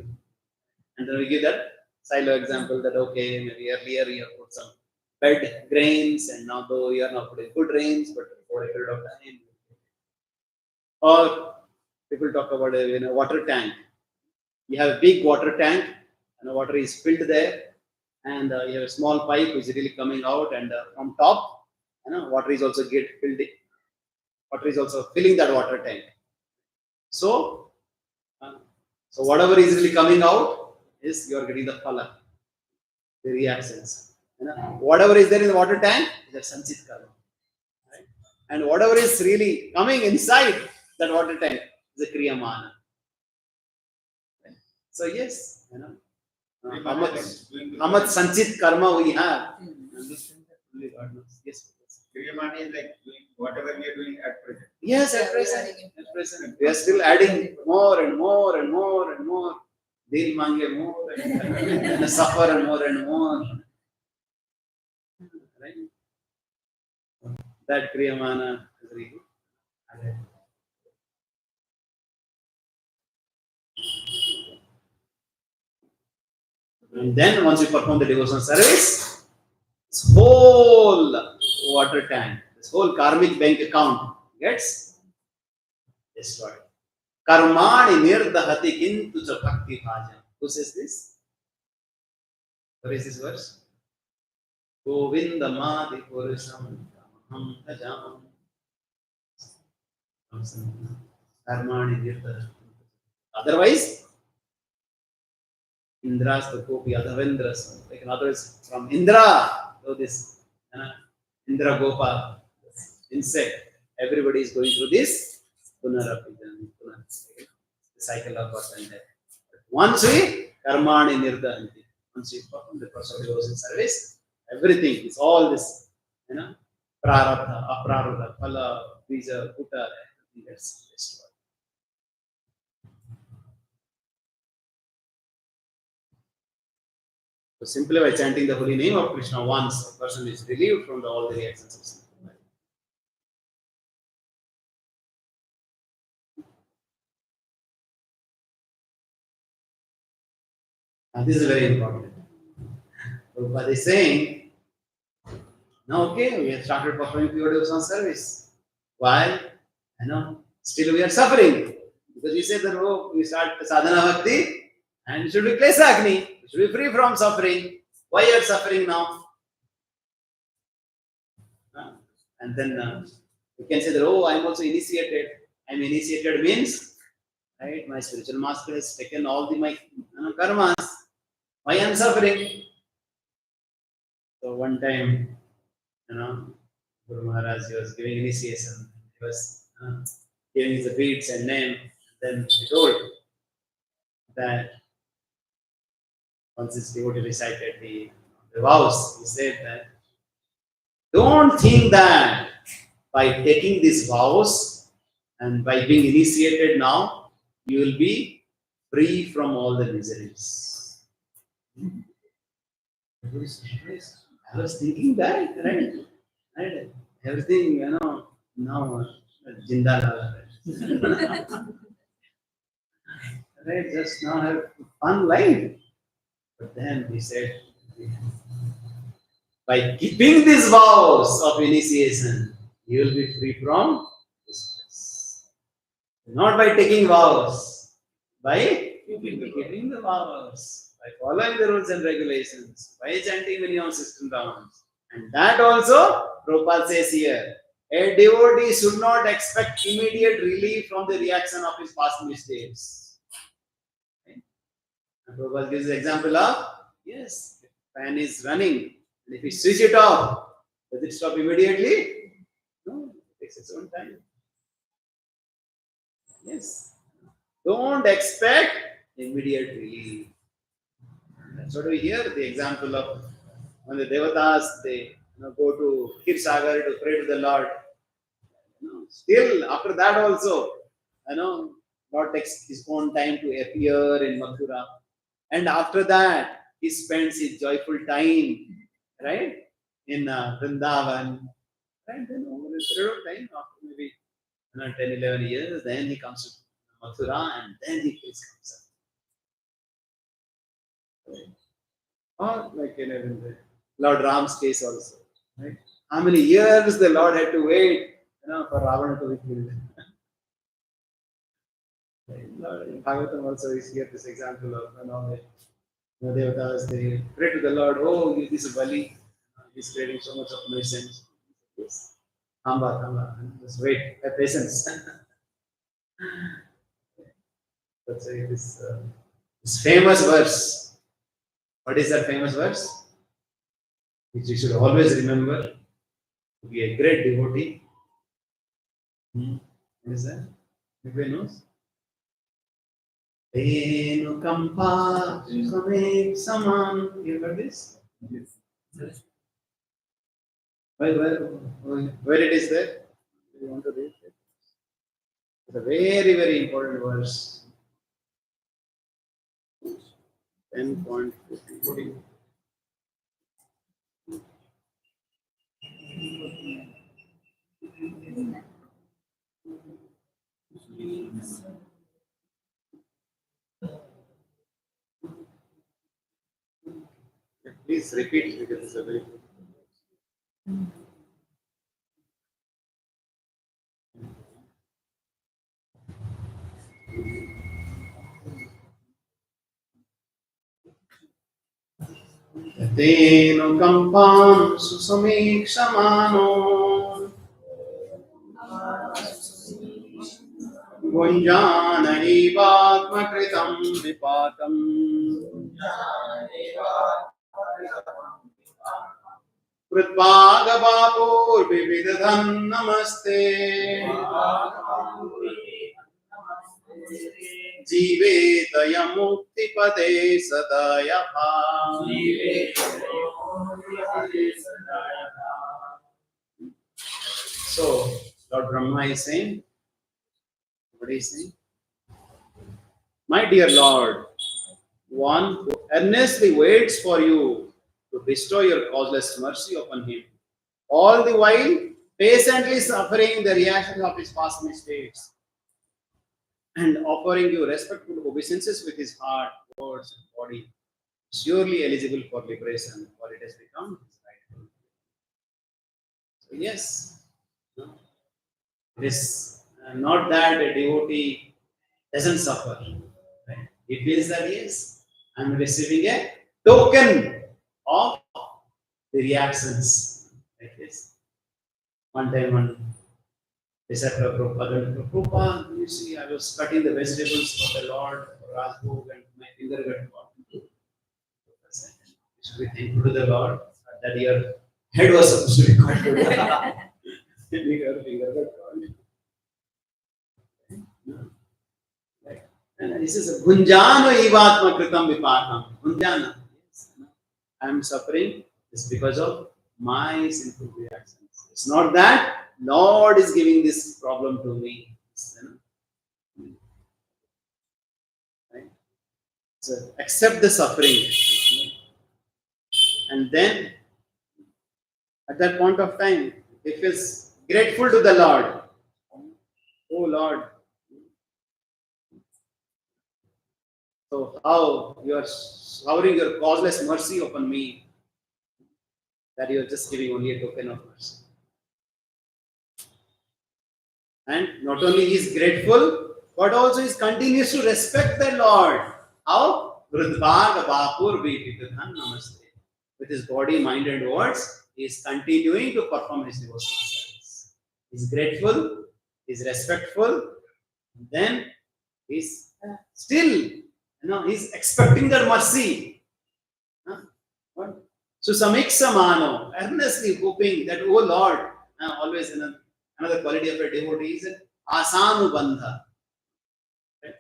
S7: And then we give that silo example that okay, maybe earlier you have put some bad grains, and now though you are not putting good rains, but for a period of time. Or people talk about a water tank. You have a big water tank, and the water is filled there, and you have a small pipe which is really coming out, and from top, water is also get filled. Water is also filling that water tank. So, so whatever is really coming out is you are getting the phala, the reactions. Whatever is there in the water tank is a sanchit karma, right? And whatever is really coming inside that water tank is a kriyamana. Right? So yes, how much sanchit karma we have. Only God knows. Yes.
S8: Kriyamani is like doing whatever we are doing at present.
S7: Yes, at present. At present. We are still adding more and more and more and more. Dil mange more and suffer and more. Right? That kriyamana is really added. And then once you perform the devotional service, this whole water tank, this whole karmic bank account gets destroyed. Karmani nirdahati kintu cha bhakti bhajam. Who says this? What is this verse? Govinda madi purusam tamaham bhajam. Karmani nirdahati. Otherwise, Indra's the Gopi, Adhavendras. Like another is from Indra. So this Indra Gopal, insect. Everybody is going through this punarapijan, the cycle of birth and death. Once we karmani nirdahanti, once we perform the process of devotion service, everything is all this, prarabdha, aprarabdha, phala, bija, puta, everything gets destroyed. So simply by chanting the holy name of Krishna once, a person is relieved from all the reactions of sin. And this is very important. Prabhupada is saying, now okay, we have started performing pure devotional service. Why? Still we are suffering. Because we said that we start sadhana bhakti and it should be klesagni, we should be free from suffering. Why are you suffering now? And then you can say that, I am also initiated. I am initiated means, right? My spiritual master has taken all my karmas. Why I am suffering? So one time, Guru Maharaj was giving initiation. He was giving the beads and name. Then he told that once his devotee recited the vows, he said that don't think that by taking these vows and by being initiated now, you will be free from all the miseries. I was thinking that, right? Everything, now, Jindal. Right, just now have fun life. But then he said, by keeping these vows of initiation, you will be free from distress. Not by taking vows, by keeping the vows, by following the rules and regulations, by chanting minimum 16 rounds. And that also, Prabhupada says here, a devotee should not expect immediate relief from the reaction of his past mistakes. Okay? And Prabhupada gives the example of, yes, the fan is running, and if we switch it off, does it stop immediately? No, it takes its own time. Yes. Don't expect immediate relief. That's what we hear, the example of when the Devatas, they go to Kirsagar to pray to the Lord. Still, after that also, Lord takes his own time to appear in Mathura. And after that, he spends his joyful time, right, in Vrindavan. And then over a period of time, after maybe 10, 11 years, then he comes to Mathura and then he feels comes up. Or like in the Lord Ram's case also. Right? How many years the Lord had to wait for Ravana to be killed. In Bhagavatam also is here this example of the Devatas, they pray to the Lord, oh, this is Bali, he's creating so much of nuisance. Yes. Amba, just wait, have patience. Let's say this famous verse. What is that famous verse? Which you should always remember to be a great devotee. What is that? Everybody knows? Kampa Saman. You heard this?
S8: Yes.
S7: Where it is there? You want to read it? It's a very, very important verse. 10.50. Please repeat because it's a very Teno kampam susamiksamano Gunjanaivatmakritam vipatam Kritpagabapur vividham namaste Jivetaya muktipade sadaya bhav So, Lord Brahma is saying, what is he saying? My dear Lord, one who earnestly waits for you to bestow your causeless mercy upon him, all the while patiently suffering the reactions of his past mistakes and offering you respectful obeisances with his heart, words, and body, surely eligible for liberation, for it has become his rightful. So, yes, it is not that a devotee doesn't suffer. Right? He feels that yes, I am receiving a token of the reactions like this. One time, one disciple of Prabhupada, you see, I was cutting the vegetables for the Lord, for Rajbhog, and my finger got caught. You should be thankful to the Lord that your head was supposed to be cut. Your finger got caught. And this is a Gunjano Ivatma Kritam Vipakam. Gunjana. I am suffering is because of my sinful reactions. It's not that Lord is giving this problem to me. Right? So accept the suffering. And then at that point of time, he feels grateful to the Lord. Oh Lord. So how you are showering your causeless mercy upon me, that you are just giving only a token of mercy. And not only he is grateful, but also he continues to respect the Lord. How? With his body, mind and words, he is continuing to perform his devotional service. He is grateful, he is respectful, then he is still, he's expecting their mercy. What? So samiksamano, earnestly hoping that, oh Lord, always another quality of a devotee is asanubandha.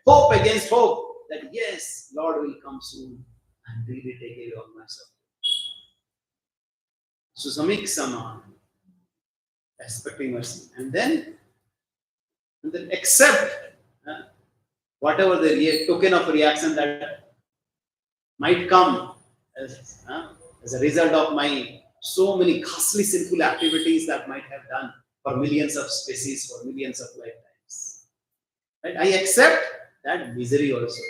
S7: Hope against hope that yes, Lord will come soon and really take care of myself. So samiksamano, expecting mercy, and then accept whatever the token of reaction that might come as a result of my so many costly sinful activities that might have done for millions of species, for millions of lifetimes. Right? I accept that misery also.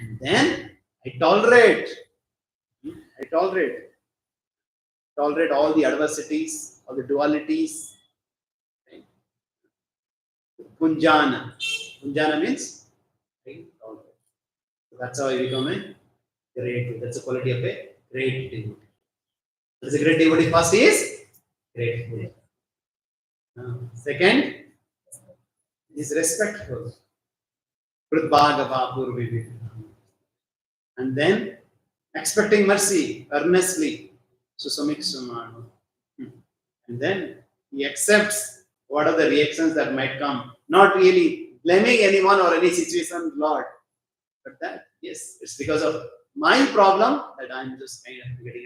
S7: And then I tolerate. I tolerate. Tolerate all the adversities, all the dualities. Right? Punjana. Punjana means I tolerate. So that's how I become a great. That's the quality of a great devotee. What is a great devotee? First is grateful. Second is respectful. Kritbhagava purvi. And then expecting mercy earnestly. Susamik sumano. And then he accepts what are the reactions that might come. Not really blaming anyone or any situation, Lord. But that, yes, it's because of my problem that I'm just kind of getting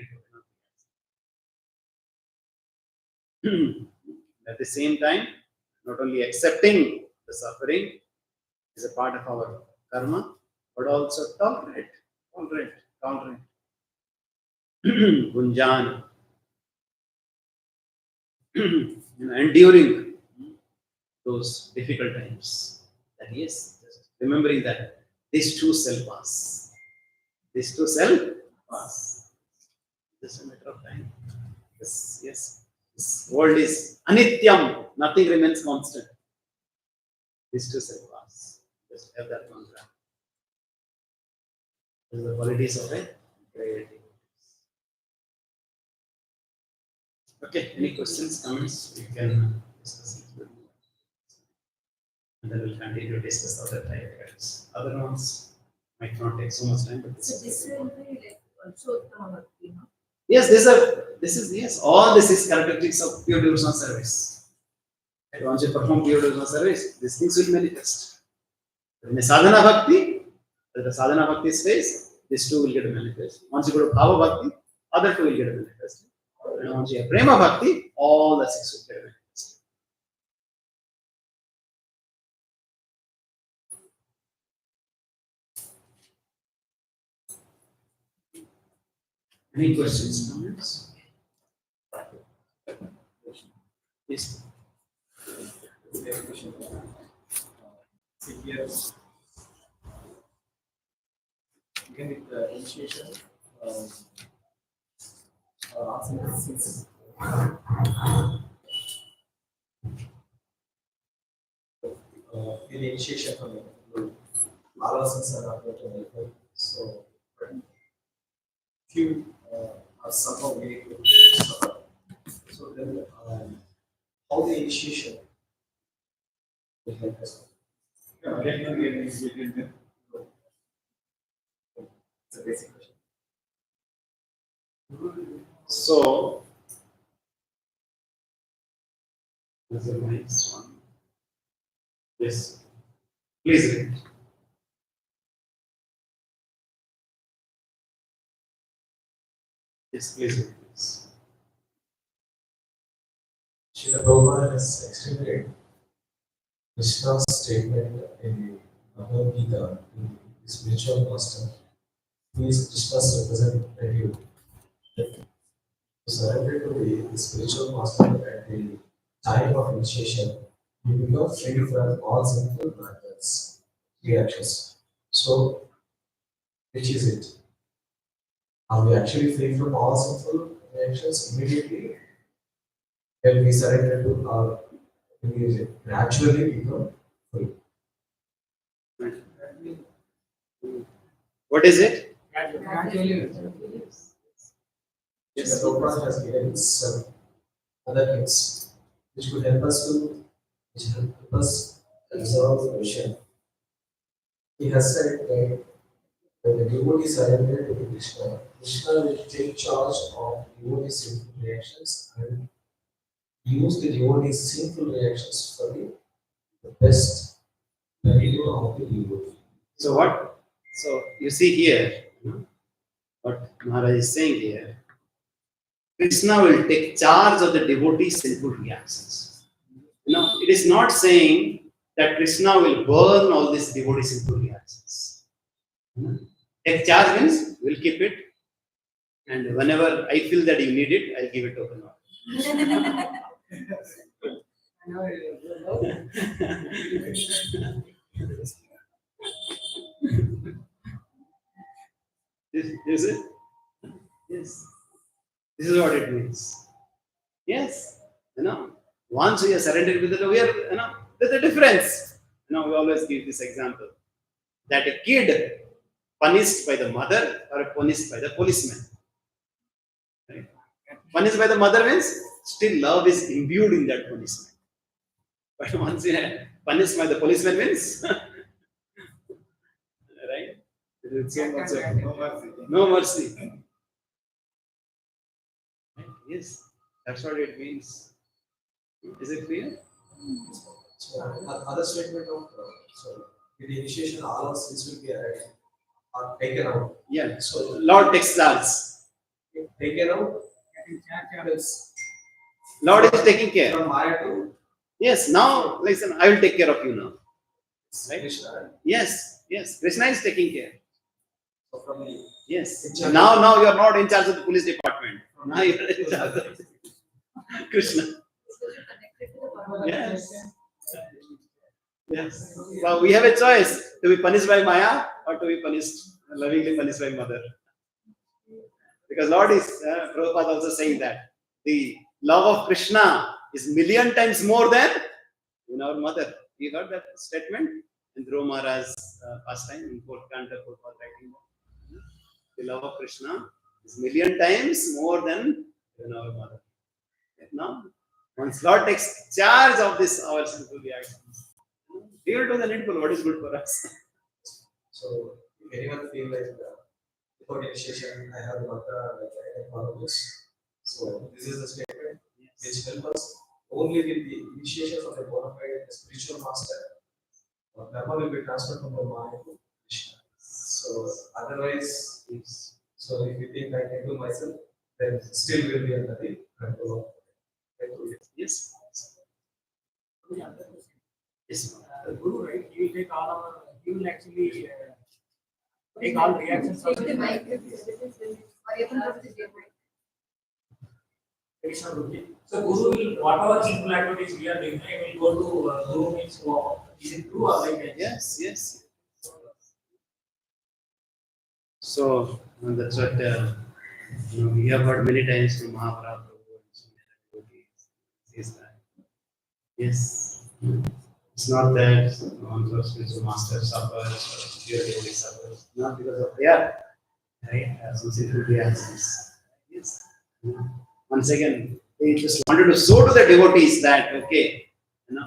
S7: into. At the same time, not only accepting the suffering is a part of our karma, but also tolerate. Gunjan. Enduring those difficult times. That yes, just remembering that these too shall pass. These too shall pass. Just a matter of time. Yes, yes. This world is anityam. Nothing remains constant. These two shall pass. Just have that mantra. These are the qualities of a great. Okay, any questions, comments? We can discuss it. And then we'll continue to discuss other types. Other ones might not take so much time, but this
S6: So
S7: is
S6: this will be like also Bhakti, no?
S7: yes, all this is characteristics of pure devotional service. And once you perform pure devotional service, these things will manifest. In the sadhana bhakti, at the sadhana bhakti stage, these two will get manifest. Once you go to bhava bhakti, other two will get manifest. And once you have prema bhakti, all the six will get manifest. Any questions, comments? Yes.
S10: See here, again with the initiation, asking since in initiation from all lessons are not going to help. So, few are somehow made to suffer. So then, how the initiation will help us? It's a basic question.
S7: So, this is the next one. Yes, please read. Yes, please read. Please.
S10: Srila Prabhupada has extended Krishna's statement in the Bhagavad Gita to the spiritual master, who is Krishna's representative, to surrender to the spiritual master at the time of initiation, you become free from all sinful reactions. So, which is it? Are we actually free from all sinful reactions immediately? When we surrender to our, we gradually become free.
S7: What is it?
S3: Gradually.
S7: Yes.
S10: The Prabhupada has given some other hints which could help us resolve the mission. He has said that when the devotee surrender to Krishna, Krishna will take charge of devotee's sinful reactions and use the devotee's sinful reactions for the best value of the devotee.
S7: So what? So you see here, what Maharaj is saying here. Krishna will take charge of the devotee's sinful reactions. It is not saying that Krishna will burn all these devotees' sinful reactions. Take charge means we'll keep it And whenever I feel that you need it, I'll give it open order. Is it? Yes. This is what it means. Yes. Once we are surrendered with it, we are, there's a difference. We always give this example that a kid punished by the mother or punished by the policeman. Right? Punished by the mother means still love is imbued in that punishment. But once you are punished by the policeman means, right? No mercy. Yes, that's what it means. Is it clear?
S10: So, other statement of with the initiation, all our sins will be are taken out.
S7: Yeah. So Lord takes charge.
S10: Taken out.
S7: Lord is taking care.
S10: From Maya to
S7: Yes. Now listen, I will take care of you now. Right?
S10: Krishna.
S7: Yes. Yes. Krishna is taking care.
S10: So from the
S7: Yes. Now you are not in charge of the police department. Now you are in charge of Krishna. Yes. Yes. So we have a choice to be punished by Maya or to be lovingly punished by Mother. Because Lord is, Prabhupada also saying that the love of Krishna is million times more than in our mother. You heard that statement in Dhruva Maharaj's pastime in 4th canto, Prabhupada writing that. The love of Krishna is million times more than in our mother. Now, once Lord takes charge of this, our sinful reactions, He will do the needful, what is good for us.
S10: So if anyone feel like before initiation, I have the mantra, like I can follow this. So this is the statement which helps us only with the initiation of a bona fide spiritual master. Dharma will be transferred from the Maya to Krishna. So otherwise, so if you think I can do myself, then still will be under the control of.
S7: Yes. Yes.
S4: Guru, right? He will take all our, he will actually take all reactions from
S6: Take the mic.
S4: Krishna Guru. So Guru will, whatever simple activities we are doing, we will go to Guru means walk. Is it true or like that?
S7: Yes, yes. So that's what we have heard many times from Mahaprabhu. Yes. It's not that one spiritual master suffers or pure devotee suffers. Not because of their some sinful reactions. Yes. Once again, they just wanted to show to the devotees that okay,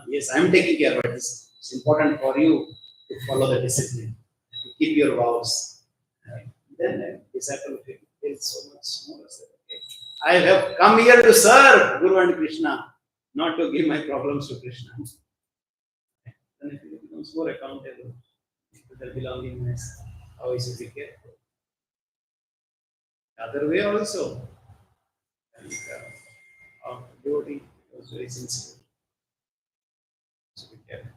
S7: yes, I am taking care, but it's important for you to follow the discipline, to keep your vows. Then the disciple feels so much more. Okay, I have come here to serve Guru and Krishna, not to give my problems to Krishna. Then it becomes more accountable to the belongingness, how he should be careful. The other way also, devotee was very sincere. So be careful.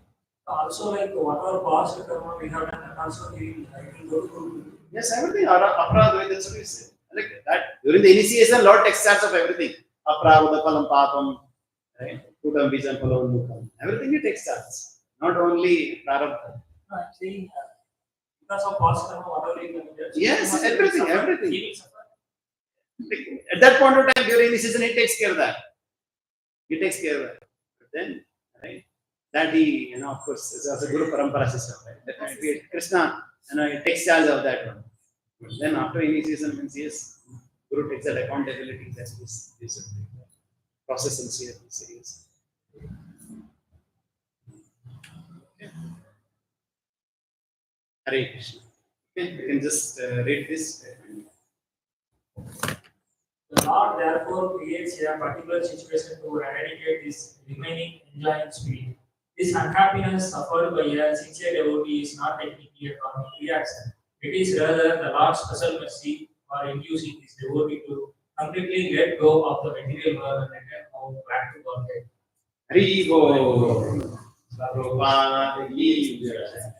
S4: Also, like whatever past karma we have done, and also we will go to.
S7: Yes, everything. Aparadha, that's what we say. Like that, during the initiation, Lord takes charge of everything. Aparadha, palam, papam, right? Kutam, vijam, palam, mukam. Everything he takes charge. Not only prarabdha.
S4: No, I'm saying because of past karma, whatever we have done.
S7: Yes, everything, everything.
S4: He will suffer.
S7: At that point of time, during initiation, he takes care of that. He takes care of that. But then, right? That he, of course, is also Guru Parampara system, right? That Krishna, he takes charge of that one. But then after initiation means yes, Guru takes that accountability that this process is serious. Okay. Hare Krishna. Okay, you can just read this.
S4: The Lord therefore creates a particular situation to eradicate this remaining enjoying spirit. This unhappiness suffered by a sincere devotee is not technically a karmic reaction. It is rather the Lord's special mercy for inducing this devotee to completely let go of the material world and return home back to Godhead.
S7: Hare Bo. Prabhupada ki jai.